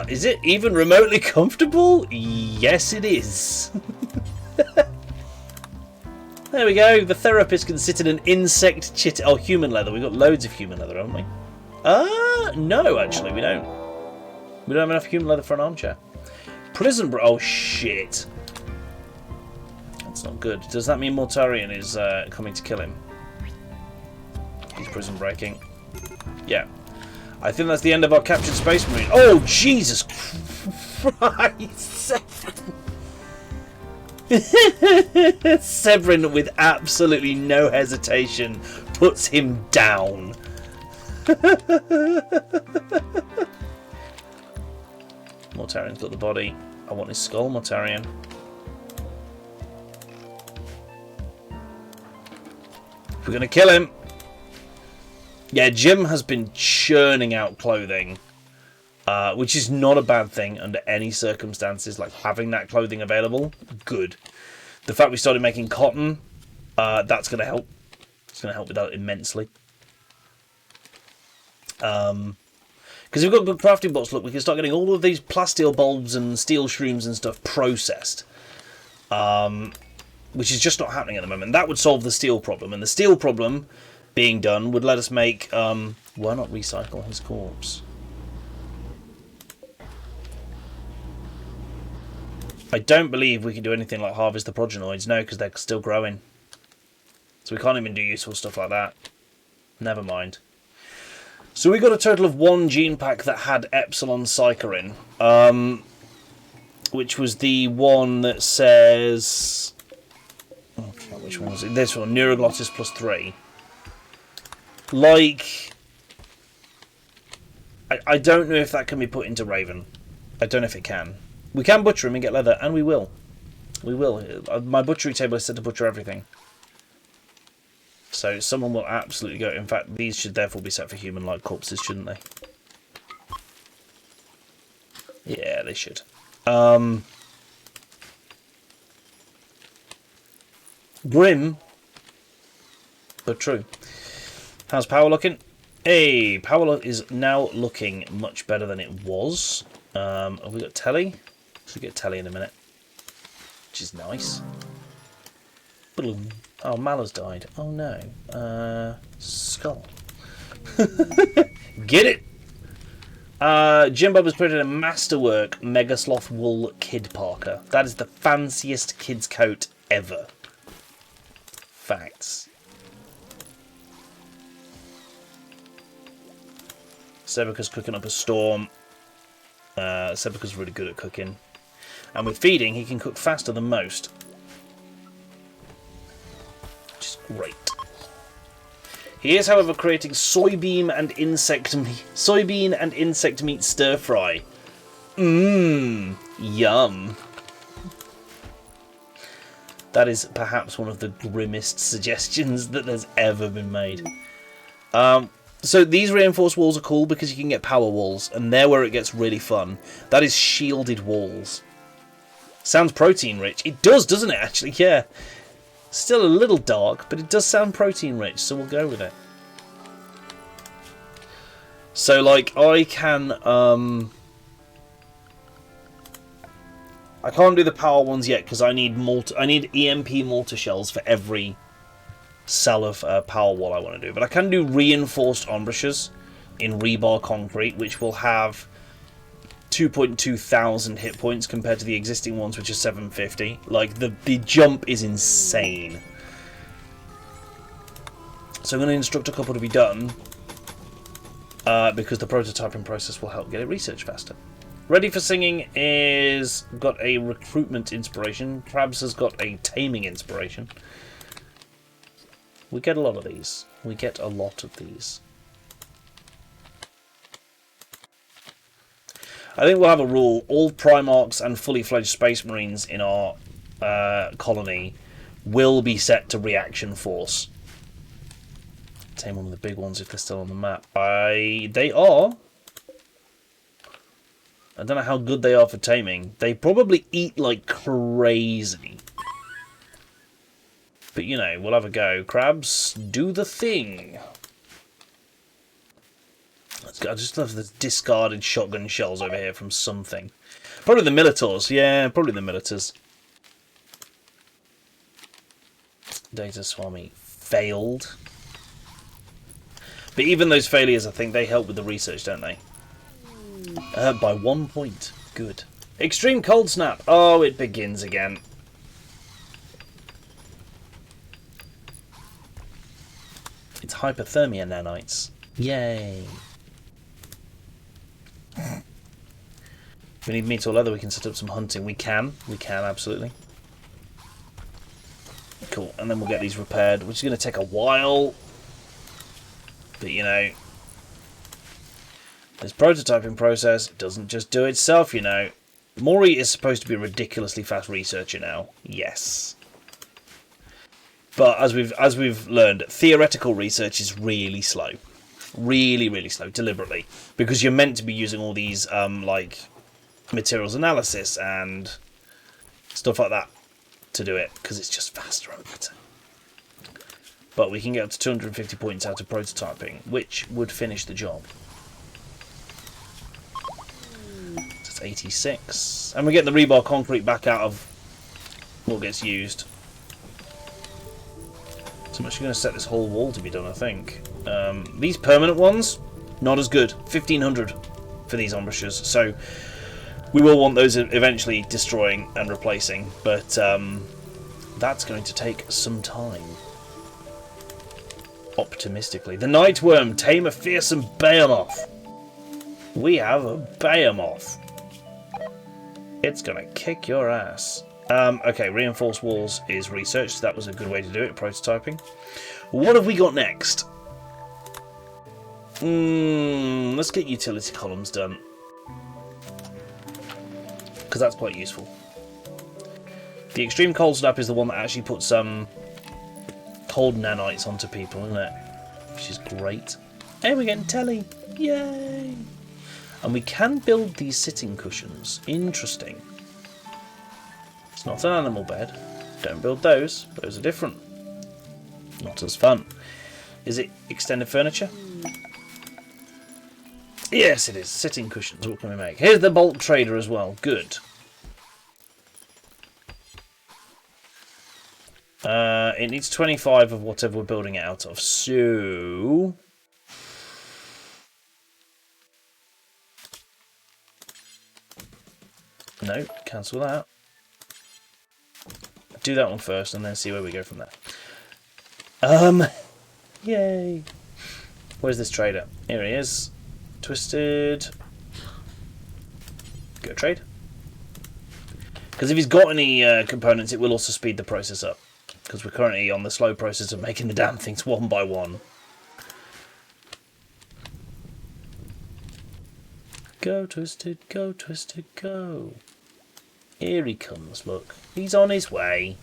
Is it even remotely comfortable? Yes, it is. There we go. The therapist can sit in an insect chitin... Oh, human leather. We've got loads of human leather, haven't we? No, actually, we don't. We don't have enough human leather for an armchair. Prison... Oh, shit. That's not good. Does that mean Mortarion is coming to kill him? He's prison breaking. Yeah. I think that's the end of our captured Space Marine. Oh, Jesus Christ! Severin, with absolutely no hesitation, puts him down. Mortarion's got the body. I want his skull, Mortarion. We're going to kill him. Yeah, Jim has been churning out clothing, which is not a bad thing under any circumstances. Like, having that clothing available, good. The fact we started making cotton, that's going to help. It's going to help with that immensely. Because we've got good crafting bots, look, we can start getting all of these plasteel bulbs and steel shrooms and stuff processed. Which is just not happening at the moment. That would solve the steel problem. And the steel problem being done would let us make... why not recycle his corpse? I don't believe we can do anything like harvest the progenoids. No, because they're still growing. So we can't even do useful stuff like that. Never mind. So we got a total of 1 gene pack that had Epsilon Psycherin. Which was the one that says... Oh, which one was it? This one, Neuroglottis plus 3. Like... I don't know if that can be put into Raven. I don't know if it can. We can butcher him and get leather, and we will. We will. My butchery table is set to butcher everything. So someone will absolutely go. In fact, these should therefore be set for human-like corpses, shouldn't they? Yeah, they should. Grim, but true. How's power looking? Hey, power is now looking much better than it was. Have we got telly? Should get telly in a minute, which is nice. Boom. Oh, Mala's died. Oh no. Skull. Get it? Jim Bob has created a masterwork Mega Sloth Wool Kid Parker. That is the fanciest kid's coat ever. Facts. Sebeka's cooking up a storm. Sebeka's really good at cooking. And with feeding, he can cook faster than most. Which is great. He is, however, creating soybean and insect meat stir fry. Mmm, yum. That is perhaps one of the grimmest suggestions that has ever been made. So these reinforced walls are cool because you can get power walls, and they're where it gets really fun. That is shielded walls. Sounds protein rich. It does, doesn't it, actually? Yeah. Still a little dark, but it does sound protein rich, so we'll go with it. So, like, I can, I can't do the power ones yet because I need EMP mortar shells for every cell of power wall I want to do. But I can do reinforced embouchures in rebar concrete, which will have 2,200 hit points compared to the existing ones, which are 750. Like, the jump is insane. So I'm going to instruct a couple to be done, because the prototyping process will help get it researched faster. Ready for Singing is got a recruitment inspiration. Krabs has got a taming inspiration. We get a lot of these. We get a lot of these. I think we'll have a rule. All Primarchs and fully fledged Space Marines in our colony will be set to reaction force. Tame one of the big ones if they're still on the map. They are. I don't know how good they are for taming. They probably eat like crazy. But, you know, we'll have a go. Krabs, do the thing. I just love the discarded shotgun shells over here from something. Probably the Militors. Yeah, probably the Militors. Data Swami failed. But even those failures, I think they help with the research, don't they? By 1 point. Good. Extreme Cold Snap. Oh, it begins again. It's hypothermia nanites. Yay. If we need meat or leather, we can set up some hunting. We can, absolutely. Cool, and then we'll get these repaired, which is going to take a while. But, you know, this prototyping process doesn't just do itself, you know. Maury is supposed to be a ridiculously fast researcher now. Yes. But as we've learned, theoretical research is really slow. Really, really slow, deliberately. Because you're meant to be using all these, like, materials analysis and stuff like that to do it. Because it's just faster and better. But we can get up to 250 points out of prototyping, which would finish the job. That's 86. And we get the rebar concrete back out of what gets used. So I'm actually going to set this whole wall to be done, I think. These permanent ones, not as good. 1,500 for these embouchures. So we will want those eventually destroying and replacing. But that's going to take some time. Optimistically. The Nightworm, tame a fearsome Behemoth. We have a Behemoth. It's going to kick your ass. Okay, reinforced walls is researched. That was a good way to do it, prototyping. What have we got next? Let's get utility columns done. Because that's quite useful. The Extreme Cold Snap is the one that actually puts some cold nanites onto people, isn't it? Which is great. Hey, we're getting telly. Yay! And we can build these sitting cushions. Interesting. It's not an animal bed. Don't build those. Those are different. Not as fun. Is it extended furniture? Yes, it is. Sitting cushions. What can we make? Here's the bulk trader as well. Good. It needs 25 of whatever we're building it out of. So... no, cancel that. Do that one first and then see where we go from there. Yay. Where's this trader? Here he is. Twisted. Go trade. Because if he's got any components, it will also speed the process up. Because we're currently on the slow process of making the damn things one by one. Go, Twisted, go, Twisted, go. Here he comes, look. He's on his way.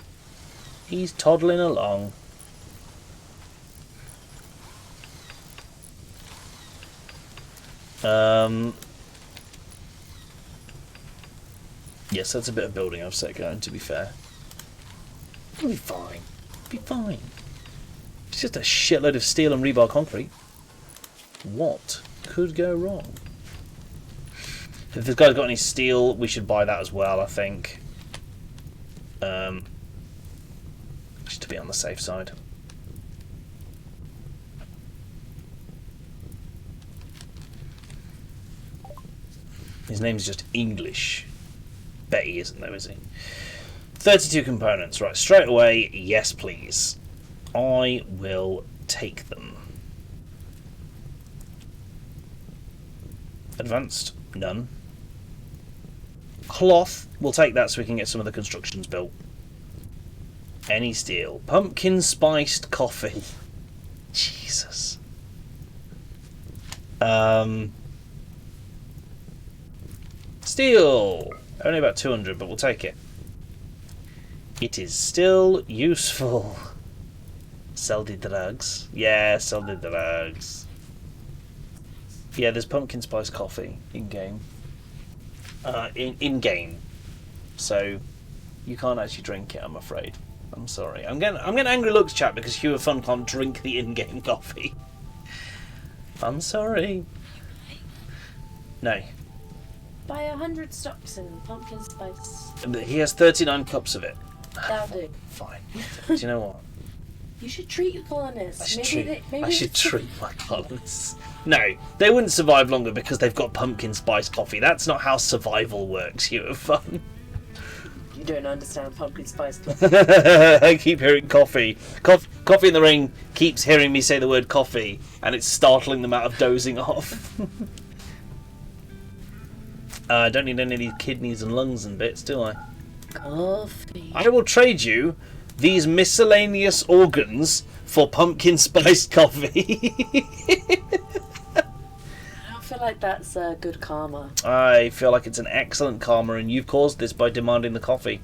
He's toddling along. Yes, that's a bit of building I've set going, to be fair. It'll be fine. It'll be fine. It's just a shitload of steel and rebar concrete. What could go wrong? If this guy's got any steel, we should buy that as well, I think. Just to be on the safe side. His name's just English. Bet he isn't though, is he? 32 components. Right, straight away, yes please. I will take them. Advanced, none. Cloth, we'll take that so we can get some of the constructions built. Any steel. Pumpkin spiced coffee. Jesus. Steel. Only about 200, but we'll take it. It is still useful. Sell the drugs. Yeah, sell the drugs. Yeah, there's pumpkin spice coffee in-game. In-game. So, you can't actually drink it, I'm afraid. I'm sorry. I'm getting angry looks, chat, because Hugh of Fun can't drink the in-game coffee. I'm sorry. No. Buy 100 stocks in pumpkin spice. He has 39 cups of it. That'll do. Fine. Do you know what? You should treat your colonists. I should treat my colonists. No, they wouldn't survive longer because they've got pumpkin spice coffee. That's not how survival works, Hugh of Fun. You don't understand pumpkin spice. I keep hearing coffee. Coffee in the Ring keeps hearing me say the word coffee, and it's startling them out of dozing off. I don't need any of these kidneys and lungs and bits, do I? Coffee. I will trade you these miscellaneous organs for pumpkin spiced coffee. I don't feel like that's good karma. I feel like it's an excellent karma, and you've caused this by demanding the coffee.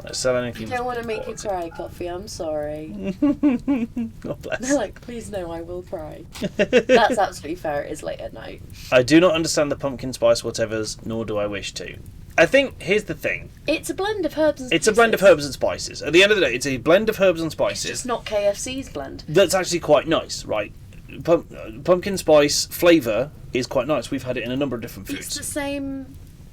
I sell anything. I don't want to make you cry, Coffee. I'm sorry. God bless. Like, please no, I will cry. That's absolutely fair. It is late at night. I do not understand the pumpkin spice whatevers, nor do I wish to. I think, here's the thing. It's a blend of herbs and spices. It's a blend of herbs and spices. At the end of the day, it's a blend of herbs and It's spices. just not KFC's blend. That's actually quite nice, right? Pumpkin spice flavour is quite nice. We've had it in a number of different foods.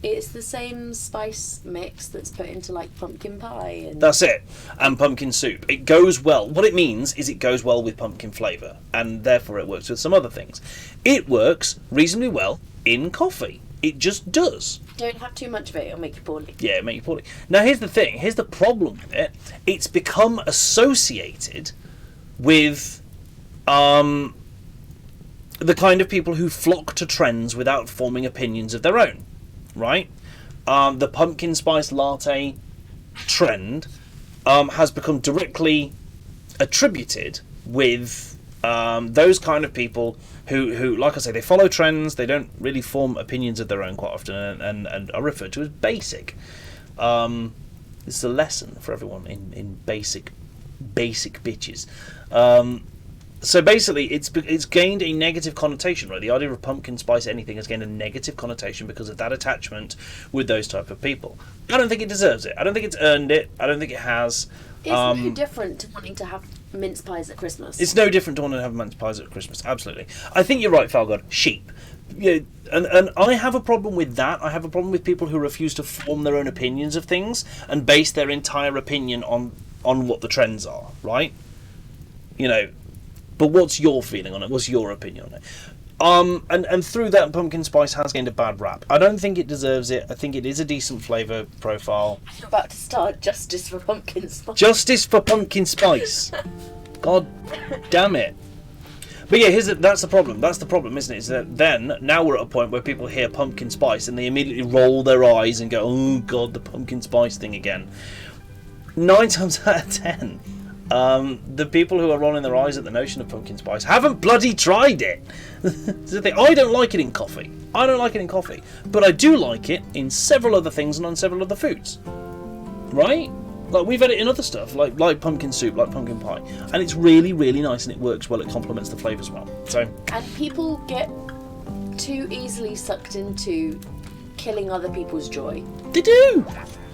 It's the same spice mix that's put into like pumpkin pie and That's it. And pumpkin soup. It goes well. What it means is it goes well with pumpkin flavour, and therefore it works with some other things. It works reasonably well in coffee. It just does. Don't have too much of it, it'll make you poorly. Yeah, it'll make you poorly. Now here's the thing. Here's the problem with it. It's become associated with the kind of people who flock to trends without forming opinions of their own. Right? The pumpkin spice latte trend has become directly attributed with those kind of people who, like I say, they follow trends, they don't really form opinions of their own quite often, and are referred to as basic. This is a lesson for everyone in basic bitches. So basically, it's gained a negative connotation, right? The idea of pumpkin spice anything has gained a negative connotation because of that attachment with those type of people. I don't think it deserves it. I don't think it's earned it. I don't think it has. It's no different to wanting to have mince pies at Christmas. It's no different to wanting to have mince pies at Christmas. Absolutely. I think you're right, Falgod. Sheep. Yeah, and I have a problem with that. I have a problem with people who refuse to form their own opinions of things and base their entire opinion on what the trends are, right? You know. But what's your feeling on it? What's your opinion on it? And through that, pumpkin spice has gained a bad rap. I don't think it deserves it. I think it is a decent flavour profile. I'm about to start Justice for Pumpkin Spice. Justice for pumpkin spice. God damn it. But yeah, that's the problem. That's the problem, isn't it? Is that now we're at a point where people hear pumpkin spice and they immediately roll their eyes and go, oh God, the pumpkin spice thing again. 9 times out of 10. The people who are rolling their eyes at the notion of pumpkin spice haven't bloody tried it. I don't like it in coffee. I don't like it in coffee. But I do like it in several other things and on several other foods. Right? Like, we've had it in other stuff, like pumpkin soup, like pumpkin pie. And it's really, really nice and it works well. It complements the flavours well. So. And people get too easily sucked into killing other people's joy. They do!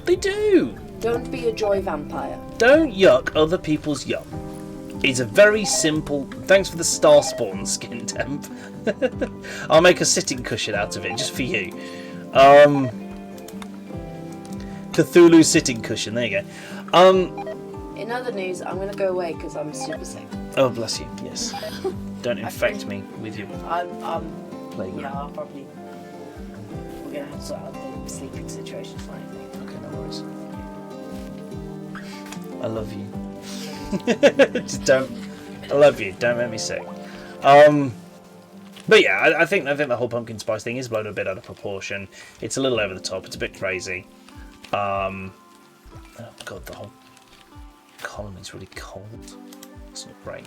They do! Don't be a joy vampire. Don't yuck other people's yum. It's a very simple... Thanks for the star spawn skin, Temp. I'll make a sitting cushion out of it, just for you. Cthulhu sitting cushion, there you go. In other news, I'm going to go away because I'm super sick. Oh, bless you, yes. Don't infect me with your plague. Yeah, I'll probably... We're going to have to sort out the sleeping situation tonight. Okay, no worries. I love you. Just don't. I love you. Don't make me sick. But yeah, I think the whole pumpkin spice thing is blown a bit out of proportion. It's a little over the top. It's a bit crazy. Oh God, the whole colony's really cold. It's not great.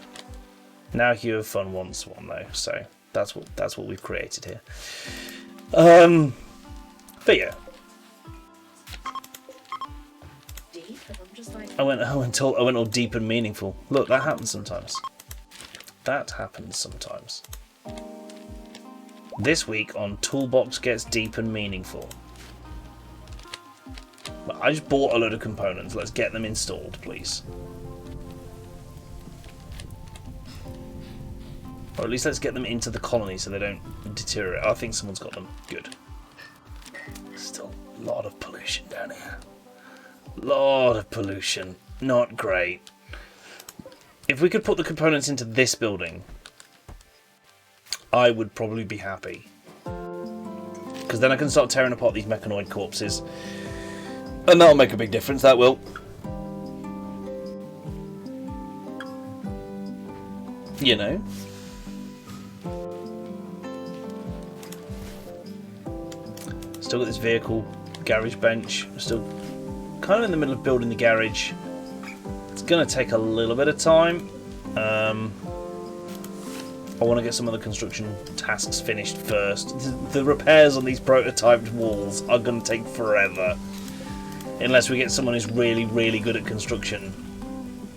Now Hugh of Fun wants one though, so that's what we've created here. But yeah. I went all deep and meaningful. Look, that happens sometimes. That happens sometimes. This week on Toolbox Gets Deep and Meaningful. I just bought a load of components. Let's get them installed, please. Or at least let's get them into the colony so they don't deteriorate. I think someone's got them. Good. Still a lot of pollution down here. Lot of pollution. Not great. If we could put the components into this building, I would probably be happy. Because then I can start tearing apart these mechanoid corpses. And that'll make a big difference, that will. You know. Still got this vehicle garage bench. Still kind of in the middle of building the garage. It's going to take a little bit of time. I want to get some of the construction tasks finished first. The repairs on these prototyped walls are going to take forever. Unless we get someone who's really, really good at construction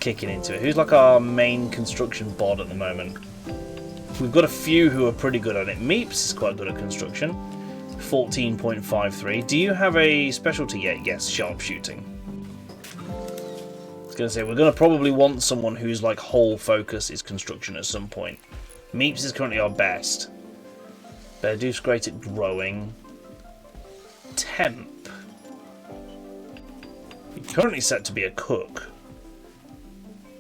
kicking into it. Who's like our main construction bod at the moment? We've got a few who are pretty good at it. Meeps is quite good at construction. 14.53. Do you have a specialty yet? Yes, sharpshooting. I was going to say, we're going to probably want someone whose like whole focus is construction at some point. Meeps is currently our best. Beardoof's great at growing. Temp. You're currently set to be a cook.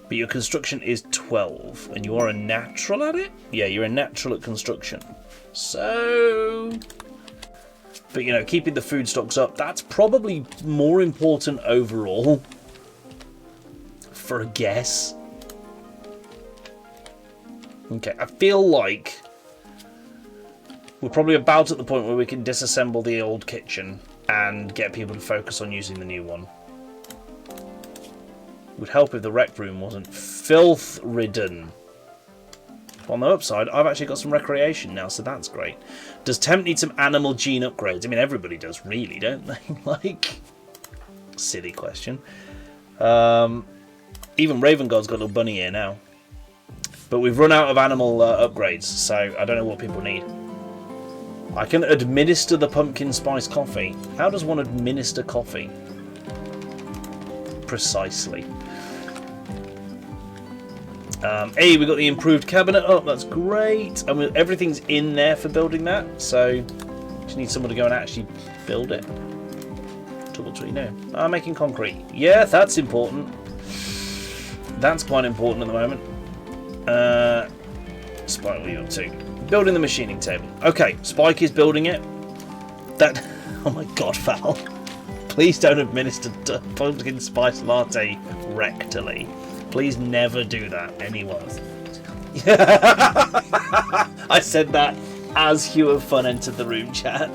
But your construction is 12. And you are a natural at it? Yeah, you're a natural at construction. So... But, you know, keeping the food stocks up, that's probably more important overall. For a guess. Okay, I feel like we're probably about at the point where we can disassemble the old kitchen and get people to focus on using the new one. Would help if the rec room wasn't filth-ridden. On the upside, I've actually got some recreation now, so that's great. Does Temp need some animal gene upgrades? I mean, everybody does, really, don't they? Like, silly question. Even Raven God's got a little bunny ear now. But we've run out of animal upgrades, so I don't know what people need. I can administer the pumpkin spice coffee. How does one administer coffee? Precisely. Hey, we got the improved cabinet up. That's great. I mean, everything's in there for building that, so just need someone to go and actually build it. Toolbox, what you know? I'm making concrete. Yeah, that's important. That's quite important at the moment. Spike, what are you up to? Building the machining table. Okay, Spike is building it. That. Oh my God, Val! Please don't administer pumpkin spice latte rectally. Please never do that, anyone. I said that as Hugh of Fun entered the room chat.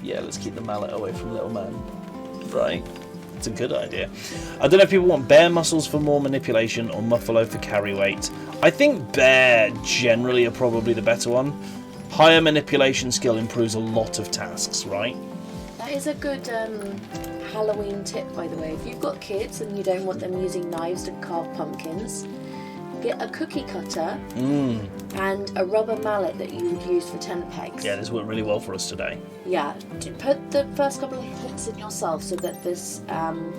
Yeah, let's keep the mallet away from little man. Right. It's a good idea. I don't know if people want bear muscles for more manipulation or muffalo for carry weight. I think bear generally are probably the better one. Higher manipulation skill improves a lot of tasks, right? That is a good Halloween tip, by the way. If you've got kids and you don't want them using knives to carve pumpkins, get a cookie cutter and a rubber mallet that you would use for tent pegs. Yeah, this worked really well for us today. Yeah, put the first couple of hits in yourself so that this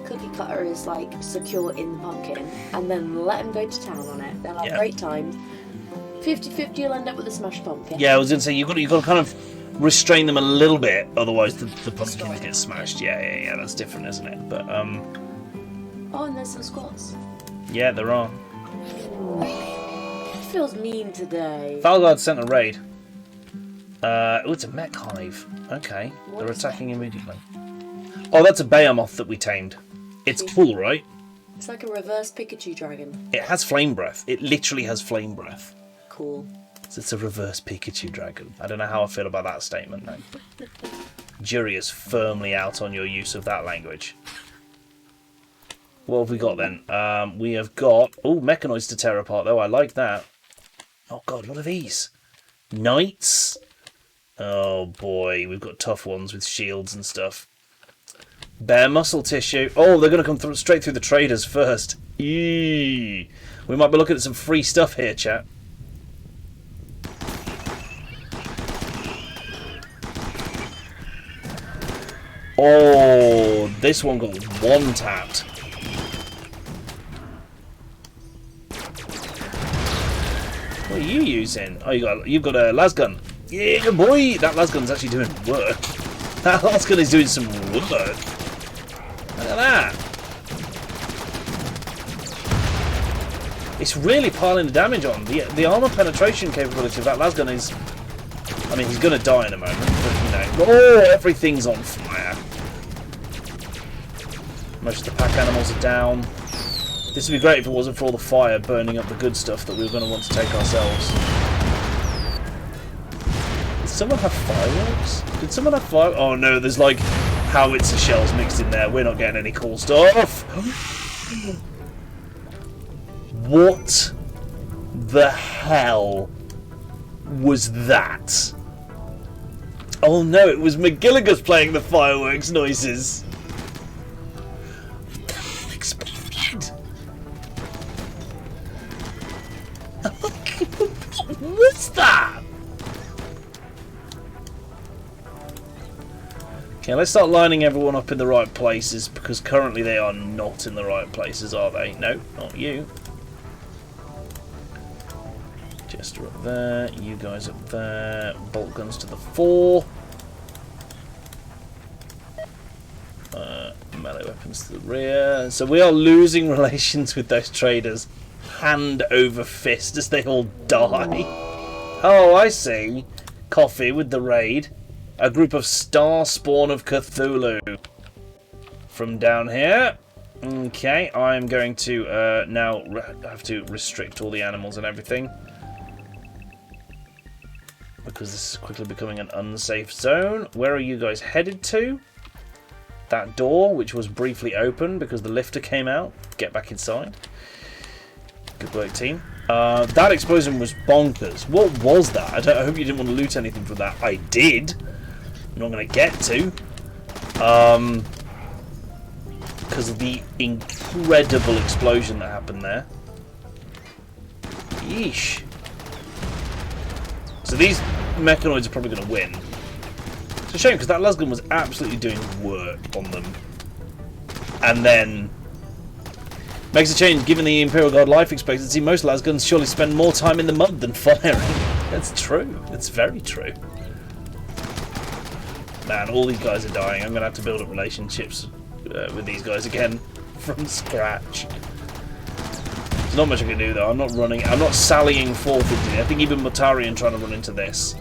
cookie cutter is like secure in the pumpkin, and then let them go to town on it. They'll have a great time. 50-50, you'll end up with a smashed pumpkin. Yeah, I was going to say, you've got to kind of restrain them a little bit, otherwise the pumpkins get smashed. Yeah, that's different, isn't it? But Oh, and there's some squats. yeah, there are. It feels mean today. Valguard sent a raid. Oh, it's a mech hive. Okay, What they're is attacking immediately. Oh, that's a behemoth that we tamed. It's cool, right? It's like a reverse Pikachu dragon. It has flame breath. It literally has flame breath. Cool. So it's a reverse Pikachu dragon. I don't know how I feel about that statement, though. Jury is firmly out on your use of that language. What have we got then? We have got... Oh, mechanoids to tear apart, though. I like that. Oh, God, what are these? Knights? Oh, boy. We've got tough ones with shields and stuff. Bear muscle tissue. Oh, they're going to come straight through the traders first. Eee. We might be looking at some free stuff here, chat. Oh, this one got one tapped. What are you using? Oh, you've got a lasgun. Yeah, good boy. That lasgun's actually doing work. That lasgun is doing some work. Look at that. It's really piling the damage on. The armor penetration capability of that lasgun is... I mean, he's going to die in a moment, but you know. Oh, everything's on fire. Most of the pack animals are down. This would be great if it wasn't for all the fire burning up the good stuff that we were going to want to take ourselves. Did someone have fireworks? Did someone have fireworks? Oh no, there's like howitzer shells mixed in there. We're not getting any cool stuff. What the hell was that? Oh no, it was McGilligus playing the fireworks noises. Exploded. What's that? Okay, let's start lining everyone up in the right places, because currently they are not in the right places, are they? No, not you. Jester up there, you guys up there, bolt guns to the fore. Melee weapons to the rear. So we are losing relations with those traders hand over fist as they all die. Oh, I see. Coffee with the raid. A group of Star Spawn of Cthulhu. From down here. Okay, I'm going to now have to restrict all the animals and everything, because this is quickly becoming an unsafe zone. Where are you guys headed to? That door, which was briefly open because the lifter came out. Get back inside. Good work, team. That explosion was bonkers. What was that? I hope you didn't want to loot anything from that. I did. I'm not going to get to. Because of the incredible explosion that happened there. Yeesh. So these mechanoids are probably going to win. It's a shame because that lasgun was absolutely doing work on them. And then makes a change given the Imperial Guard life expectancy. Most lasguns surely spend more time in the mud than firing. That's true. It's very true. Man, all these guys are dying. I'm going to have to build up relationships with these guys again from scratch. There's not much I can do though. I'm not sallying forth into it. I think even Mortarion trying to run into this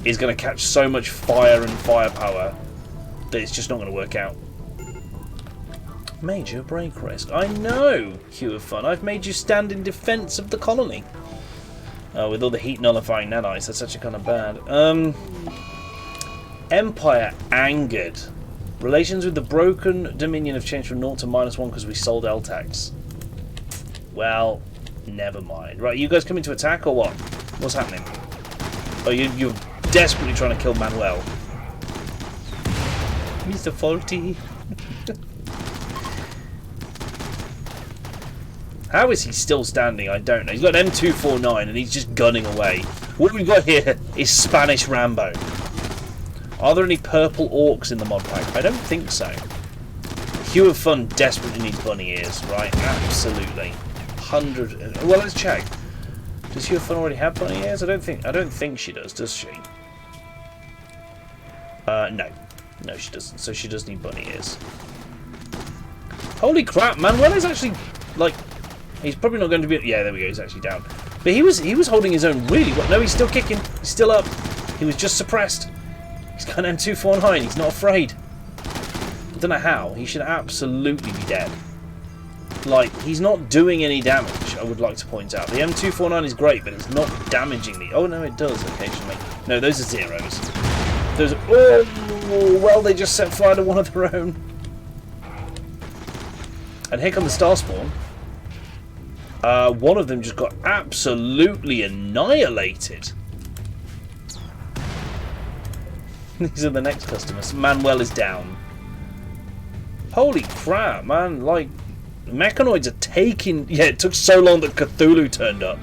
is going to catch so much fire and firepower that it's just not going to work out. Major break risk. I know, Hue of Fun. I've made you stand in defence of the colony. With all the heat nullifying nanites, that's actually kind of bad. Empire angered. Relations with the broken Dominion have changed from 0 to -1 because we sold Eltax. Well, never mind. Right, you guys coming to attack or what? What's happening? Oh, you're desperately trying to kill Manuel. Mr. Faulty. How is he still standing? I don't know. He's got an M249 and he's just gunning away. What we've got here is Spanish Rambo. Are there any purple orcs in the mod pack? I don't think so. Hue of Fun desperately needs bunny ears, right? Absolutely. 100. Well, let's check. Does Hue of Fun already have bunny ears? I don't think she does she? No. No, she doesn't. So she does need bunny ears. Holy crap, Manuel is actually like. He's probably not going to be. Yeah, there we go. He's actually down. But he was holding his own really well. No, he's still kicking. He's still up. He was just suppressed. He's got an M249. He's not afraid. I don't know how. He should absolutely be dead. Like, he's not doing any damage, I would like to point out. The M249 is great, but it's not damaging the... Oh, no, it does occasionally. No, those are zeros. Those are... Oh, well, they just set fire to one of their own. And here come the Starspawn. One of them just got absolutely annihilated. These are the next customers. Manuel is down. Holy crap, man. Like, mechanoids are taking... Yeah, it took so long that Cthulhu turned up.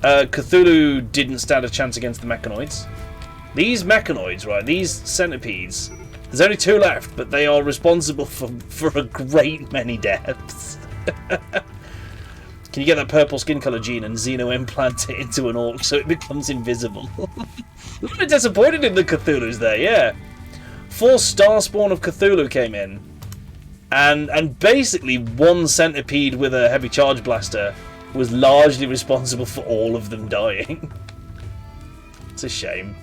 Cthulhu didn't stand a chance against the mechanoids. These mechanoids, right, these centipedes, there's only 2 left, but they are responsible for a great many deaths. Can you get that purple skin colour gene and xeno implant it into an orc so it becomes invisible? I'm a bit disappointed in the Cthulhus there, yeah. 4 Starspawn of Cthulhu came in, and basically 1 centipede with a heavy charge blaster was largely responsible for all of them dying. It's a shame.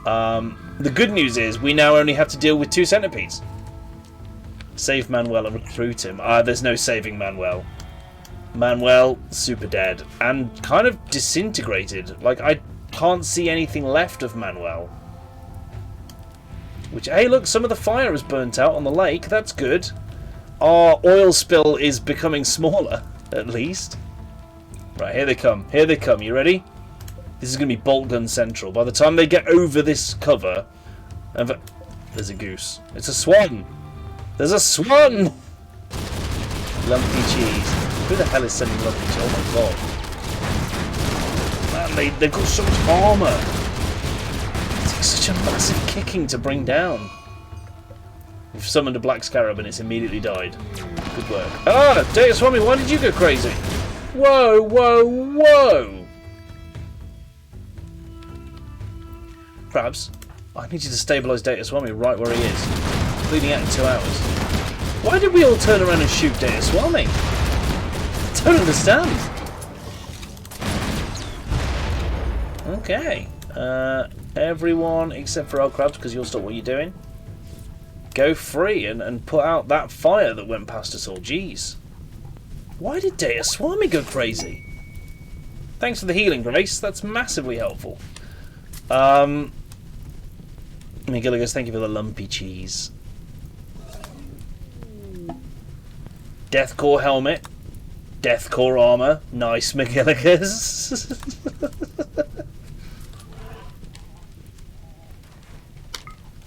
The good news is we now only have to deal with 2 centipedes. Save Manuel and recruit him. There's no saving Manuel. Manuel, super dead. And kind of disintegrated. Like, I can't see anything left of Manuel. Which, hey, look, some of the fire is burnt out on the lake. That's good. Our oil spill is becoming smaller, at least. Right, here they come. Here they come. You ready? This is going to be bolt gun central. By the time they get over this cover... There's a goose. It's a swan. There's a swan! Lumpy cheese. Who the hell is sending lumpy cheese? Oh my god. Man, they've got so much armour. It takes such a massive kicking to bring down. We've summoned a black scarab and it's immediately died. Good work. Ah! Data Swami, why did you go crazy? Whoa, whoa, whoa! Crabs, I need you to stabilise Data Swami right where he is. Bleeding out in 2 hours. Why did we all turn around and shoot Data Swami? I don't understand. Okay. Everyone except for our crabs, because you'll stop what you're doing. Go free and put out that fire that went past us all. Jeez. Why did Data Swami go crazy? Thanks for the healing, Grace. That's massively helpful. McGilligus, thank you for the lumpy cheese. Deathcore helmet. Deathcore armor. Nice, McGilligus.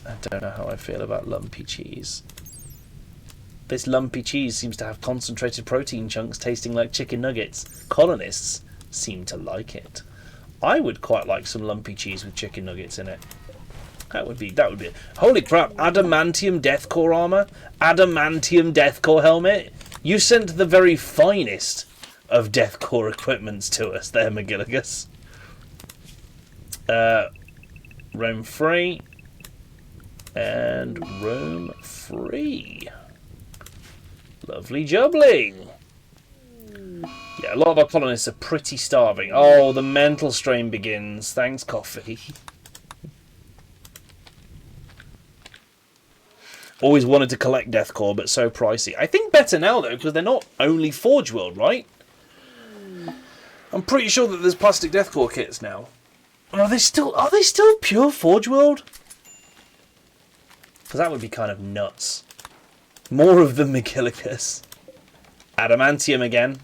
I don't know how I feel about lumpy cheese. This lumpy cheese seems to have concentrated protein chunks tasting like chicken nuggets. Colonists seem to like it. I would quite like some lumpy cheese with chicken nuggets in it. That would be it. Holy crap, adamantium deathcore armor, adamantium deathcore helmet. You sent the very finest of deathcore equipments to us there, McGilligus. Roam free. And roam free. Lovely jubbly. Yeah, a lot of our colonists are pretty starving. Oh, the mental strain begins. Thanks, coffee. Always wanted to collect Deathcore, but so pricey. I think better now, though, because they're not only Forge World, right? I'm pretty sure that there's plastic Deathcore kits now. Are they still pure Forge World? Because that would be kind of nuts. More of the McGillicus. Adamantium again.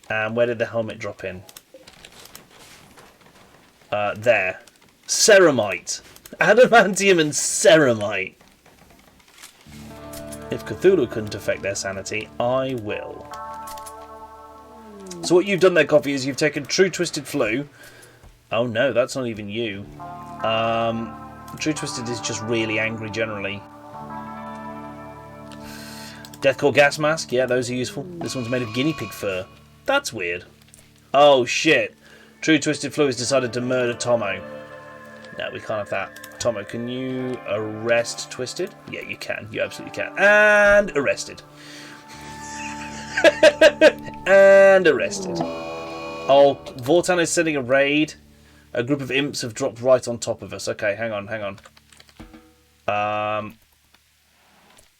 And where did the helmet drop in? There. Ceramite. Adamantium and Ceramite. If Cthulhu couldn't affect their sanity, I will. So what you've done there, Coffee, is you've taken True Twisted Flu. Oh no, that's not even you. True Twisted is just really angry generally. Deathcore Gas Mask, yeah, those are useful. This one's made of guinea pig fur. That's weird. Oh shit. True Twisted Flu has decided to murder Tomo. No, we can't have that. Tomo, can you arrest Twisted? Yeah, you can. You absolutely can. And arrested. And arrested. Oh, Vortan is sending a raid. A group of imps have dropped right on top of us. Okay, hang on.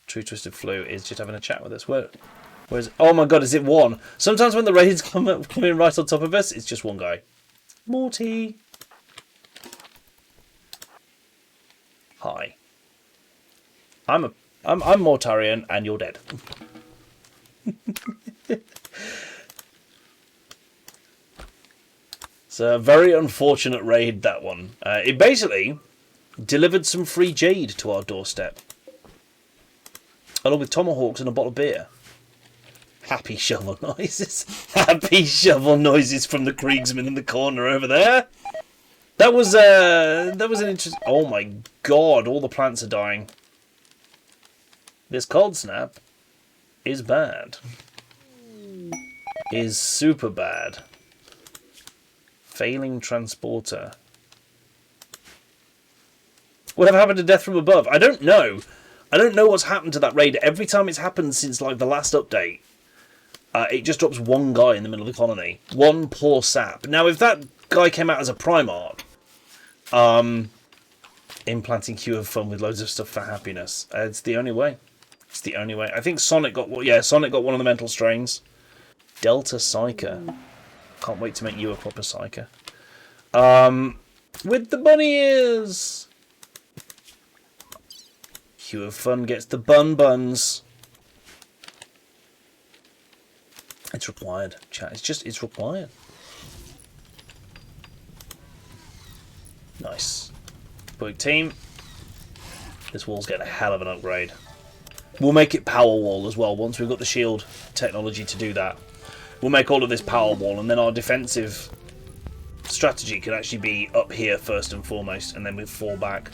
True Twisted Flu is just having a chat with us. Where's? Oh my god, is it one? Sometimes when the raids come in right on top of us, it's just one guy. Morty. Hi. I'm Mortarian, and you're dead. It's a very unfortunate raid, that one. It basically delivered some free jade to our doorstep, along with tomahawks and a bottle of beer. Happy shovel noises. Happy shovel noises from the Kriegsman in the corner over there. That was an interesting... Oh my god, all the plants are dying. This cold snap is bad. Is super bad. Failing transporter. Whatever happened to Death from Above? I don't know. I don't know what's happened to that raid. Every time it's happened since like the last update, it just drops one guy in the middle of the colony. One poor sap. Now, if that guy came out as a Primarch, implanting Q of Fun with loads of stuff for happiness, it's the only way. It's the only way. I think Sonic got Sonic got one of the mental strains. Delta Psyker. Can't wait to make you a proper Psyker. With the bunny ears. Q of Fun gets the buns. It's required, chat. It's required. Nice. Big team. This wall's getting a hell of an upgrade. We'll make it power wall as well once we've got the shield technology to do that. We'll make all of this power wall, and then our defensive strategy can actually be up here first and foremost, and then we fall back.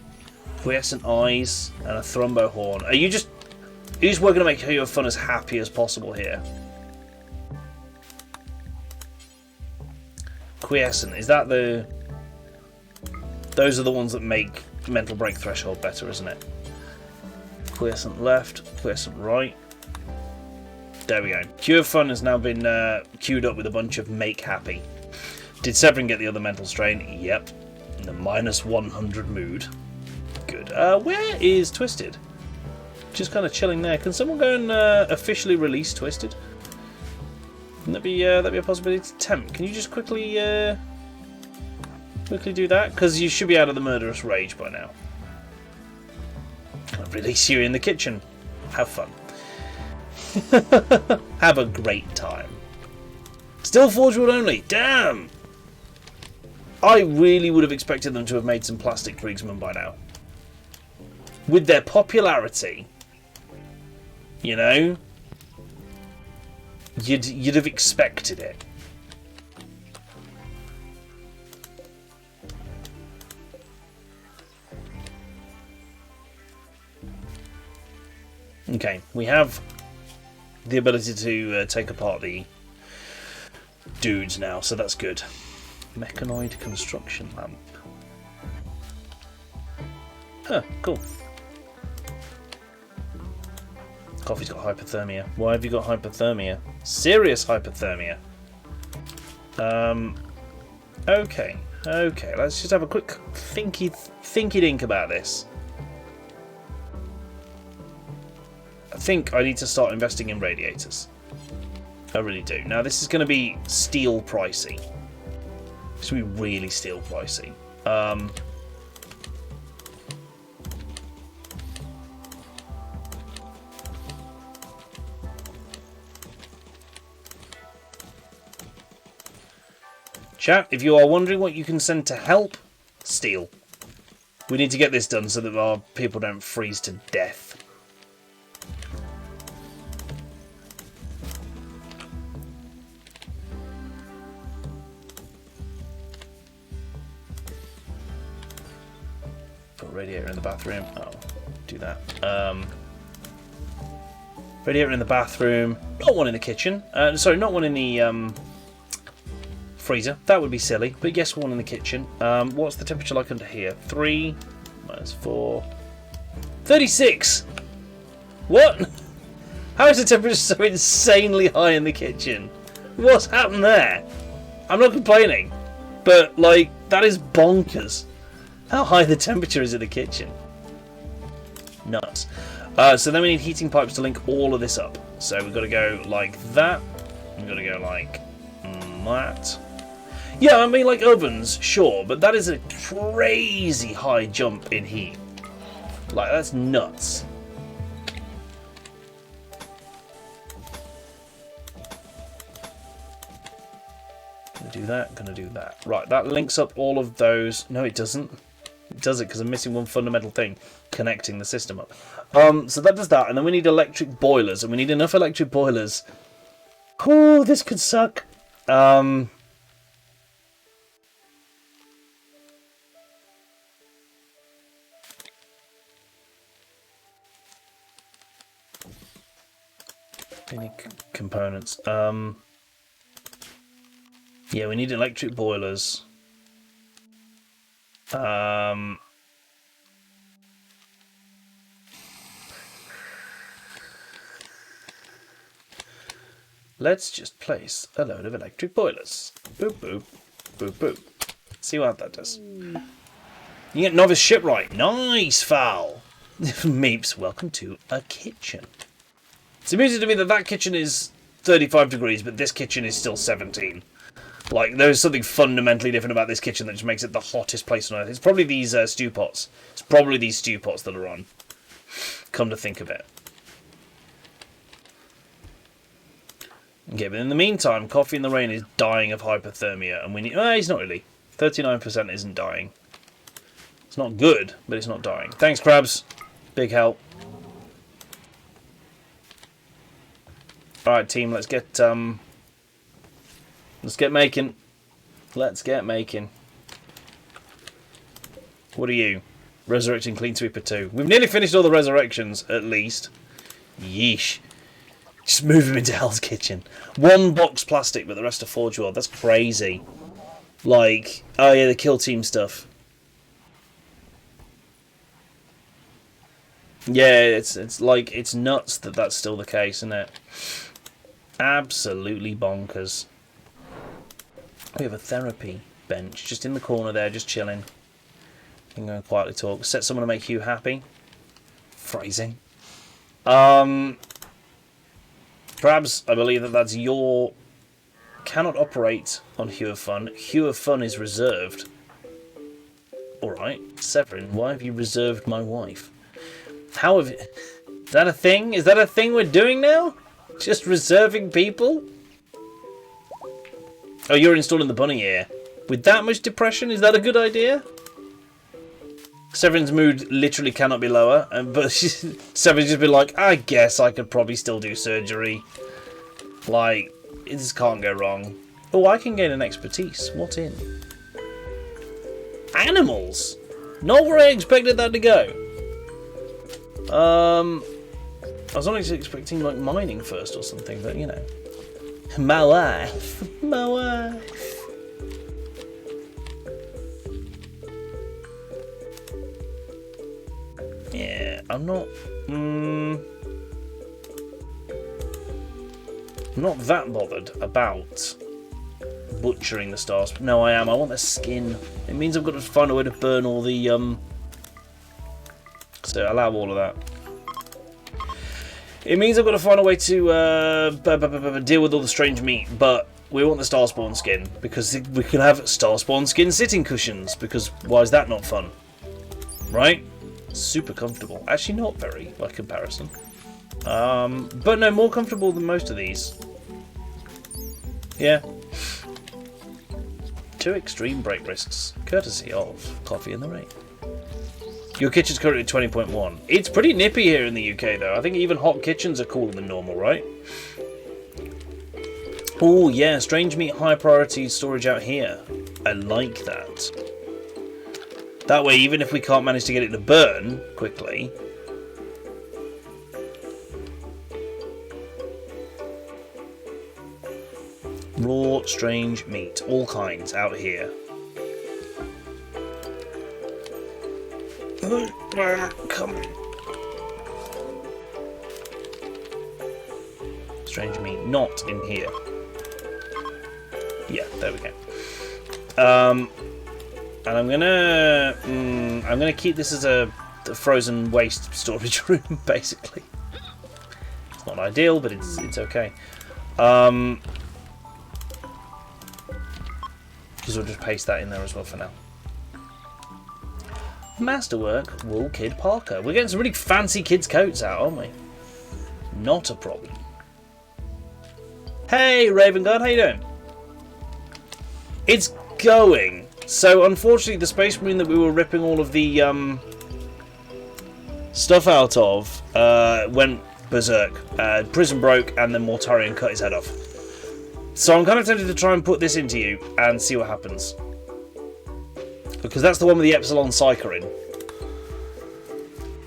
Quiescent eyes and a thrombo horn. Are you just working to make your fun as happy as possible here? Quiescent, is that the... Those are the ones that make mental break threshold better, isn't it? Quiescent left, quiescent right. There we go. Q of Fun has now been queued up with a bunch of make happy. Did Severin get the other mental strain? Yep. In the -100 mood. Good. Where is Twisted? Just kind of chilling there. Can someone go and officially release Twisted? Wouldn't that be a possibility? Temp, can you just quickly do that? Because you should be out of the murderous rage by now. I'll release you in the kitchen. Have fun. Have a great time. Still Forge World only. Damn! I really would have expected them to have made some plastic Kriegsmen by now. With their popularity, You know? You'd have expected it. Okay, we have the ability to take apart the dudes now, so that's good. Mechanoid construction lamp. Huh, cool. Coffee's got hypothermia. Why have you got hypothermia? Serious hypothermia. Okay, let's just have a quick thinky dink about this. I think I need to start investing in radiators. I really do. Now this is going to be steel pricey. It's going to be really steel pricey. Chat, if you are wondering what you can send to help, steel. We need to get this done so that our people don't freeze to death. Put a radiator in the bathroom. Oh, do that. Radiator in the bathroom. Not one in the kitchen. Sorry, not one in the freezer. That would be silly. But yes, one in the kitchen. What's the temperature like under here? 3 minus 4. 36! What? How is the temperature so insanely high in the kitchen? What's happened there? I'm not complaining. But, like, that is bonkers. How high the temperature is in the kitchen. Nuts. So then we need heating pipes to link all of this up. So we've got to go like that. We've got to go like that. Yeah, I mean, like ovens, sure, but that is a crazy high jump in heat. Like, that's nuts. Gonna do that, gonna do that. Right, that links up all of those. No, it doesn't. It does it because I'm missing one fundamental thing, connecting the system up. So that does that, and then we need electric boilers, and we need enough electric boilers. Oh, this could suck. Any components? Yeah, we need electric boilers. Let's just place a load of electric boilers. Boop, boop, boop, boop. See what that does. You get novice shipwright. Nice, foul. Meeps, welcome to a kitchen. It's amusing to me that that kitchen is 35 degrees, but this kitchen is still 17. Like, there's something fundamentally different about this kitchen that just makes it the hottest place on earth. It's probably these stew pots. It's probably these stew pots that are on. Come to think of it. Okay, but in the meantime, Coffee in the Rain is dying of hypothermia, and we need... he's not really. 39% isn't dying. It's not good, but it's not dying. Thanks, Krabs. Big help. Alright, team, let's get making. Let's get making. What are you? Resurrecting Clean Sweeper 2. We've nearly finished all the resurrections, at least. Yeesh. Just move him into Hell's Kitchen. 1 box plastic, but the rest are Forge World. That's crazy. Like, oh yeah, the kill team stuff. Yeah, it's like, it's nuts that that's still the case, isn't it? Absolutely bonkers. We have a therapy bench just in the corner there, just chilling. Can go and quietly talk. Set someone to make Hugh happy. Phrasing. Perhaps I believe that that's your... Cannot operate on Hue of Fun. Hue of Fun is reserved. Alright. Severin, why have you reserved my wife? How have... Is that a thing? Is that a thing we're doing now? Just reserving people? Oh, you're installing the bunny ear. With that much depression, is that a good idea? Severin's mood literally cannot be lower, but Severin's just been like, I guess I could probably still do surgery. Like, this can't go wrong. Oh, I can gain an expertise. What in? Animals! Not where I expected that to go. I was only expecting, like, mining first or something, but, you know. My wife. My wife. Yeah, I'm not... I'm not that bothered about butchering the stars. No, I am. I want their skin. It means I've got to find a way to burn all the... So allow all of that. It means I've got to find a way to deal with all the strange meat, but we want the Starspawn skin, because we can have Starspawn skin sitting cushions, because why is that not fun? Right? Super comfortable. Actually not very, by comparison. But no, more comfortable than most of these. Yeah. 2 extreme break risks, courtesy of Coffee in the Rain. Your kitchen's currently 20.1. It's pretty nippy here in the UK, though. I think even hot kitchens are cooler than normal, right? Oh, yeah. Strange meat high priority storage out here. I like that. That way, even if we can't manage to get it to burn quickly... Raw, strange meat. All kinds out here. Come on. Strange meat, not in here. Yeah, there we go. And I'm gonna keep this as a frozen waste storage room, basically. It's not ideal, but it's okay. Because we'll just paste that in there as well for now. Masterwork Wool Kid Parker. We're getting some really fancy kids' coats out, aren't we? Not a problem. Hey, Raven God, how you doing? It's going. So, unfortunately, the Space Marine that we were ripping all of the stuff out of went berserk. Prison broke, and then Mortarion cut his head off. So I'm kind of tempted to try and put this into you and see what happens. Because that's the one with the Epsilon Psyker in.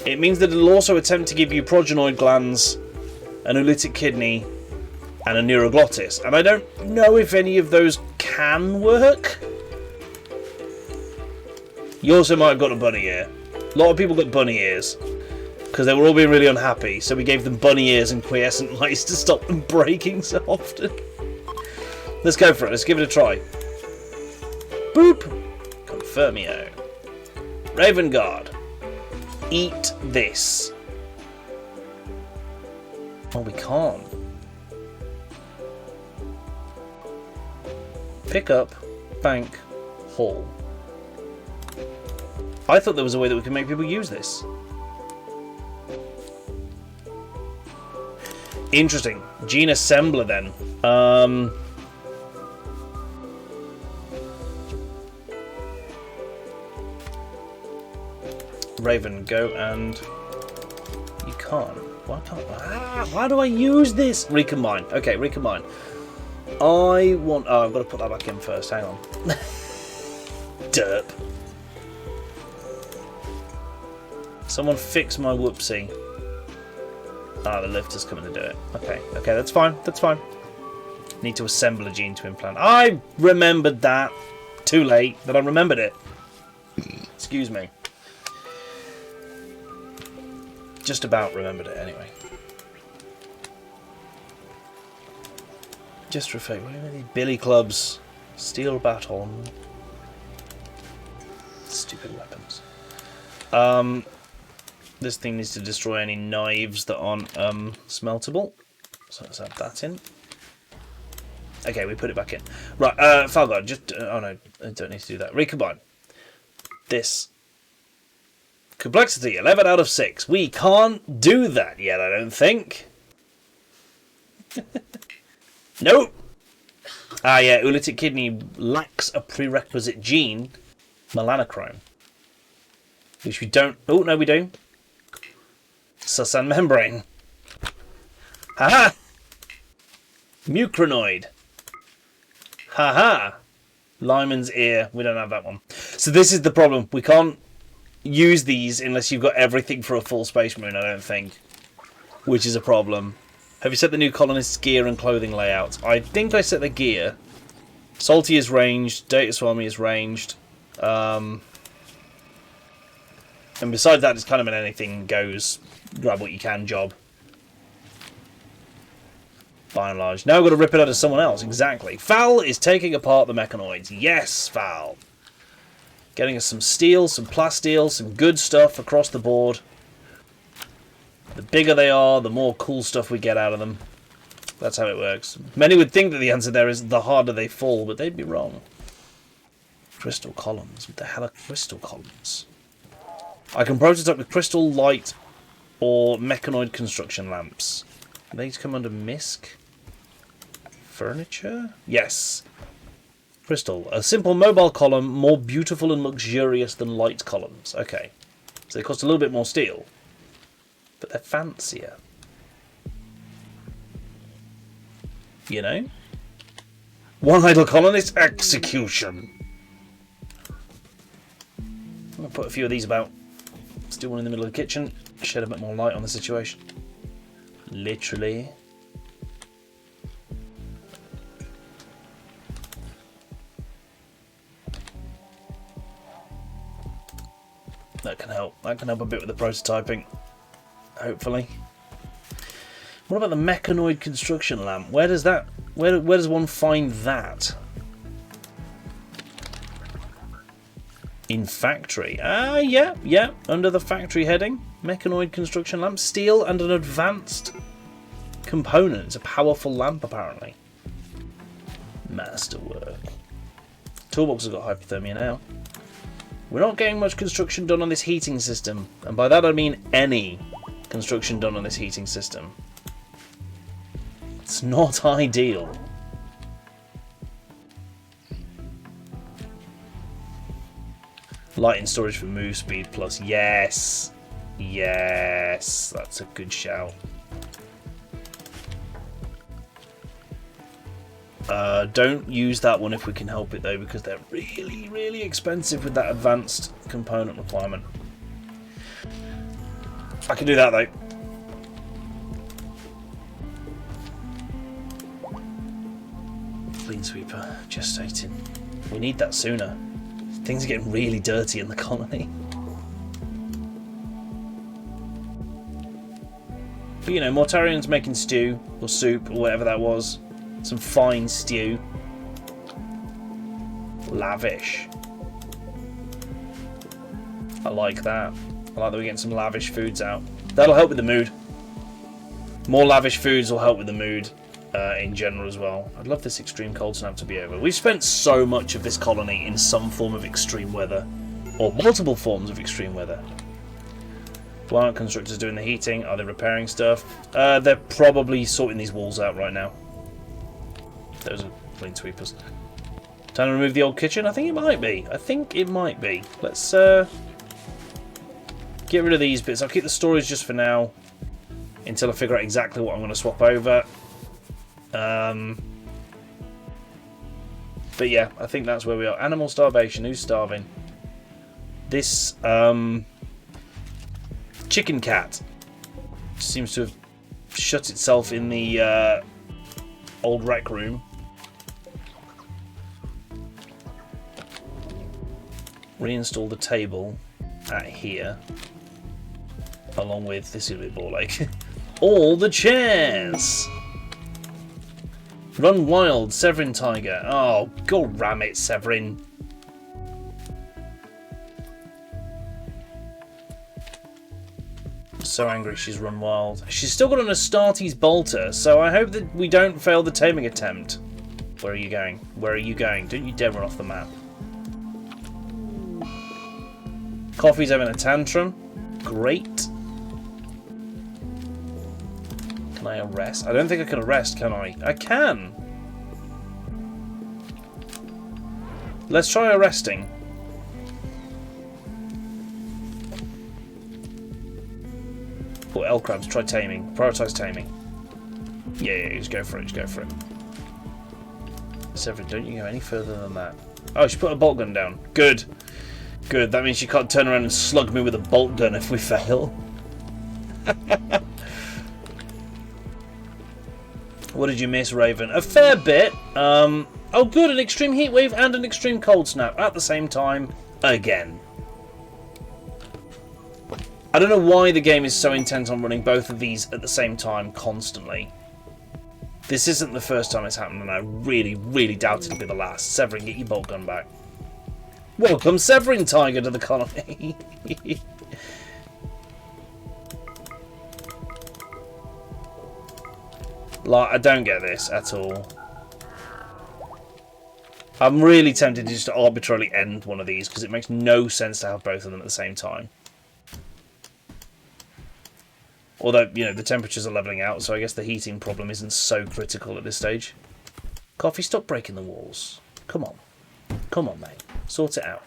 It means that it'll also attempt to give you progenoid glands, an oolitic kidney, and a neuroglottis. And I don't know if any of those can work. You also might have got a bunny ear. A lot of people got bunny ears. Because they were all being really unhappy. So we gave them bunny ears and quiescent mice to stop them breaking so often. Let's go for it. Let's give it a try. Boop. Confirmio. Raven Guard. Eat this. Oh, we can't. Pick up, bank, haul. I thought there was a way that we could make people use this. Interesting. Gene assembler then. Raven, go and... You can't. Why can't I? Why do I use this? Recombine. Okay, recombine. I want... Oh, I've got to put that back in first. Hang on. Derp. Someone fix my whoopsie. Ah, the lifter's coming to do it. Okay, okay, that's fine. That's fine. Need to assemble a gene to implant. I remembered that. Too late, but I remembered it. Excuse me. Just about remembered it anyway. Just for a fake. What are these billy clubs? Steel baton. Stupid weapons. This thing needs to destroy any knives that aren't smeltable. So let's add that in. Okay, we put it back in. Right, Falguard, just... oh no, I don't need to do that. Recombine. This. Complexity, 11 out of 6. We can't do that yet, I don't think. Nope. Ah, yeah, oolitic kidney lacks a prerequisite gene, melanochrome. Which we don't... Oh, no, we do. Susan membrane. Haha! Mucranoid. Haha! Lyman's ear. We don't have that one. So this is the problem. We can't use these unless you've got everything for a full Space Marine, I don't think. Which is a problem. Have you set the new colonist's gear and clothing layout? I think I set the gear. Salty is ranged. Data Swami is ranged. And besides that, it's kind of an anything goes, grab what you can job. By and large. Now we've got to rip it out of someone else. Exactly. Fal is taking apart the mechanoids. Yes, Fal. Getting us some steel, some plasteel, some good stuff across the board. The bigger they are, the more cool stuff we get out of them. That's how it works. Many would think that the answer there is the harder they fall, but they'd be wrong. Crystal columns. What the hell are crystal columns? I can prototype with crystal, light, or mechanoid construction lamps. These come under MISC. Furniture? Yes. Crystal. A simple mobile column, more beautiful and luxurious than light columns. Okay. So they cost a little bit more steel. But they're fancier. You know? One idle colonist execution. I'm going to put a few of these about. Let's do one in the middle of the kitchen. Shed a bit more light on the situation. Literally. That can help. That can help a bit with the prototyping. Hopefully. What about the mechanoid construction lamp? Where does that? Where does one find that? In factory. Yeah. Under the factory heading. Mechanoid construction lamp. Steel and an advanced component. It's a powerful lamp, apparently. Masterwork. Toolbox has got hypothermia now. We're not getting much construction done on this heating system. And by that I mean any construction done on this heating system. It's not ideal. Light and storage for move speed plus. Yes. Yes. That's a good shout. Don't use that one if we can help it though, because they're really, really expensive with that advanced component requirement. I can do that though. Clean sweeper, gestating. We need that sooner. Things are getting really dirty in the colony. But you know, Mortarian's making stew, or soup, or whatever that was. Some fine stew. Lavish. I like that. I like that we're getting some lavish foods out. That'll help with the mood. More lavish foods will help with the mood in general as well. I'd love this extreme cold snap to be over. We've spent so much of this colony in some form of extreme weather. Or multiple forms of extreme weather. Why aren't constructors doing the heating? Are they repairing stuff? They're probably sorting these walls out right now. Those are clean sweepers. Time to remove the old kitchen? I think it might be. Let's get rid of these bits. I'll keep the storage just for now. Until I figure out exactly what I'm going to swap over. But yeah, I think that's where we are. Animal starvation. Who's starving? This chicken cat seems to have shut itself in the old rec room. Reinstall the table at here, along with this is a bit more like all the chairs. Run wild, Severin Tiger. Oh, go ram it, Severin. So angry she's run wild. She's still got an Astartes bolter, so I hope that we don't fail the taming attempt. Where are you going? Where are you going? Don't you dare run off the map. Coffee's having a tantrum. Great. Can I arrest? I don't think I can arrest, can I? I can! Let's try arresting. Oh, L crabs, try taming. Prioritise taming. Yeah, just go for it, just go for it. Severin, don't you go any further than that. Oh, she put a bolt gun down. Good. Good, that means she can't turn around and slug me with a bolt gun if we fail. What did you miss, Raven? A fair bit. Oh good, an extreme heat wave and an extreme cold snap at the same time. Again. I don't know why the game is so intent on running both of these at the same time constantly. This isn't the first time it's happened, and I really, really doubt it'll be the last. Severin, get your bolt gun back. Welcome, Severin Tiger, to the colony. Like, I don't get this at all. I'm really tempted to just arbitrarily end one of these, because it makes no sense to have both of them at the same time. Although, you know, the temperatures are levelling out, so I guess the heating problem isn't so critical at this stage. Coffee, stop breaking the walls. Come on. Come on, mate. Sort it out.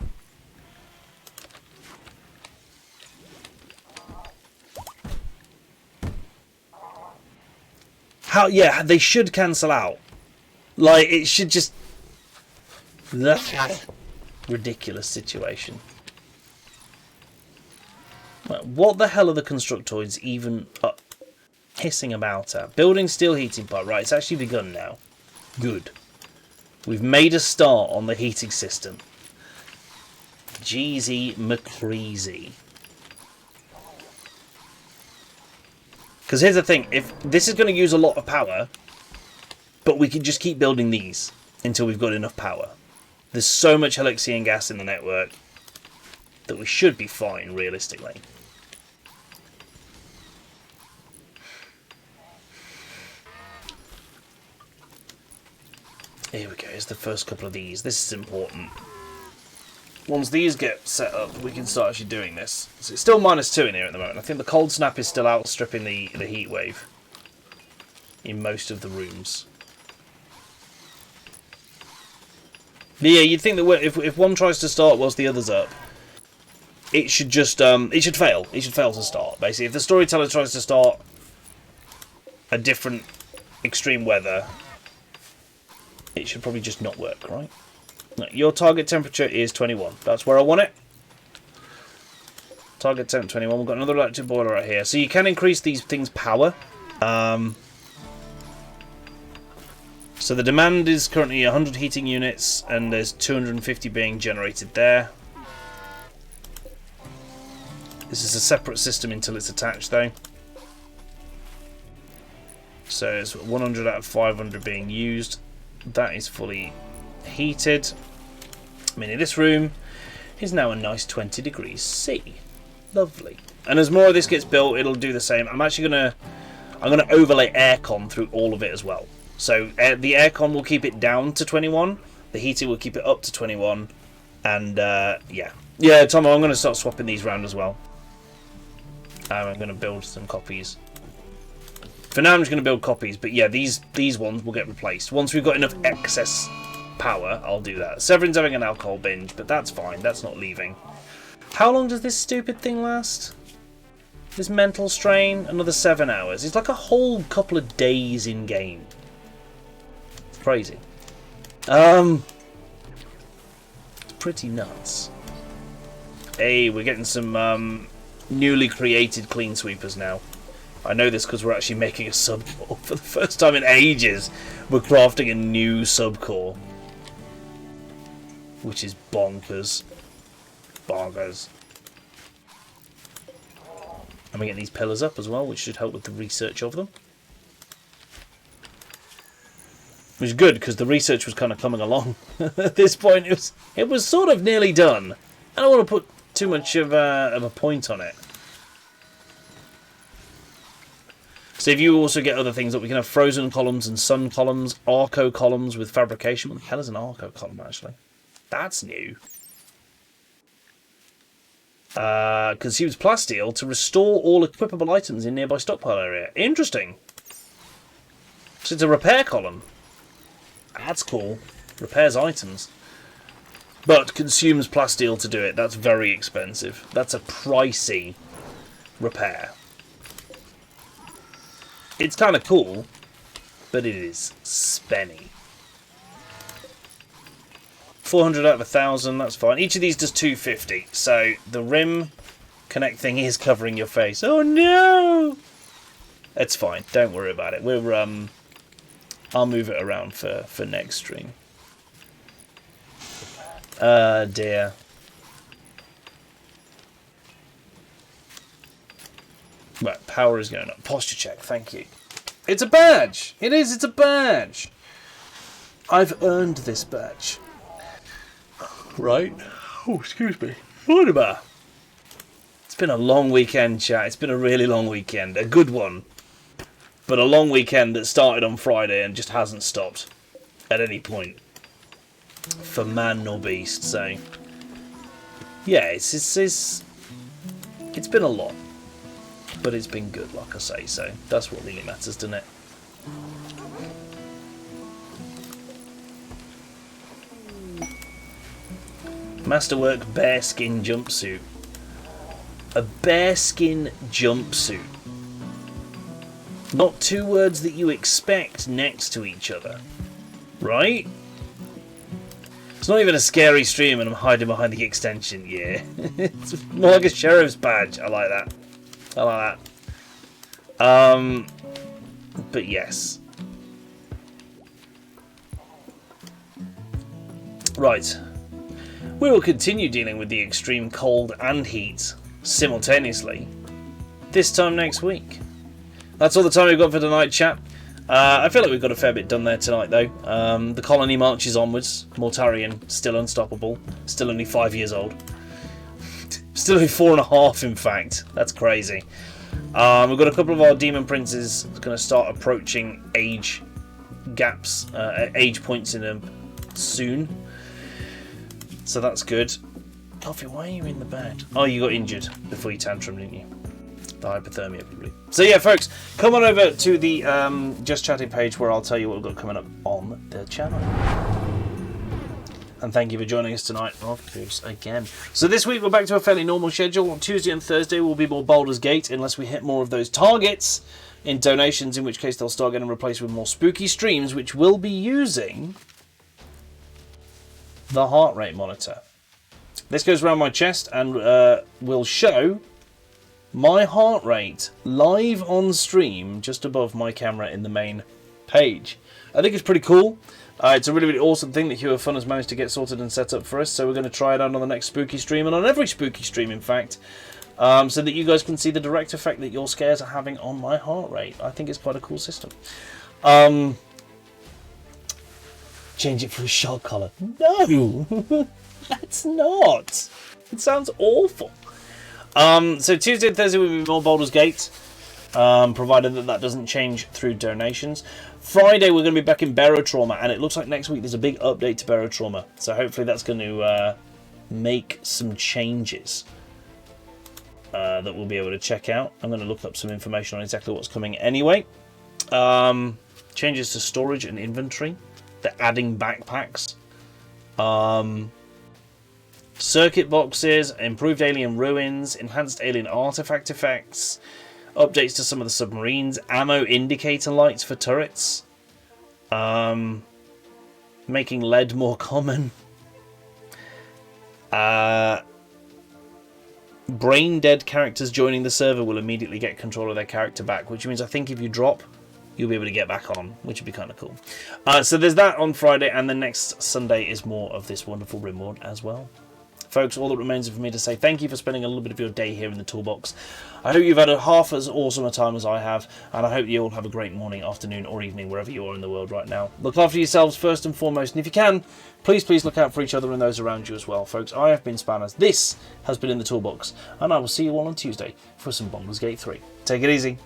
How? Yeah, they should cancel out. Like, it should just... Ridiculous situation. What the hell are the constructoids even hissing about at? Building steel heating pipe. Right, it's actually begun now. Good. We've made a start on the heating system. Jeezy McCreasy. Because here's the thing. If this is going to use a lot of power, but we can just keep building these until we've got enough power. There's so much Helixian gas in the network that we should be fine, realistically. Here we go, here's the first couple of these. This is important. Once these get set up, we can start actually doing this. So it's still -2 in here at the moment. I think the cold snap is still outstripping the heat wave in most of the rooms. But yeah, you'd think that if one tries to start whilst the other's up, it should just it should fail. It should fail to start. Basically, if the storyteller tries to start a different extreme weather, it should probably just not work, right? No, your target temperature is 21. That's where I want it. Target temp 21. We've got another electric boiler right here, so you can increase these things' power. So the demand is currently 100 heating units, and there's 250 being generated there. This is a separate system until it's attached, though. So it's 100 out of 500 being used. That is fully heated. I mean, in this room is now a nice 20 degrees C. Lovely. And as more of this gets built, it'll do the same. I'm gonna overlay aircon through all of it as well. So the aircon will keep it down to 21. The heating will keep it up to 21. And yeah, Tom, I'm gonna start swapping these around as well. I'm gonna build some copies. For now, I'm just going to build copies, but yeah, these ones will get replaced. Once we've got enough excess power, I'll do that. Severin's having an alcohol binge, but that's fine. That's not leaving. How long does this stupid thing last? This mental strain? Another 7 hours. It's like a whole couple of days in game. It's crazy. It's pretty nuts. Hey, we're getting some newly created clean sweepers now. I know this because we're actually making a subcore. For the first time in ages, we're crafting a new subcore. Which is bonkers. Bonkers. And we get these pillars up as well, which should help with the research of them. Which is good, because the research was kind of coming along. At this point, it was sort of nearly done. I don't want to put too much of a point on it. So if you also get other things, that we can have frozen columns and sun columns, Arco columns with fabrication. What the hell is an Arco column, actually? That's new. Consumes plasteel to restore all equipable items in nearby stockpile area. Interesting. So it's a repair column. That's cool. Repairs items. But consumes plasteel to do it. That's very expensive. That's a pricey repair. It's kind of cool, but it is spenny. 400 out of 1,000, that's fine. Each of these does 250, so the Rim Connect thing is covering your face. Oh no! It's fine, don't worry about it. We're I'll move it around for next stream. Dear. Right, power is going up. Posture check, thank you. It's a badge! It is, it's a badge! I've earned this badge. Right? Oh, excuse me. Whatever. It's been a long weekend, chat. It's been a really long weekend. A good one. But a long weekend that started on Friday and just hasn't stopped at any point. For man nor beast, so... Yeah, it's been a lot. But it's been good, like I say, so that's what really matters, doesn't it? Masterwork bearskin jumpsuit. A bearskin jumpsuit. Not two words that you expect next to each other. Right? It's not even a scary stream and I'm hiding behind the extension, yeah. It's more like a sheriff's badge. I like that. I like that. But yes. Right. We will continue dealing with the extreme cold and heat simultaneously this time next week. That's all the time we've got for tonight, chat. I feel like we've got a fair bit done there tonight, though. The colony marches onwards. Mortarion, still unstoppable. Still only 5 years old. Still only 4.5, in fact. That's crazy. We've got a couple of our demon princes going to start approaching age gaps, age points in them soon. So that's good. Coffee, why are you in the bed? Oh, you got injured before you tantrum, didn't you? The hypothermia, probably. So yeah, folks, come on over to the Just Chatting page where I'll tell you what we've got coming up on the channel. And thank you for joining us tonight, of course, again. So this week we're back to a fairly normal schedule. On Tuesday and Thursday will be more Baldur's Gate, unless we hit more of those targets in donations, in which case they'll start getting replaced with more spooky streams, which will be using the heart rate monitor. This goes around my chest and will show my heart rate live on stream just above my camera in the main page. I think it's pretty cool. It's a really, really awesome thing that Hue of Fun has managed to get sorted and set up for us, so we're going to try it out on the next spooky stream, and on every spooky stream, in fact, so that you guys can see the direct effect that your scares are having on my heart rate. I think it's quite a cool system. Change it for a shot collar. No! That's not! It sounds awful. So Tuesday and Thursday will be more Baldur's Gate, provided that doesn't change through donations. Friday we're going to be back in Barotrauma, and it looks like next week there's a big update to Barotrauma. So hopefully that's going to make some changes that we'll be able to check out. I'm going to look up some information on exactly what's coming anyway. Changes to storage and inventory. They're adding backpacks. Circuit boxes, improved alien ruins, enhanced alien artifact effects, updates to some of the submarines, ammo indicator lights for turrets, making lead more common, brain dead characters joining the server will immediately get control of their character back, which means I think if you drop, you'll be able to get back on, which would be kind of cool. So there's that on Friday, and then next Sunday is more of this wonderful RimWorld as well. Folks, all that remains for me to say thank you for spending a little bit of your day here in the Toolbox. I hope you've had a half as awesome a time as I have, and I hope you all have a great morning, afternoon, or evening, wherever you are in the world right now. Look after yourselves first and foremost, and if you can, please look out for each other and those around you as well. Folks, I have been Spanners. This has been In the Toolbox, and I will see you all on Tuesday for some Baldur's Gate 3. Take it easy.